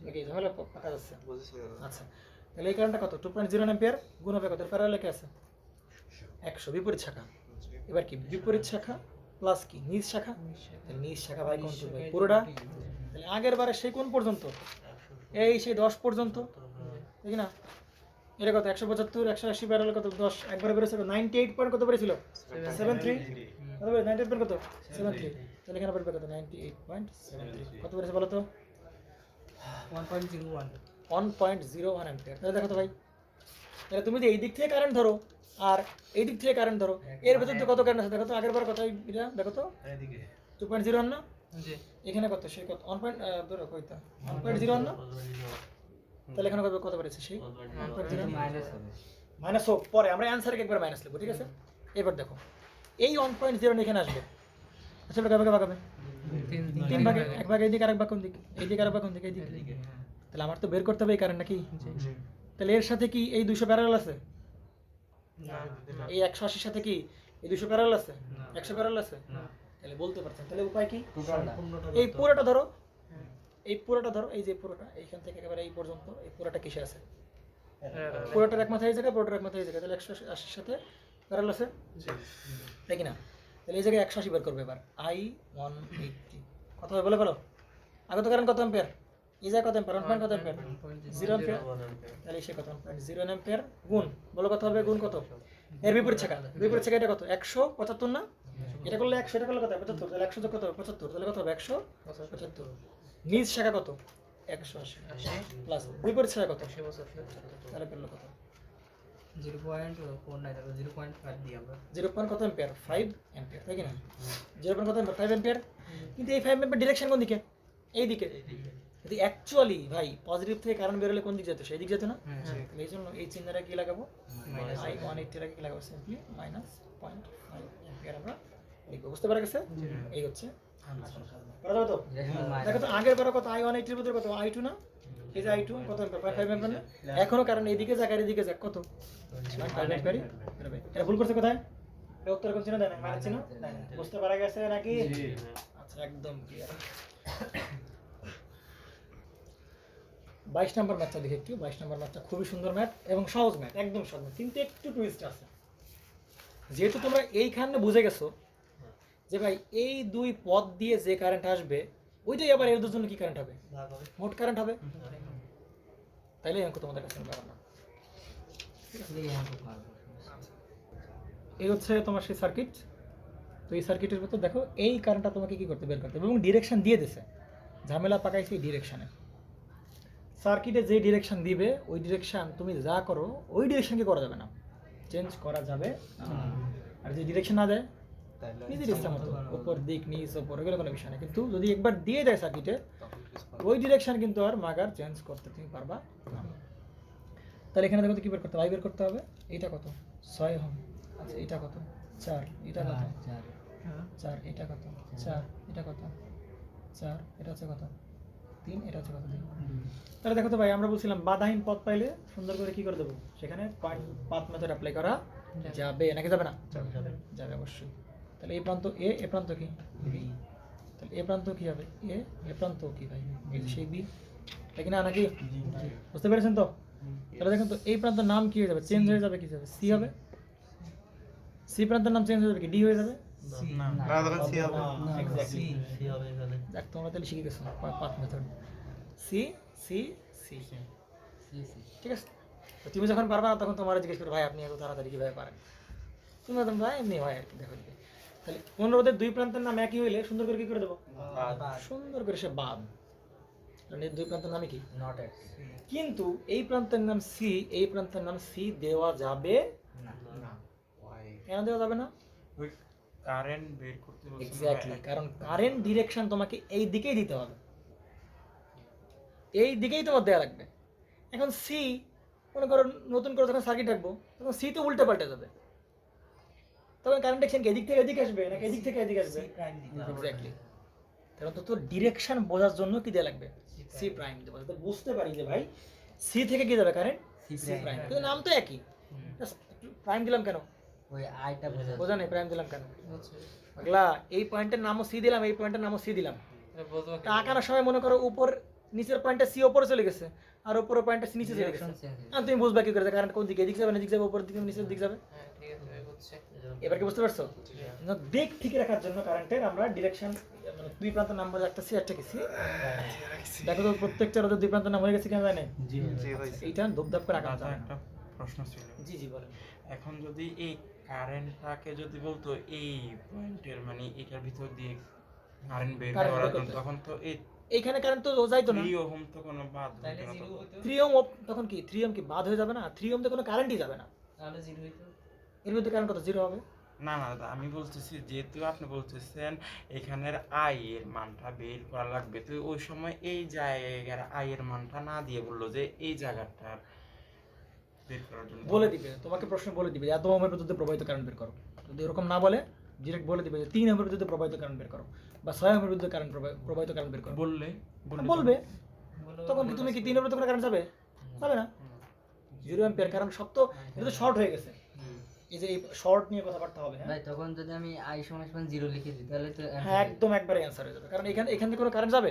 A: নাকি ঝামেলা পাকা যাচ্ছে। আচ্ছা তাহলে এই কারেন্টটা কত? 2.0 অ্যাম্পিয়ার গুণ হবে কত? প্যারালাল লেখা আছে 100, বিপরীত শাখা। এবার কি বিপরীত শাখা প্লাস কি নিজ শাখা, তাহলে নিজ শাখা বাই কোন করবে পুরোটা। তাহলে আগের বারে সেই কোন পর্যন্ত, এই সেই 10 পর্যন্ত, ঠিক না? এটা কত? 175, 180 প্যারালাল কত? 10 একবারে বেরোছে 98 পয়েন্ট কত বেরিয়েছিল? 73 কত বেরিয়েছে? 98 পয়েন্ট কত? 73। তাহলে এখানে বেরোবে কত? 98.73 কত বেরিয়েছে বলো তো? 1.01 অ্যাম্পিয়ার। তাহলে দেখো তো ভাই, তাহলে তুমি যে এই দিক থেকে কারেন্ট ধরো আর এই দিক থেকে কারেন্ট ধরো, এর ভেতর তো কত কারেন্ট আছে দেখো তো, আগের বার কত এটা দেখো তো, 2.01 না?
D: জি।
A: এখানে কত? সেই কত 1 পয়েন্ট ধরো কইতা 1.01 না? তাহলে এখানে কত বেরিয়েছে? সেই 1.01
C: মাইনাস হবে।
A: মাইনাস হোক, পরে আমরা অ্যান্সারকে একবার মাইনাস লিখবো, ঠিক আছে? এবার দেখো এই 1.0 এখানে আসবে, আচ্ছা এটা কবে ভাগাবে? তিন ভাগে, এক ভাগে এইদিকে আরেক ভাগ কোন দিকে, এইদিকে আরেক ভাগ কোন দিকে, এইদিকে। তাহলে আমার তো বের করতে হবে এই কারেন্ট নাকি? তাহলে এর সাথে কি এই 200 প্যারালাল আছে? এই 180 সাথে কি এই 200 প্যারালাল আছে? 100 প্যারালাল আছে? তাহলে বলতে পারছেন, তাহলে উপায় কি? এই পুরোটা ধরো, এই পুরোটা ধরো, এই যে পুরোটা এইখান থেকে একেবারে এই পর্যন্ত, এই পুরোটা কিসে আছে? পুরোটার এক মাথায় এই জায়গায়, পুরোটার এক মাথায় এই জায়গায়, তাহলে 180 সাথে প্যারালাল আছে, তাই কি না? তাহলে এই জায়গায় 180 বের করবে এবার, I180 কত হবে বলে বলো? আগত কারেন্ট কত অ্যাম্পিয়ার? এই জায়গায় কত অ্যাম্পিয়ার? 1 কত অ্যাম্পিয়ার? 0 অ্যাম্পিয়ার। তাহলে সে কত? 1.0 অ্যাম্পিয়ার গুণ, বলো কত হবে? গুণ কত? এর বিপরীত শাখা, বিপরীত শাখা এটা কত? 175 না? এটা করলে 100, এটা করলে কত? 75। তাহলে 100 যোগ কত হবে? 75। তাহলে কত হবে? 175। নিজ শাখা কত? 180 প্লাস বিপরীত শাখা কত? তাহলে পেলো কত?
C: 0.4 নাই, তাহলে 0.5 দিই আমরা।
A: 0 পয়েন্ট কত অ্যাম্পিয়ার? 5 অ্যাম্পিয়ার, তাই কি না? 0 পয়েন্ট কত অ্যাম্পিয়ার? 5 অ্যাম্পিয়ার। কিন্তু এই 5 অ্যাম্পিয়ার ডিরেকশন কোন দিকে? এই দিকে। যদি অ্যাকচুয়ালি ভাই পজিটিভ থেকে কারেন্ট বেরোলে কোন দিক যেত? সেই দিক যেত না? তাহলে এই জন্য এই চিহ্নটা কি লাগাবো? I180 কি লাগাবো? সিম্পলি -0.5 অ্যাম্পিয়ার আমরা লিখবো, বুঝতে পারা গেছে? এই হচ্ছে করা যাবে তো? দেখো তো আগের বার কত? I180 এর ভিতরে কত? I2 না? এই যে I2 কত অ্যাম্পিয়ার? 5 অ্যাম্পিয়ার না? এখনো কারণ এইদিকে যাক আর এদিকে যাক কত? 5 অ্যাম্পিয়ারই বেরোবে। এটা ভুল করছে কোথায়? এটা উত্তর কোন চিহ্ন দেয় না? মাইনাস চিহ্ন দেয় না। বুঝতে পারা গেছে নাকি? আচ্ছা একদম ক্লিয়ার। 22 নম্বর ম্যাথটা দেখে একটু, 22 নম্বর ম্যাথটা খুবই সুন্দর ম্যাথ এবং সহজ ম্যাথ, একদম সহজ ম্যাথ, কিন্তু একটু টুইস্ট আছে। যেহেতু তোমরা এইখানে বুঝে গেছো যে ভাই এই দুই পদ দিয়ে যে কারেন্ট আসবে ওইটাই আবার এর দুজনে কি কারেন্ট হবে? মোট কারেন্ট হবে। তাইলে অঙ্ক তোমাদের কাছে ব্যাপার না। এই হচ্ছে তোমার সেই সার্কিট। তো এই সার্কিটের ভিতর দেখো এই কারেন্টটা তোমাকে কি করতে বের করতে হবে এবং ডিরেকশন দিয়ে দিছে, ঝামেলা পাকাইছে এই ডিরেকশনে। সার্কিটে যে ডিরেকশন দিবে ওই ডিরেকশন তুমি যা করো ওই ডিরেকশনকে করা যাবে না, চেঞ্জ করা যাবে না। আর যে ডিরেকশন না দেয় নিজের ইচ্ছা মতো উপর দিক নিচ ওপর এগুলো কোনো বিষয় না, কিন্তু যদি একবার দিয়ে দেয় সার্কিটে ওই ডিরেকশন কিন্তু আর মাগার চেঞ্জ করতে তুমি পারবা না। তাহলে এখানে দেখো তো কি বের করতে হবে? I বের করতে হবে। এইটা কত? 6 ওহম। আচ্ছা এটা কত? 4। এটা কত? 4 এটা কত 4 এটা কত 4 এটা হচ্ছে কত 3 এটা হচ্ছে কত 2। তাহলে দেখো তো ভাই আমরা বলছিলাম বাধাহীন পথ পাইলে সুন্দর করে কি করে দেবো সেখানে পাথ মেথড অ্যাপ্লাই করা যাবে নাকি যাবে না যাবে অবশ্যই। তাহলে এই প্রান্ত এ এ প্রান্ত কি বি, তাহলে এ প্রান্ত কি হবে এ প্রান্ত কি ভাই এই যে সেই বি, তাই না নাকি বুঝতে পেরেছেন তো? তাহলে দেখেন তো এই প্রান্তের নাম কি হয়ে যাবে চেঞ্জ হয়ে যাবে কি যাবে সি হবে, সি প্রান্তের নাম চেঞ্জ হয়ে যাবে কি ডি হয়ে যাবে
B: না
F: না তখন সি হবে
A: এক্স্যাক্টলি দেখ তোমরা তাহলে শিখে গেছো path method C C C ঠিক আছে। তো তুমি যখন পারবা না তখন তোমার জিজ্ঞেস করো ভাই আপনি এত তাড়াতাড়ি কীভাবে পারেন, তুমি বলতাম ভাই এমনি হয় আর কি দেখো দিকে। তাহলে 15 দুই প্রান্তের নাম একই হইলে সুন্দর করে কি করে দেবো সুন্দর করে সে বাদ, কারণ এই দুই প্রান্তের নামই কি
C: নট এট
A: কিন্তু এই প্রান্তের নাম সি এই প্রান্তের নাম সি দেওয়া যাবে
C: না
A: কেন দেওয়া যাবে না?
B: ওই কারেন্ট বের করতে বলছেন
A: এক্স্যাক্টলি কারণ কারেন্ট ডিরেকশন তোমাকে এই দিকেই দিতে হবে, এই দিকেই তোমার দেওয়া লাগবে। এখন সি মনে করো নতুন করে যখন সার্কিট রাখবো তখন সি তো উল্টে পাল্টে যাবে, তখন কারেন্ট ডিরেকশন কি এদিক থেকে এদিকে আসবে নাকি এদিক থেকে এদিকে আসবে? এক্স্যাক্টলি কারণ তো তোর ডিরেকশন বোঝার জন্য কি দেওয়া লাগবে সি প্রাইম দেবো যাতে বুঝতে পারি যে ভাই সি থেকে কি যাবে কারেন্ট সি প্রাইম, কিন্তু নাম তো একই প্রাইম দিলাম কেন
C: ওই আইটা
A: বোঝা নেই প্রাইম দিলাম কেন পাগলা, এই পয়েন্টের নামও সি দিলাম এই পয়েন্টের নামও সি দিলাম, তা আঁকানোর সময় মনে করো উপর নিচের পয়েন্টটা সি উপরে চলে গেছে আর উপরের পয়েন্টটা সি নিচে চলে গেছে, আর তুমি বুঝবা কি করে কারেন্ট কোন দিকে এদিক যাবে না এদিক যাবে উপরের দিকে নিচের দিক যাবে,
D: হ্যাঁ ঠিক আছে ভাই বুঝছে।
A: এবার কি বুঝতে পারছো? না, দিক ঠিক রাখার জন্য কারেন্টের আমরা ডিরেকশন মানে দুই প্রান্তের নাম বলে একটা সি একটা কি সি দেখো তো প্রত্যেকটা রোধের দুই প্রান্তের নাম হয়ে গেছে কেন যায় না
F: জি হয়েছে
A: এইটা ধূপধাপ করে আঁকা
B: দাদা
A: যাবে না।
B: একটা প্রশ্ন ছিল,
A: জি জি বলেন।
B: এখন যদি এই কারেন্টটাকে যদি বলতো এই পয়েন্টের মানে এটার ভিতর দিয়ে কারেন্ট বের
A: Current
B: করার
A: বের
B: জন্য
A: করতে।
B: তখন তো এই
A: এইখানে কারেন্ট তো যাইতো না
B: 3 ওহম তো কোনো বাদ হতো না তখন।
A: 3 ওহম তখন কি 3 ওহম কি বাদ হয়ে যাবে না? 3 ওহম তো কোনো কারেন্টই যাবে না,
D: তাহলে জিরো হইতো
A: এর মধ্যে কারেন্ট কত জিরো হবে?
B: না না দাদা আমি বলতেছি যেহেতু আপনি বলতেছেন এখানের আই এর মানটা বের করা লাগবে, তো ওই সময় এই জায়গার আই এর মানটা না দিয়ে বললো যে এই জায়গাটা বের করার জন্য
A: বলে দিবে তোমাকে প্রশ্ন বলে দিবে এত ওহমের বিদ্যুৎ প্রবাহিত কারেন্ট বের করো, যদি এরকম না বলে ডিরেক্ট বলে দিবে যে 3 ওহমের বিদ্যুৎ প্রবাহিত কারেন্ট বের করো বা 6 ওহমের বিদ্যুৎ কারেন্ট প্রবাহিত কারেন্ট বের করো
B: বললে
A: বলবে, তখন কি তুমি কি 3 ওহমের বিদ্যুৎ কারেন্ট যাবে যাবে না 0 অ্যাম্পিয়ার, কারণ সব তো এটা তো শর্ট হয়ে গেছে, এই যে এই শর্ট নিয়ে কথাবার্তা হবে হ্যাঁ
C: ভাই তখন যদি আমি আই সমান সমান 0 লিখে দিই তাহলে তো
A: হ্যাঁ একদম একবারে অ্যান্সার হয়ে যাবে, কারণ এখান থেকে কোনো কারেন্ট যাবে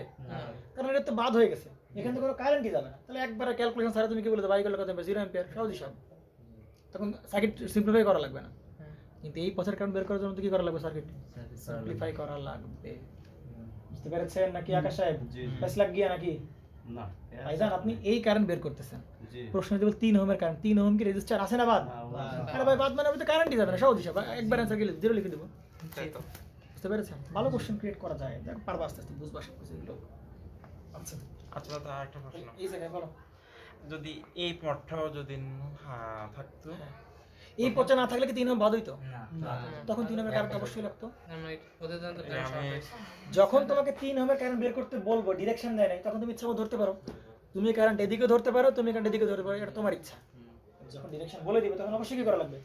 A: কারণ এটা তো বাদ হয়ে গেছে, এখান থেকে কোনো কারেন্টই যাবে না, তাহলে একবারে ক্যালকুলেশন ছাড়া তুমি কি বলে দেবে কত 0 অ্যাম্পিয়ার সহজই সব, তখন সার্কিট সিম্পলিফাই করা লাগবে না, কিন্তু এই পথের কারেন্ট বের করার জন্য তো কি করা লাগবে সার্কিট সিম্পলিফাই করা লাগবে। বুঝতে পেরেছেন নাকি আকাশ সাহেব? প্যাস লাগ গিয়া নাকি
E: না
A: ভাইজান আপনি এই কারেন্ট বের করতেছেন,
E: জি
A: প্রশ্ন যদি 3 ওহমের কারেন্ট 3 ওহম কি রেজিস্টার আছে না বাদ? আরে ভাই বাদ মানে তো কারেন্টই যাবে না সহজই সব, একবার অ্যান্সার গেলে 0 লিখে দেবো।
F: তাই তো
A: বুঝতে পেরেছেন? ভালো কোশ্চেন ক্রিয়েট করা যায়, দেখ পারবা আস্তে আস্তে বুঝবা সব কিছু এগুলো। আচ্ছা
B: আচ্ছা দাদা আরেকটা প্রশ্ন,
A: এই জায়গায় বলো
B: যদি এই পথটাও যদি থাকতো
A: এই পচা না থাকলে কি 3 ওহম বাদ হইতো?
C: না
A: তখন 3 ওহমের কারেন্ট অবশ্যই লাগতো।
D: আমরা ওদের জানতে
B: এই আমি
A: যখন তোমাকে 3 ওহমের কারেন্ট বের করতে বলবো ডিরেকশন দেয় নাই তখন তুমি ইচ্ছা মতো ধরতে পারো, তুমি কারেন্ট এদিকে ধরতে পারো তুমি কারেন্ট এদিকে ধরতে পারো, এটা তোমার ইচ্ছা। যখন ডিরেকশন বলে দিবে তখন অবশ্যই কি করা লাগবে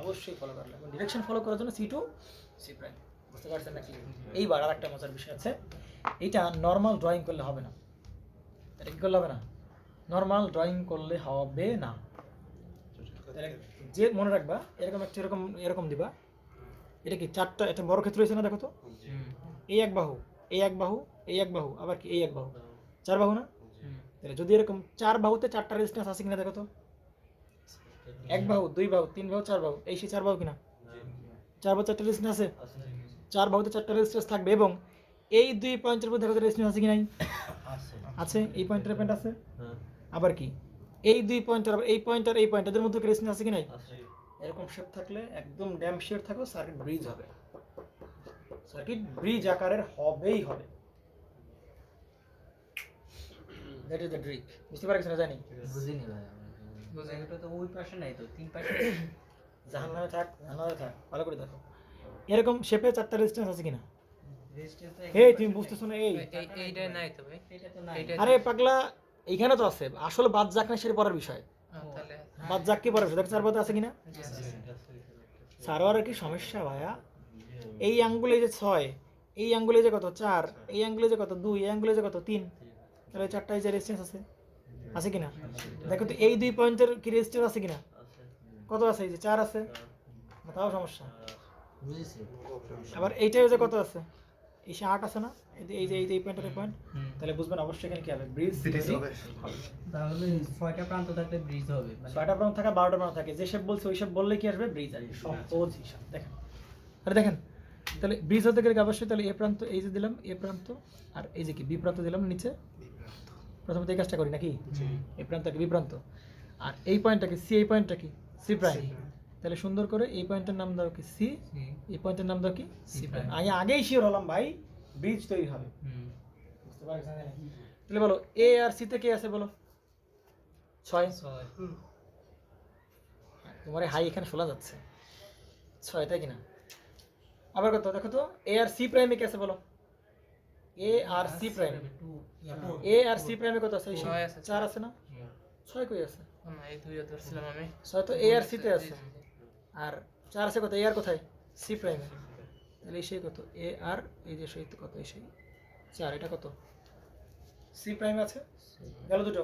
A: অবশ্যই ফলো করা লাগবে, ডিরেকশন ফলো করার জন্য সি টু সি প্রাইম। বুঝতে পারছেন নাকি? এইবার আরেকটা মজার বিষয় আছে, এটা নর্মাল ড্রয়িং করলে হবে না, এটা কি করলে হবে না নর্মাল ড্রয়িং করলে হবে না, যে মনে রাখবা এরকম একটা এরকম দিবা, এটা কি চারটা একটা বড় ক্ষেত্র হয়েছে না দেখো তো, এই এক বাহু এই এক বাহু এই এক বাহু আবার কি এই এক বাহু 4 বাহু না, তাহলে যদি এরকম 4 বাহুতে 4টা রেজিস্ট্যান্স আছে কিনা দেখো তো, এক বাহু 2 বাহু 3 বাহু 4 বাহু এই সেই 4 বাহু কিনা 4 বাহু 4টা রেজিস্ট্যান্স আছে, 4 বাহুতে 4টা রেজিস্ট্যান্স থাকবে এবং এই 2 পয়েন্টের মধ্যে দেখো রেজিস্ট্যান্স আছে কি নাই আছে, এই পয়েন্টের পয়েন্ট আছে আবার কি এই 2 পয়েন্টের আবার এই পয়েন্ট আর এই পয়েন্ট এদের মধ্যে রেজিস্ট্যান্স আছে কি নাই, এরকম শেপ থাকলে একদম ড্যাম শিওর থাকো সার্কিট ব্রিজ হবে, সার্কিট ব্রিজ আকারের হবেই হবে, দ্যাট ইজ দ্য ট্রিক। বুঝতে পারছেন না জানি?
C: বুঝিনি ভাই
D: বুঝে
C: তো ওই পাশে নাই তো 3 পাশে
A: জাহান্নামে থাক জান্নাতে থাক ভালো করে দেখো এরকম শেপে 4টা রেজিস্ট্যান্স আছে কিনা, এই তুমি বুঝতেছো না এই
D: এইটা নাই তো ভাই এইটা
A: আরে পাগলা এইখানে তো আছে, আসলে বাদ যাক না সেটা পরের বিষয়,
D: তাহলে
A: বাদ যাক কি পরের বিষয়, দেখ 4 বাহুতে আছে কিনা সার্ভারের কি সমস্যা ভাইয়া, এই আঙ্গুলে যে 6, এই আঙ্গুলে যে কত 4, এই আঙ্গুলে যে কত 2, এই আঙ্গুলে যে কত 3, তাহলে 4টায় যে রেজিস্ট্যান্স আছে কিনা? দেখো তো এই 2 পয়েন্টের কি রেজিস্ট্যান্স আছে কিনা? কত আছে? এই যে 4 আছে, তাও সমস্যা।
C: বুঝেছি।
A: আবার এইটাও যে কত আছে? এই 8 আছে না? এই পয়েন্টের পয়েন্ট, তাহলে বুঝবেন অবশ্যই এখানে কি হবে? ব্রিজ
F: হবে।
E: তাহলে 6টা প্রান্ত থাকলে ব্রিজ হবে।
A: 6টা প্রান্ত থাকে, 12টা প্রান্ত থাকে, যে শেপ বলছে ওই শেপ বললে কি আসবে? ব্রিজ আসবে। সহজ হিসাব। দেখেন, আরে দেখেন, তাহলে ব্রিজ হতে গেলে অবশ্যই তাহলে এ প্রান্ত এই যে দিলাম এ প্রান্ত, আর এই যে কি বি প্রান্ত দিলাম নিচে। প্রথমে এই কাজটা করি নাকি? এই প্রান্তটাকে বি প্রান্ত, আর এই পয়েন্টটাকে সি, এই পয়েন্টটা কি? C prime. তাহলে সুন্দর করে এই পয়েন্টের নাম দাও কি? সি। এই পয়েন্টের নাম দাও কি? C prime. আগেই শিওর হলাম ভাই ব্রিজ তৈরি হবে। বুঝতে পারছেন? তাহলে বলো এ আর সি তে কে আছে বলো? 6। তোমার হাই এখানে শোনা যাচ্ছে 6, তাই কিনা? আবার কত দেখো তো, এ আর সি প্রাইমে কে আছে বলো? এ আর সি প্রাইম, এ আর সি প্রাইমে কত আছে? 4 আছে না? 6 কই আছে?
D: না এই দুইও ধরছিলাম আমি।
A: 6 তো এ আর সি তে আছে, আর 4 আছে কত? এ আর কোথায়? সি প্রাইমে। তাহলে এই সেই কত? এ আর এই যে সেই কত? এই সেই 4, এটা কত? সি প্রাইমে আছে। গেল দুটো।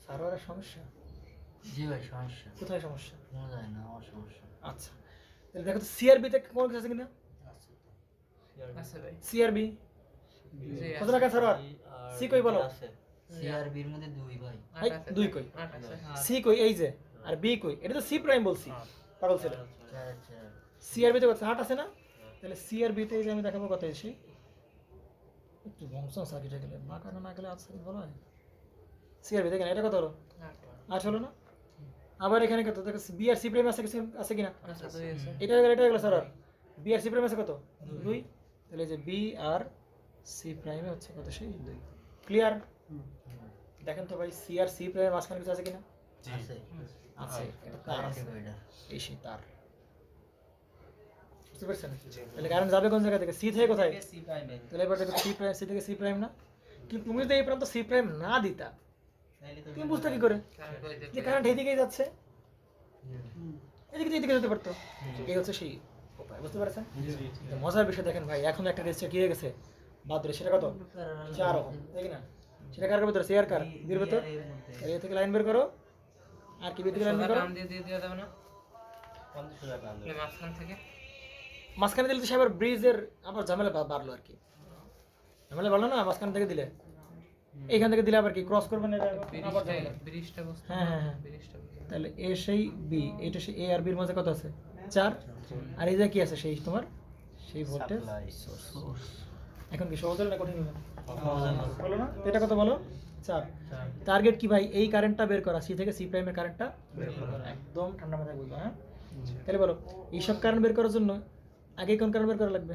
A: সার্ভারের সমস্যা
C: জি ভাই, সমস্যা
A: কোথায়? সমস্যা
C: শোনা যায় না, আমার সমস্যা।
A: আচ্ছা, তাহলে দেখো তো সি আর বি তে কোন কিছু আছে কিনা?
D: আছে ভাই।
A: সি আর বি
D: জি
A: কত টাকা সার্ভার? সি কই বলো?
C: সি আর বির মধ্যে 2 ভাই।
A: ভাই 2 কই?
D: 8 আছে।
A: সি কই? এই যে, আর বি কই? এটা তো সি প্রাইম বলছি, পাগল ছেলে।
C: 4
A: সি আর বি তে কত? 8 আছে না? তাহলে সি আর বি তে এই যে আমি দেখাবো কত এসে একটু বংশন সার্কিটে গেলে মাকানো না গেলে আছে বলো। সি আর বি দেখেন এটা কত হলো? 8 হলো না? আবার এখানে কত দেখো? বি আর সি প্রাইম আছে কিছু আছে কিনা?
D: আচ্ছা 2 আছে।
A: এটা গেল স্যার। বি আর সি প্রাইম আছে কত? 2। তাহলে এই যে বি আর সি প্রাইমে হচ্ছে কত? সেই 2। ক্লিয়ার? দেখেন তো ভাই সি আর সি প্রাইমের মাঝখানে কিছু আছে কিনা?
C: আছে।
A: আছে, এটা তার আছে।
C: এটা
A: এই সেই তার। বুঝতে পারছেন? তাহলে কারেন্ট যাবে কোন জায়গা থেকে? সি থেকে কোথায়?
E: সি প্রাইমে।
A: তাহলে এবার দেখো সি প্রাইম, সি থেকে সি প্রাইম না? কিন্তু তুমি যদি এই প্রান্ত সি প্রাইম না দিতা,
E: তাইলে তো
A: তুমি বুঝতে কি করে
D: কারণ কই
A: যে কারেন্ট এইদিকেই যাচ্ছে? এদিকে এদিকে যেতে পারতো। এই হচ্ছে সেই উপায়। বুঝতে পারছেন? তো মজার বিষয় দেখেন ভাই, এখন একটা রেজিস্টার কি হয়ে গেছে বাদরে, সেটা কত? 4 ওহম, তাই কি না? সেটা কার ভেতর? সি আর কার বির ভেতর। এর থেকে লাইন বের করো, আর কি বি থেকে লাইন বের করো?
D: নাম দিয়ে দেওয়া যাবে না?
E: 50 টাকা
D: এই মাঝখান থেকে
A: মাঝখানে দিলে তো সে আবার ব্রিজের আবার ঝামেলা বাড়লো আর কি। ঝামেলা বাড়লো না মাঝখান থেকে দিলে? এইখান থেকে দিলে আবার কি ক্রস করবেন? এটা আবার ঝামেলা।
D: ব্রিজটা বুঝতে
A: হ্যাঁ হ্যাঁ হ্যাঁ।
D: ব্রিজটা বুঝতে।
A: তাহলে এ সেই বি, এটা সেই এ আর বির মাঝে কত আছে? 4। আর এই যে কি আছে? সেই তোমার সেই ভোল্টেজ সোর্স। এখন কি সহজ হলো না কঠিন হলো? বলো না তো এটা কত বলো? 4। টার্গেট কি ভাই? এই কারেন্টটা বের করা, সি থেকে সি প্রাইমের কারেন্টটা বের করা। একদম ঠান্ডা মাথায় বুঝবা। হ্যাঁ, তাহলে বলো এই সব কারেন্ট বের করার জন্য আগে কোন কারেন্ট বের করা লাগবে?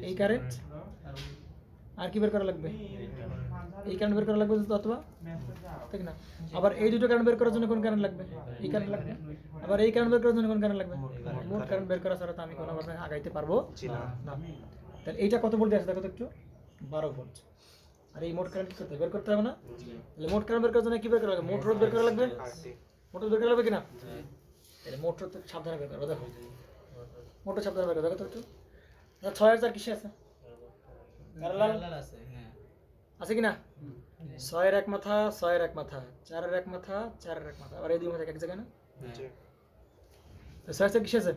A: এই কারেন্ট। আর কি বের করা লাগবে? এই কারেন্ট বের করা লাগবে অথবা, ঠিক না? আবার এই দুটো কারেন্ট বের করার জন্য কোন কারেন্ট লাগবে? এই কারেন্ট লাগবে। আবার এই কারেন্ট বের করার জন্য কোন কারেন্ট লাগবে? মোট কারেন্ট বের করা ছাড়া তো আমি কোনোভাবে আগাইতে পারবো না। তাহলে এইটা কত ভোল্ট আছে দেখো তো একটু? 12 ভোল্ট। আর এই মোট কারেন্ট কি করতে বের করতে হবে না? তাহলে মোট কারেন্ট বের করার জন্য কি বের করা লাগবে? মোট রোধ বের করা লাগবে। মোট রোধ বের করা লাগবে কিনা? তাহলে মোট রোধ সাবধানে বের করো। দেখো মোট সাবধানে বের করো। দেখো তো একটু 6 আর 4 কিসে আছে? প্যারালাল
E: আছে। হ্যাঁ।
A: আছে কিনা? 6 এর এক মাথা, 6 এর এক মাথা, 4 এর এক মাথা, 4 এর এক মাথা, আর এই দুই মাথা এক জায়গায় না? তো 6 এর কিসে আছে?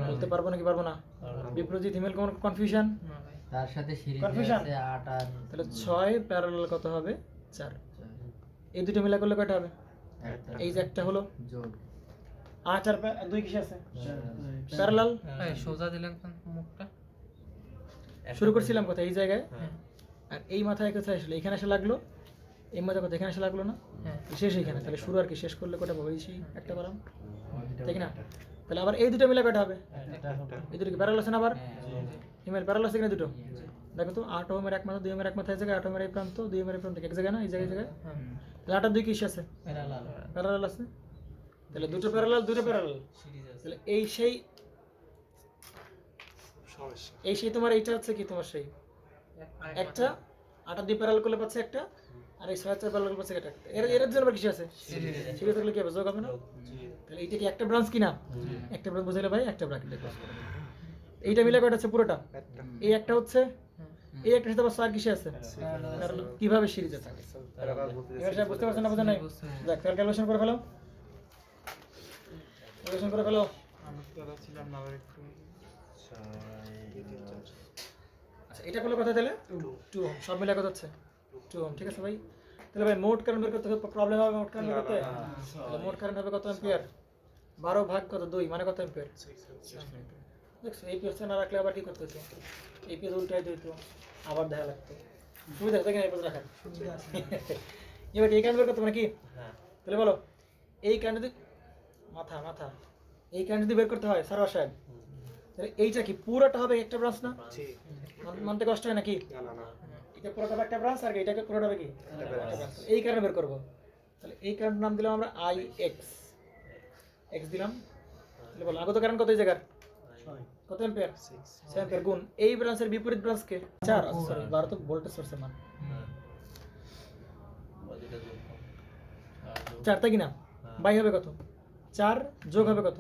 A: বলতে পারবো নাকি পারবো না? বিপ্রজিৎ হিমেল কোন কনফিউশন?
D: না ভাই।
C: তার সাথে সিরিজে
A: Confusion?
C: আছে 8 আর
A: তাহলে 6 প্যারালাল কত হবে? 4। এই দুটো মিলা করলে কয়টা হবে? এই যে একটা হলো,
C: যোগ
A: 8 আর 2 কিসে আছে? প্যারালাল।
D: ভাই সোজা দিলেন কোন মুখটা?
A: শুরু করছিলাম কোথায়? এই জায়গায়। আর এই মাথায় কোথায় আসলে? এখানে এসে লাগলো। এই মাথা কোথায়? এখানে এসে লাগলো না?
D: হ্যাঁ।
A: শেষ এইখানে। তাহলে শুরু আর কি শেষ করলে কটা পাবো? এই সেই একটা পেলাম, তাই না? তাহলে আবার এই দুটো মিলে কয়টা হবে? এই দুটো কি প্যারালাল আছে না? আবার হিমেল প্যারালাল আছে কিনা দুটো? দেখো তো 8 ওহমের এক মাথা, 2 ওহমের এক মাথা, এই জায়গায় 8 ওহমের এই প্রান্ত, 2 ওহমের এই প্রান্ত এক জায়গায় না? এই জায়গায়। তাহলে 8 আর 2 কিসে আছে? প্যারালাল আছে। তাহলে দুটো প্যারালাল, দুটো প্যারালাল। তাহলে এই সেই তোমার এইটা হচ্ছে কি তোমার সেই একটা 8 আর 2 প্যারালাল করলে পাচ্ছে একটা, আর এই 6 আর 4 প্যারালাল পাচ্ছে একটা। এর জন্য আবার কিছু আছে? সিরিজ থাকলে কি হবে? যোগ হবে না? তাহলে এইটা কি একটা ব্রাঞ্চ কিনা? একটা ব্রাঞ্চ বুঝাইলে ভাই একটা ব্র্যাকেট ক্লোজ করে দিই। এইটা মিলে কয়টা আছে পুরোটা?
F: একটা
A: এই একটা হচ্ছে, এই একটা সাথে আবার 4 কিসে আছে? কারণ কিভাবে সিরিজ আছে
F: প্যারালাল বলতে
A: এবার সাহেব বুঝতে পারছেন না? বুঝেন নাই? দেখ ক্যালকুলেশন করে ফেলো, ক্যালকুলেশন করে ফেলো।
B: আমি তো দাদা ছিলাম না আবার একটু
A: আচ্ছা এটা করলে কথা তাহলে 2 ওহম, সব মিলে কত হচ্ছে? 2 ওহম, ঠিক আছে ভাই। তাহলে ভাই মোট কারেন্ট বের করতে প্রবলেম হবে? মোট কারেন্ট বের করতে তাহলে মোট কারেন্ট হবে কত অ্যাম্পিয়ার? 12 ভাগ কত 2 মানে কত অ্যাম্পিয়ার? দেখছো এই পেজটা না রাখলে আবার কি করতে হতো? এই পেজ উল্টাই দিত, আবার দেখা লাগতো। সুবিধা আছে কিনা এই পেজ রাখার? এবার এই কারেন্ট বের করতে মানে কি? তাহলে বলো এই কারেন্ট যদি মাথা মাথা এই কারেন্ট যদি বের করতে হয় সারোয়ার সাহেব, তাহলে এইটা কি পুরোটা হবে একটা ব্রাঞ্চ না?
F: জি
A: মানতে কষ্ট হয় নাকি?
F: না না না
A: এটা পুরোটা হবে একটা ব্রাঞ্চ আর এটাকে পুরোটা হবে কি? একটা branch। এই কারণে বের করব। তাহলে এই কারেন্ট নাম দিলাম আমরা আই এক্স, এক্স দিলাম। তাহলে বলো আগত কারেন্ট কত এই জায়গার? কত অ্যাম্পিয়ার? 6 অ্যাম্পিয়ার গুণ এই ব্রাঞ্চের বিপরীত ব্রাঞ্চকে 4, সরি 12 তো ভোল্টেজ সোর্সের মান 4 তাই কি না? বাই হবে কত? 4 যোগ হবে কত?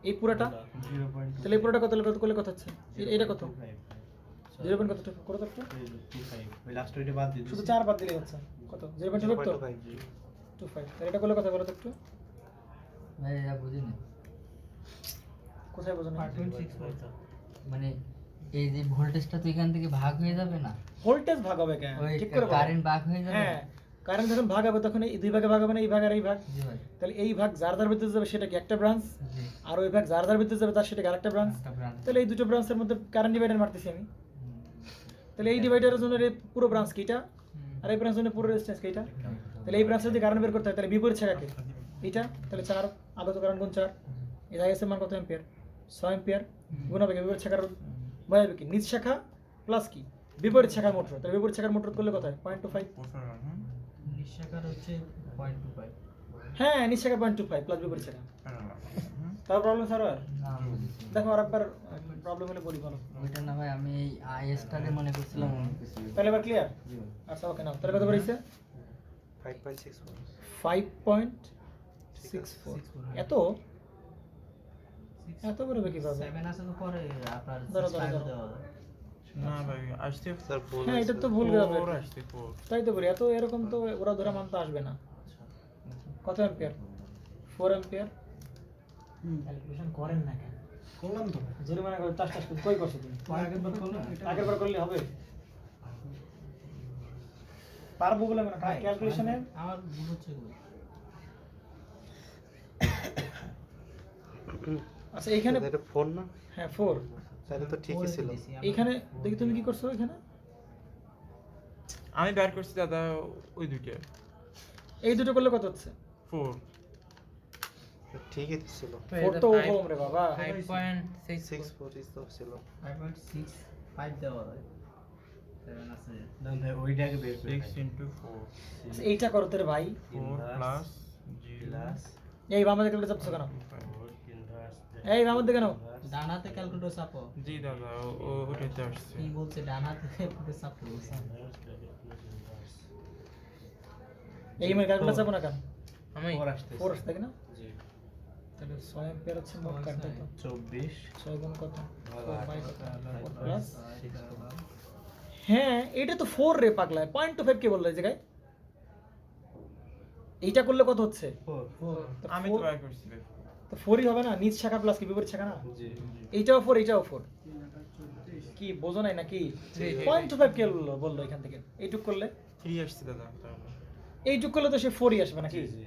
A: এই পুরোটা,
E: 0.25
A: তাহলে এই পুরোটা কত করলে কত হচ্ছে? এটা কত? 0 কত কত কত?
E: ওই লাস্ট ওইটা বাদ দিয়ে
A: শুধু
E: দিছি।
A: 4 বাদ দিলেই হচ্ছে কত? 0.25 তো
F: 0.25
A: 25। তাহলে এটা করলে কথা বলো তো একটু,
C: ভাই এটা বুঝিনি,
A: কোথায় বোঝো না?
C: মানে এই যে ভোল্টেজটা তো এখান থেকে ভাগ হয়ে যাবে না,
A: ভোল্টেজ ভাগ হবে কেন?
C: ওই
A: ঠিক করে বলো।
C: কারেন্ট ভাগ হয়ে যাবে
A: হ্যাঁ কারেন্ট যখন ভাগ হবে তখন এই দুই ভাগে ভাগ হবে না, এই ভাগ আর এই ভাগ।
C: জি ভাই,
A: তাহলে এই ভাগ যার যার ভিতরে যাবে সেটা কি একটা ব্রাঞ্চ,
C: জি
A: আর ওই ভাগ যার যার ভিতরে যাবে তার সেটা কি আরেকটা ব্রাঞ্চ।
C: একটা ব্রাঞ্চ।
A: তাহলে এই দুটো ব্রাঞ্চের মধ্যে কারেন্ট ডিভাইডার মারতেছি আমি। তাহলে এই ডিভাইডারের জন্য এই পুরো ব্রাঞ্চ কি এটা, আর এই ব্রাঞ্চের জন্য পুরো রেজিস্ট্যান্স কি এটা। তাহলে এই ব্রাঞ্চের যদি কারেন্ট বের করতে হয় তাহলে বিপরীত শাখাকে এটা, তাহলে 4 আগত কারেন্ট গুণ 4, এই জায়গায় মান কত অ্যাম্পিয়ার? 6 অ্যাম্পিয়ার গুণ হবে কি বিপরীত শাখার বই হবে কি নিজ শাখা প্লাস কি বিপরীত শাখার মোটর। তাহলে বিপরীত শাখার মোটর করলে কত হয়? 0.25।
C: নিঃশাকার হচ্ছে 0.25।
A: হ্যাঁ নিজ শাখা 0.25 প্লাস বিপরীত শাখা। তার প্রবলেম স্যার আর
C: না বুঝেছি।
A: দেখো আরেকবার প্রবলেম হলে বলি ভালো।
C: ওইটা না ভাই, আমি এই আইএসটাকে মনে করছিলাম অন্য কিছু।
A: তাহলে এবার ক্লিয়ার? আচ্ছা ওকে নাও তাহলে কত বেরিয়েছে?
F: 5.61
A: 5.64। এত এত বেরোবে কিভাবে?
C: 7 আছে তো পরে আপনার
A: ধরো,
C: 5
A: ধরো।
C: দেওয়া যায়।
B: না ভাই আসতে
F: স্যার ভুল
A: হ্যাঁ এটা তো ভুল
B: ফোর
A: যাবে,
B: আসতে ফোর
A: তাই তো বলি এত এরকম তো ওরা ধরা মান তো আসবে না। কত অ্যাম্পিয়ার? 4 অ্যাম্পিয়ার। ক্যালকুলেশন করেন না কেন?
E: করলাম তো
A: জরিমানা করে টাস টাস করে কই করছো তুমি?
E: আগেরবার করলাম
A: আগের বার করলে হবে? পারবো বলে মানে ক্যালকুলেশনে
C: আমার ভুল হচ্ছে কি?
A: আচ্ছা এইখানে
F: এটা ফোন না
A: হ্যাঁ 4
F: তাহলে তো ঠিকই ছিল
A: এইখানে দেখি তুমি কি করছো এখানে?
B: আমি বের করছি দাদা ওই দুইটা
A: এই দুটো করলে কত হচ্ছে?
B: ফোর
F: ঠিকই ছিল
A: 4 তো ওহম রে বাবা।
D: 5.6
F: 6.40 তো ছিল
C: 5.65 দেওয়া যায়। 7 আছে।
E: না ভাই ওইটাকে বের করে
B: 6 ইন্টু 4
A: আচ্ছা, এইটা করো তোর ভাই।
B: 4 প্লাস
E: প্লাস
A: এই বাম দিকে ক্যালকুলেটর চাপছো কেন? এই বাম দিকে কেন?
C: ডান হাতে ক্যালকুলেটর চাপো।
B: জি দাদা ও ওটাতে আসছে
C: কি বলছে ডান হাতে ক্যালকুলেটর চাপো বলছে।
A: এই মানে ক্যালকুলেটর চাপো না কেন?
D: আমি
E: 4 আসছে
A: 4 আসছে তাই না?
E: জি
A: তাহলে 6 অ্যাম্পিয়ার হচ্ছে মোট কারেন্ট তো
E: 24
A: 6 গুণ কত? 4 বাই কত? 4 প্লাস হ্যাঁ এটা তো 4 রে পাগলা 0.25 কে বললো এই জায়গায়? এইটা করলে কত হচ্ছে?
E: 4
A: তো
B: আমি তো বের করছি ভাই
A: তো 4ই হবে না, নিজ শাখা প্লাস কি বিপরীত শাখা না?
E: জি
A: এইটাও 4 এইটাও 4 কি বোঝো নাই নাকি?
D: জি, জি।
A: 0.25 কে বললো এখান থেকে এইটুক করলে
B: 3 আসছে দাদা তাহলে
A: এইটুক করলে তো সে 4ই আসবে নাকি?
E: জি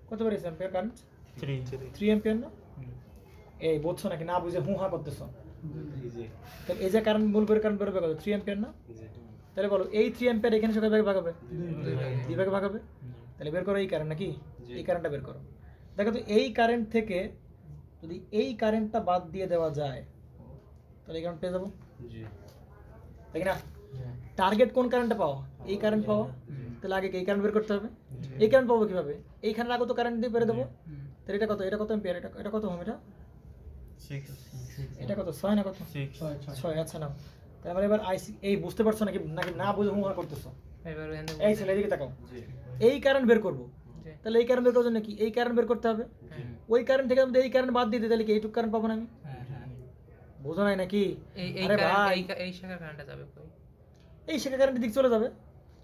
A: কত বেরিয়েছে অ্যাম্পিয়ার কারেন্ট?
B: 3
A: 3 অ্যাম্পিয়ার না? এই বুঝছো নাকি না বুঝে হুঁ হা করতেছো?
E: জি
A: তাহলে এই যে কারেন্ট মূল বের কারেন্ট বেরোবে কত? 3 অ্যাম্পিয়ার না?
E: জি
A: তাহলে বলো এই 3 অ্যাম্পিয়ার এখানে সকাল ভাগে ভাগ হবে? দুই ভাগে ভাগ হবে। তাহলে বের করো এই কারেন্ট নাকি?
E: জি।
A: এই কারেন্টটা বের করো। দেখো তো এই কারেন্ট থেকে যদি এই কারেন্টটা বাদ দিয়ে দেওয়া যায় তাহলে এই কারেন্ট পেয়ে যাবো
E: জি
A: তাই কি না? টার্গেট কোন কারেন্টটা পাও? এই কারেন্ট পাও, তাহলে আগে এই কারেন্ট বের করতে হবে। এই কারেন্ট পাবো কিভাবে? এইখানে আগে তো কারেন্ট দিয়ে বের দেবো। তাহলে এটা কত? এটা কত অ্যাম্পিয়ার? এটা কত ওহম? এটা
B: 6
A: এটা কত? 6 না কত?
B: 6
A: 6 আচ্ছা নাও। তাহলে আমরা এবার আইসি এই বুঝতে পারছো নাকি নাকি না বুঝে হুঁ হা করতেছো?
D: এবার এখানে
A: এই ছেলে এদিকে তাকাও।
E: জি
A: এই কারেন্ট বের করবো,
D: জি।
A: তাহলে এই কারেন্ট বের করার জন্য কি এই কারেন্ট বের করতে হবে? ওই কারেন্ট থেকে যদি এই কারেন্ট বাদ দিয়ে দিই তাহলে কি এইটুকু কারেন্ট পাবো না আমি? বোঝো নাই নাকি?
D: এই
A: আরে
D: কারেন্ট
A: ভাই
D: এই শাখার কারেন্টটা যাবে কই?
A: এই শাখা কারেন্টের দিক চলে যাবে,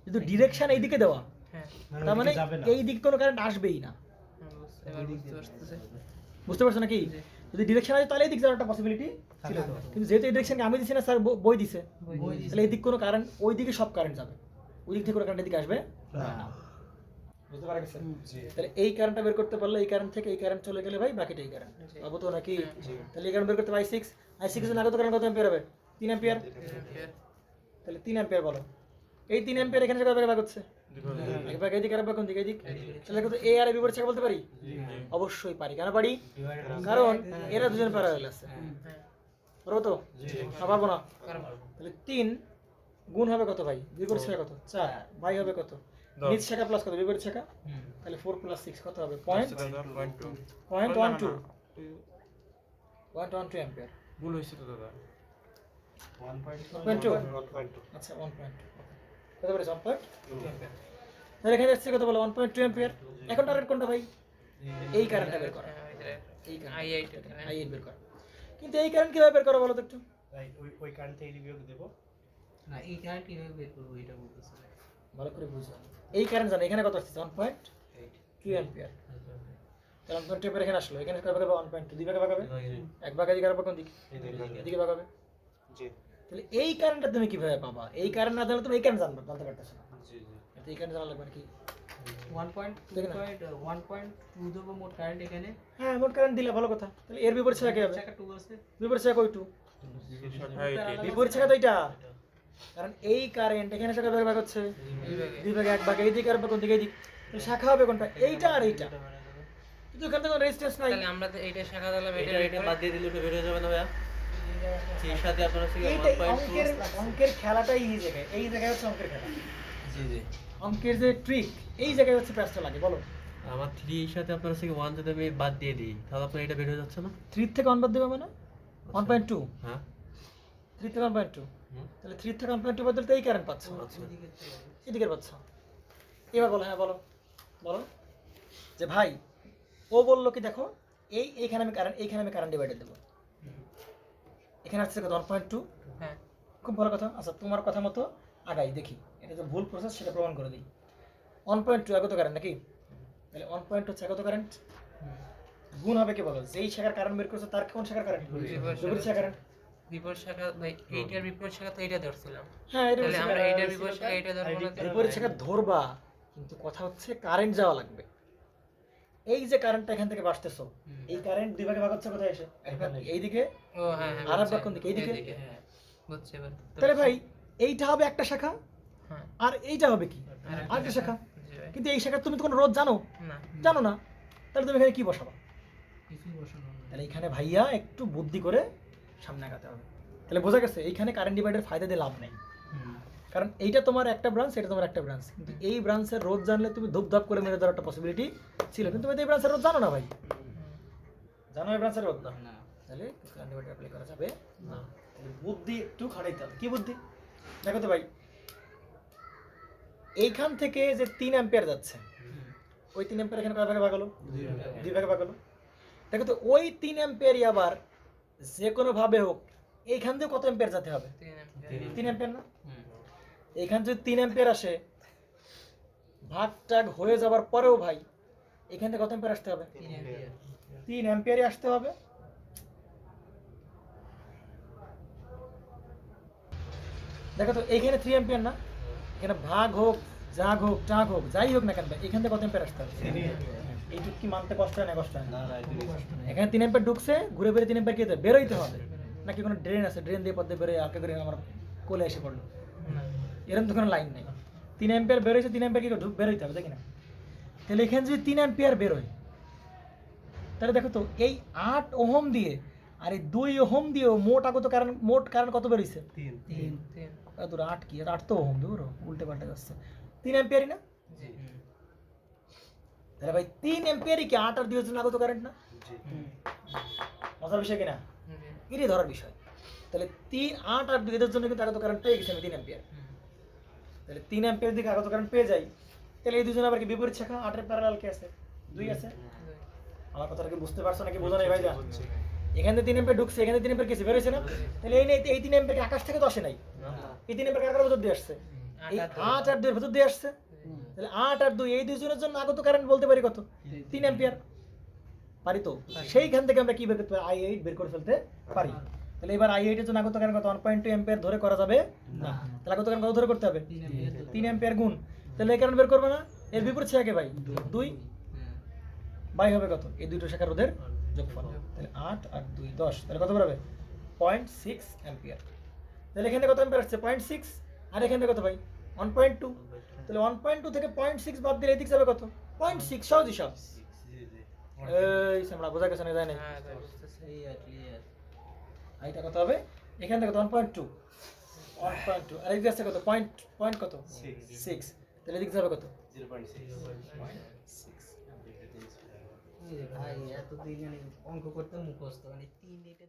A: কিন্তু ডিরেকশন এইদিকে দেওয়া,
D: হ্যাঁ
A: তার মানে
E: যাবে না।
A: এই দিক কোনো কারেন্ট আসবেই না।
D: এবার বুঝতে পারতেছে।
A: বুঝতে পারছো নাকি? যদি ডিরেকশন আছে তাহলে এই দিক যাওয়ার একটা পসিবিলিটি ছিল, কিন্তু যেহেতু এই ডিরেকশনকে আমি দিচ্ছি না, স্যার বই দিছে, তাহলে এই দিক কোনো কারেন্ট, ওই দিকে সব কারেন্ট যাবে, ওই দিক থেকে কোনো কারেন্ট এদিকে আসবে না। বুঝতে পারা গেছে? তাহলে এই কারেন্টটা বের করতে পারলে এই কারেন্ট থেকে এই কারেন্ট চলে গেলে ভাই বাকিটা এই কারেন্ট পাবো তো নাকি? তাহলে এই কারেন্ট বের করতে পারি I6 এর আগত কারেন্ট কত অ্যাম্পিয়ার হবে? 3 অ্যাম্পিয়ার। তাহলে 3 অ্যাম্পিয়ার বলো, এই 3 অ্যাম্পিয়ার এখানে কত ভাগ হচ্ছে? এক ভাগ এদিকে আর এক ভাগ কোন দিকে? এদিক। তাহলে কত এ আর বিপরীত শাখা বলতে পারি? অবশ্যই পারি। কেন পারি? কারণ এরা দুজন প্যারালাল আছে। পারবো তো? না পারবো না? তাহলে 3 গুণ হবে কত ভাই? বিপরীত শাখা কত? 4 ভাই হবে কত? নিচ শাখা প্লাস কত? বিপরীত শাখা। তাহলে 4 + 6 কত হবে? 0.12 অ্যাম্পিয়ার।
B: ভুল হয়েছে তো দাদা।
A: 1.2 আচ্ছা 1.2 কত বলেছ? 1.2 অ্যাম্পিয়ার। তাহলে এখানে আসছে কত বলো? 1.2 অ্যাম্পিয়ার। এখন টার্গেট কোনটা ভাই? এই কারেন্টটা বের করা, এই কারেন্ট I8 বের করা। কিন্তু এই কারেন্ট কিভাবে বের করা বলো তো একটু?
E: তাই ওই কারেন্ট থেকে বিয়োগ দেব।
C: না এই কারেন্ট কিভাবে বের করবো এটা বলতেছে।
A: ভালো করে বুঝো। এই কারেন্ট জানো এখানে কত আসছে? 1.2 অ্যাম্পিয়ার। তাহলে 1.2 অ্যাম্পিয়ার এখানে আসলো, এখানে কত ভাগ হবে? 1.2 দুই ভাগে ভাগ হবে, এক ভাগ এদিকে আর এক ভাগ কোন দিকে? এদিকে ভাগ হবে।
F: জি
A: তাহলে এই কারেন্টটা তুমি কিভাবে পাবা? এই কারেন্ট না জানলে তুমি এই কারেন্ট জানতে পারতেছ না।
F: জি জি
A: তো এই কারেন্ট জানা লাগবে নাকি?
C: 1.2 দেবো মোট কারেন্ট এখানে।
A: হ্যাঁ মোট কারেন্ট দিলে ভালো কথা। তাহলে এর বিপরীত শাখা কি হবে?
C: চাকা 2 আছে।
A: বিপরীত শাখা কই 2? বিপরীত শাখা তো এইটা, কারণ এই কারেন্ট এখানে শাখা ভাগে ভাগ হচ্ছে, দুই ভাগে এক ভাগে এইদিকে আর এক ভাগ কোন দিকে? এইদিক। তাহলে শাখা হবে কোনটা? এইটা আর এইটা, কিন্তু এখানে তো কোনো রেজিস্ট্যান্স নাই।
D: তাহলে আমরা তো এইটা শাখা দিলাম,
G: এটা বাদ দিয়ে দিলে ওটা বের হয়ে যাবে না ভাইয়া? সেই সাথে আপনার হচ্ছে কি
A: এইটাই
G: 1.2
A: অঙ্কের খেলাটাই এই জায়গায় হচ্ছে অঙ্কের খেলা।
G: জি জি।
A: অঙ্কের যে ট্রিক এই জায়গায় হচ্ছে প্যাচটা লাগে। বলো
G: আমার 3 এর সাথে আপনার হচ্ছে কি 1 যদি আমি বাদ দিয়ে দিই তাহলে আপনার এটা বের হয়ে যাচ্ছে না?
A: 3 থেকে 1 বাদ দেবে মানে 1.2,
G: হ্যাঁ
A: 3 থেকে 1.2,
G: হুম।
A: তাহলে 3 থেকে 1.2 বাদ দিলে তো এই কারেন্ট পাচ্ছ,
G: আচ্ছা
A: এদিকে পাচ্ছ। এবার বলো, হ্যাঁ বলো বলো যে ভাই ও বললো কি দেখো এইখানে আমি কারেন্ট ডিভাইডার দেবো, এখানে আসছে কত? 1.2।
D: হ্যাঁ
A: খুব ভালো কথা। আচ্ছা তোমার কথা মতো আগাই দেখি, এটা যে ভুল প্রসেস সেটা প্রমাণ করে দিই। 1.2 আগত কারেন্ট নাকি? তাহলে 1.2 হচ্ছে আগত কারেন্ট, গুণ হবে কি বলো? যেই শাখার কারেন্ট বের করছে তার কোন শাখার কারেন্ট? বিপরীত শাখার কারেন্ট।
D: বিপরীত শাখা ভাই, এইটার বিপরীত শাখা তো এইটা ধরছিলাম।
A: হ্যাঁ এটা
D: তাহলে আমরা এইটার বিপরীত শাখা এইটা ধরবো না?
A: বিপরীত শাখা ধরবা, কিন্তু কথা হচ্ছে কারেন্ট যাওয়া লাগবে। এই যে কারেন্টটা এখান থেকে বাসতেছো, এই কারেন্ট দুই ভাগে ভাগ হচ্ছে কোথায় এসে? এইদিকে
D: ও হ্যাঁ হ্যাঁ
A: আর এক
D: বুঝছি।
A: ভাগ কোন দিকে? এইদিকে।
D: হ্যাঁ বুঝছি এবার।
A: তাহলে ভাই এইটা হবে একটা শাখা,
D: হ্যাঁ
A: আর এইটা হবে কি? আরেকটা শাখা।
D: জি ভাই।
A: কিন্তু এই শাখা তুমি তো কোনো রোধ জানো
D: না
A: জানো না, তাহলে তুমি এখানে কি বসাবা?
C: কিছুই বসানো না।
A: তাহলে এখানে ভাইয়া একটু বুদ্ধি করে সামনে আগাতে হবে। তাহলে বোঝা গেছে এইখানে কারেন্ট ডিভাইডার ফায়দা দিয়ে লাভ নেই, কারণ এইটা তোমার একটা ব্রাঞ্চ, এটা তোমার একটা ব্রাঞ্চ, কিন্তু এই ব্রাঞ্চের রোধ জানলে তুমি ধূপধাপ করে মেরে দেওয়ার একটা পসিবিলিটি ছিল, কিন্তু তুমি তো এই ব্রাঞ্চের রোধ জানো না ভাই, জানো এই ব্রাঞ্চের রোধ না,
C: না
A: তাহলে কারেন্ট ডিভাইডার অ্যাপ্লাই করা যাবে না। তাহলে বুদ্ধি একটু খাটাইতে হবে। কি বুদ্ধি? দেখো তো ভাই, এইখান থেকে যে 3 অ্যাম্পিয়ার যাচ্ছে, ওই 3 অ্যাম্পিয়ার এখানে কয় ভাগে ভাগ হলো? 2 ভাগে ভাগ হলো। দেখো তো ওই 3 অ্যাম্পিয়ারই আবার যে কোনো ভাবে হোক এইখান থেকে কত অ্যাম্পিয়ার যেতে হবে? 3 অ্যাম্পিয়ার না? এইখান থেকে 3 অ্যাম্পিয়ার আসে, ভাগ টাগ হয়ে যাবার পরেও ভাই এখান থেকে কত অ্যাম্পিয়ার আসতে হবে? 3 অ্যাম্পিয়ারই আসতে হবে। দেখো তো এইখানে 3 অ্যাম্পিয়ার না, এখানে ভাগ হোক জাগ হোক টাগ হোক যাই হোক না কেন ভাই এখান থেকে কত অ্যাম্পিয়ার আসতে হবে? এইটুকু কি মানতে কষ্ট হয় না? কষ্ট হয় না? এখানে 3 অ্যাম্পিয়ার ঢুকছে, ঘুরে বেরিয়ে 3 অ্যাম্পিয়ার কি হতে বেরোইতে হবে, নাকি কোনো ড্রেন আছে ড্রেন দিয়ে পথে বেরোয় আলকা করে আমার কোলে এসে পড়লো? এরকম তো কোনো লাইন নেই। 3 অ্যাম্পিয়ার বেরোইছে, 3 অ্যাম্পিয়ার কি বেরোইতে হবে দেখি না? তাহলে এখানে যদি 3 অ্যাম্পিয়ার বেরোয়, তাহলে দেখো তো এই 8 ওহম দিয়ে আর এই 2 ওহম দিয়েও মোট কারেন্ট কত বেরোইছে?
E: 3
A: এত 8 কি? 8 তো ওহম দূর উল্টে পাল্টে যাচ্ছে। 3 অ্যাম্পিয়ারই না? তাহলে ভাই 3 অ্যাম্পিয়ারই কি 8 আর 2 এর জন্য আগত কারেন্ট না? মজার বিষয় কিনা? এরই ধরার বিষয়। তাহলে 3 8 আর 2 এর জন্য কিন্তু আগত কারেন্ট পেয়ে গেছি আমি 3 অ্যাম্পিয়ার। তাহলে 3 অ্যাম্পিয়ার দিকে আগত কারেন্ট পেয়ে যাই, তাহলে এই দুজন আবার কি বিপরীত শাখা? 8 এর প্যারালাল কি আছে? 2 আছে। আমার কথাটা কি বুঝতে পারছো নাকি বোঝা নাই ভাই? এখানে 3 অ্যাম্পিয়ার ঢুকছে, এখানে 3 অ্যাম্পিয়ার গেছে, বের হয়েছে না? তাহলে এই 3 অ্যাম্পিয়ার আকাশ থেকে তো আসে নাই। এই 3 অ্যাম্পিয়ার কার ভেতর দিয়ে আসছে? এই 8 আর 2 এর ভেতর দিয়ে আসছে। তাহলে 8 আর 2 এই দুইজনের জন্য আগত কারেন্ট বলতে পারি কত? 3 অ্যাম্পিয়ার। পারি তো? সেইখান থেকে আমরা কি বের করতে পারি? i8 বের করে ফেলতে পারি। তাহলে এবার i8 এর জন্য আগত কারেন্ট কত? 1.2 অ্যাম্পিয়ার ধরে করা যাবে না। তাহলে আগত কারেন্ট কত ধরে করতে হবে? 3 অ্যাম্পিয়ার গুণ। তাহলে এই কারেন্ট বের করবে না? এর বিপরীত শাখাকে ভাই 2 বাই হবে কত? এই দুটো শাখার রোধের যোগফল। তাহলে 8 আর 2 10। তাহলে কত বেরোবে? 0.6 অ্যাম্পিয়ার। তাহলে এখানে কত অ্যাম্পিয়ার আসছে? 0.6। আর এখানে কত ভাই? 1.2। তাহলে 1.2 থেকে 0.6 বাদ দিলে এদিক যাবে কত? 0.6। সহজ হিসাব। এই আমরা বোঝা গেছে না? যায় নাই?
D: হ্যাঁ, ভাই, বুঝতেছি।
A: এইটা কত হবে? এখান থেকে কত? 1.2। 1.2। আর এদিকে আসছে কত? পয়েন্ট কত? 6। তাহলে এদিক যাবে কত? 0.6।
C: ভাই এতদিন অঙ্ক করতে মুখস্থ মানে 3 এটা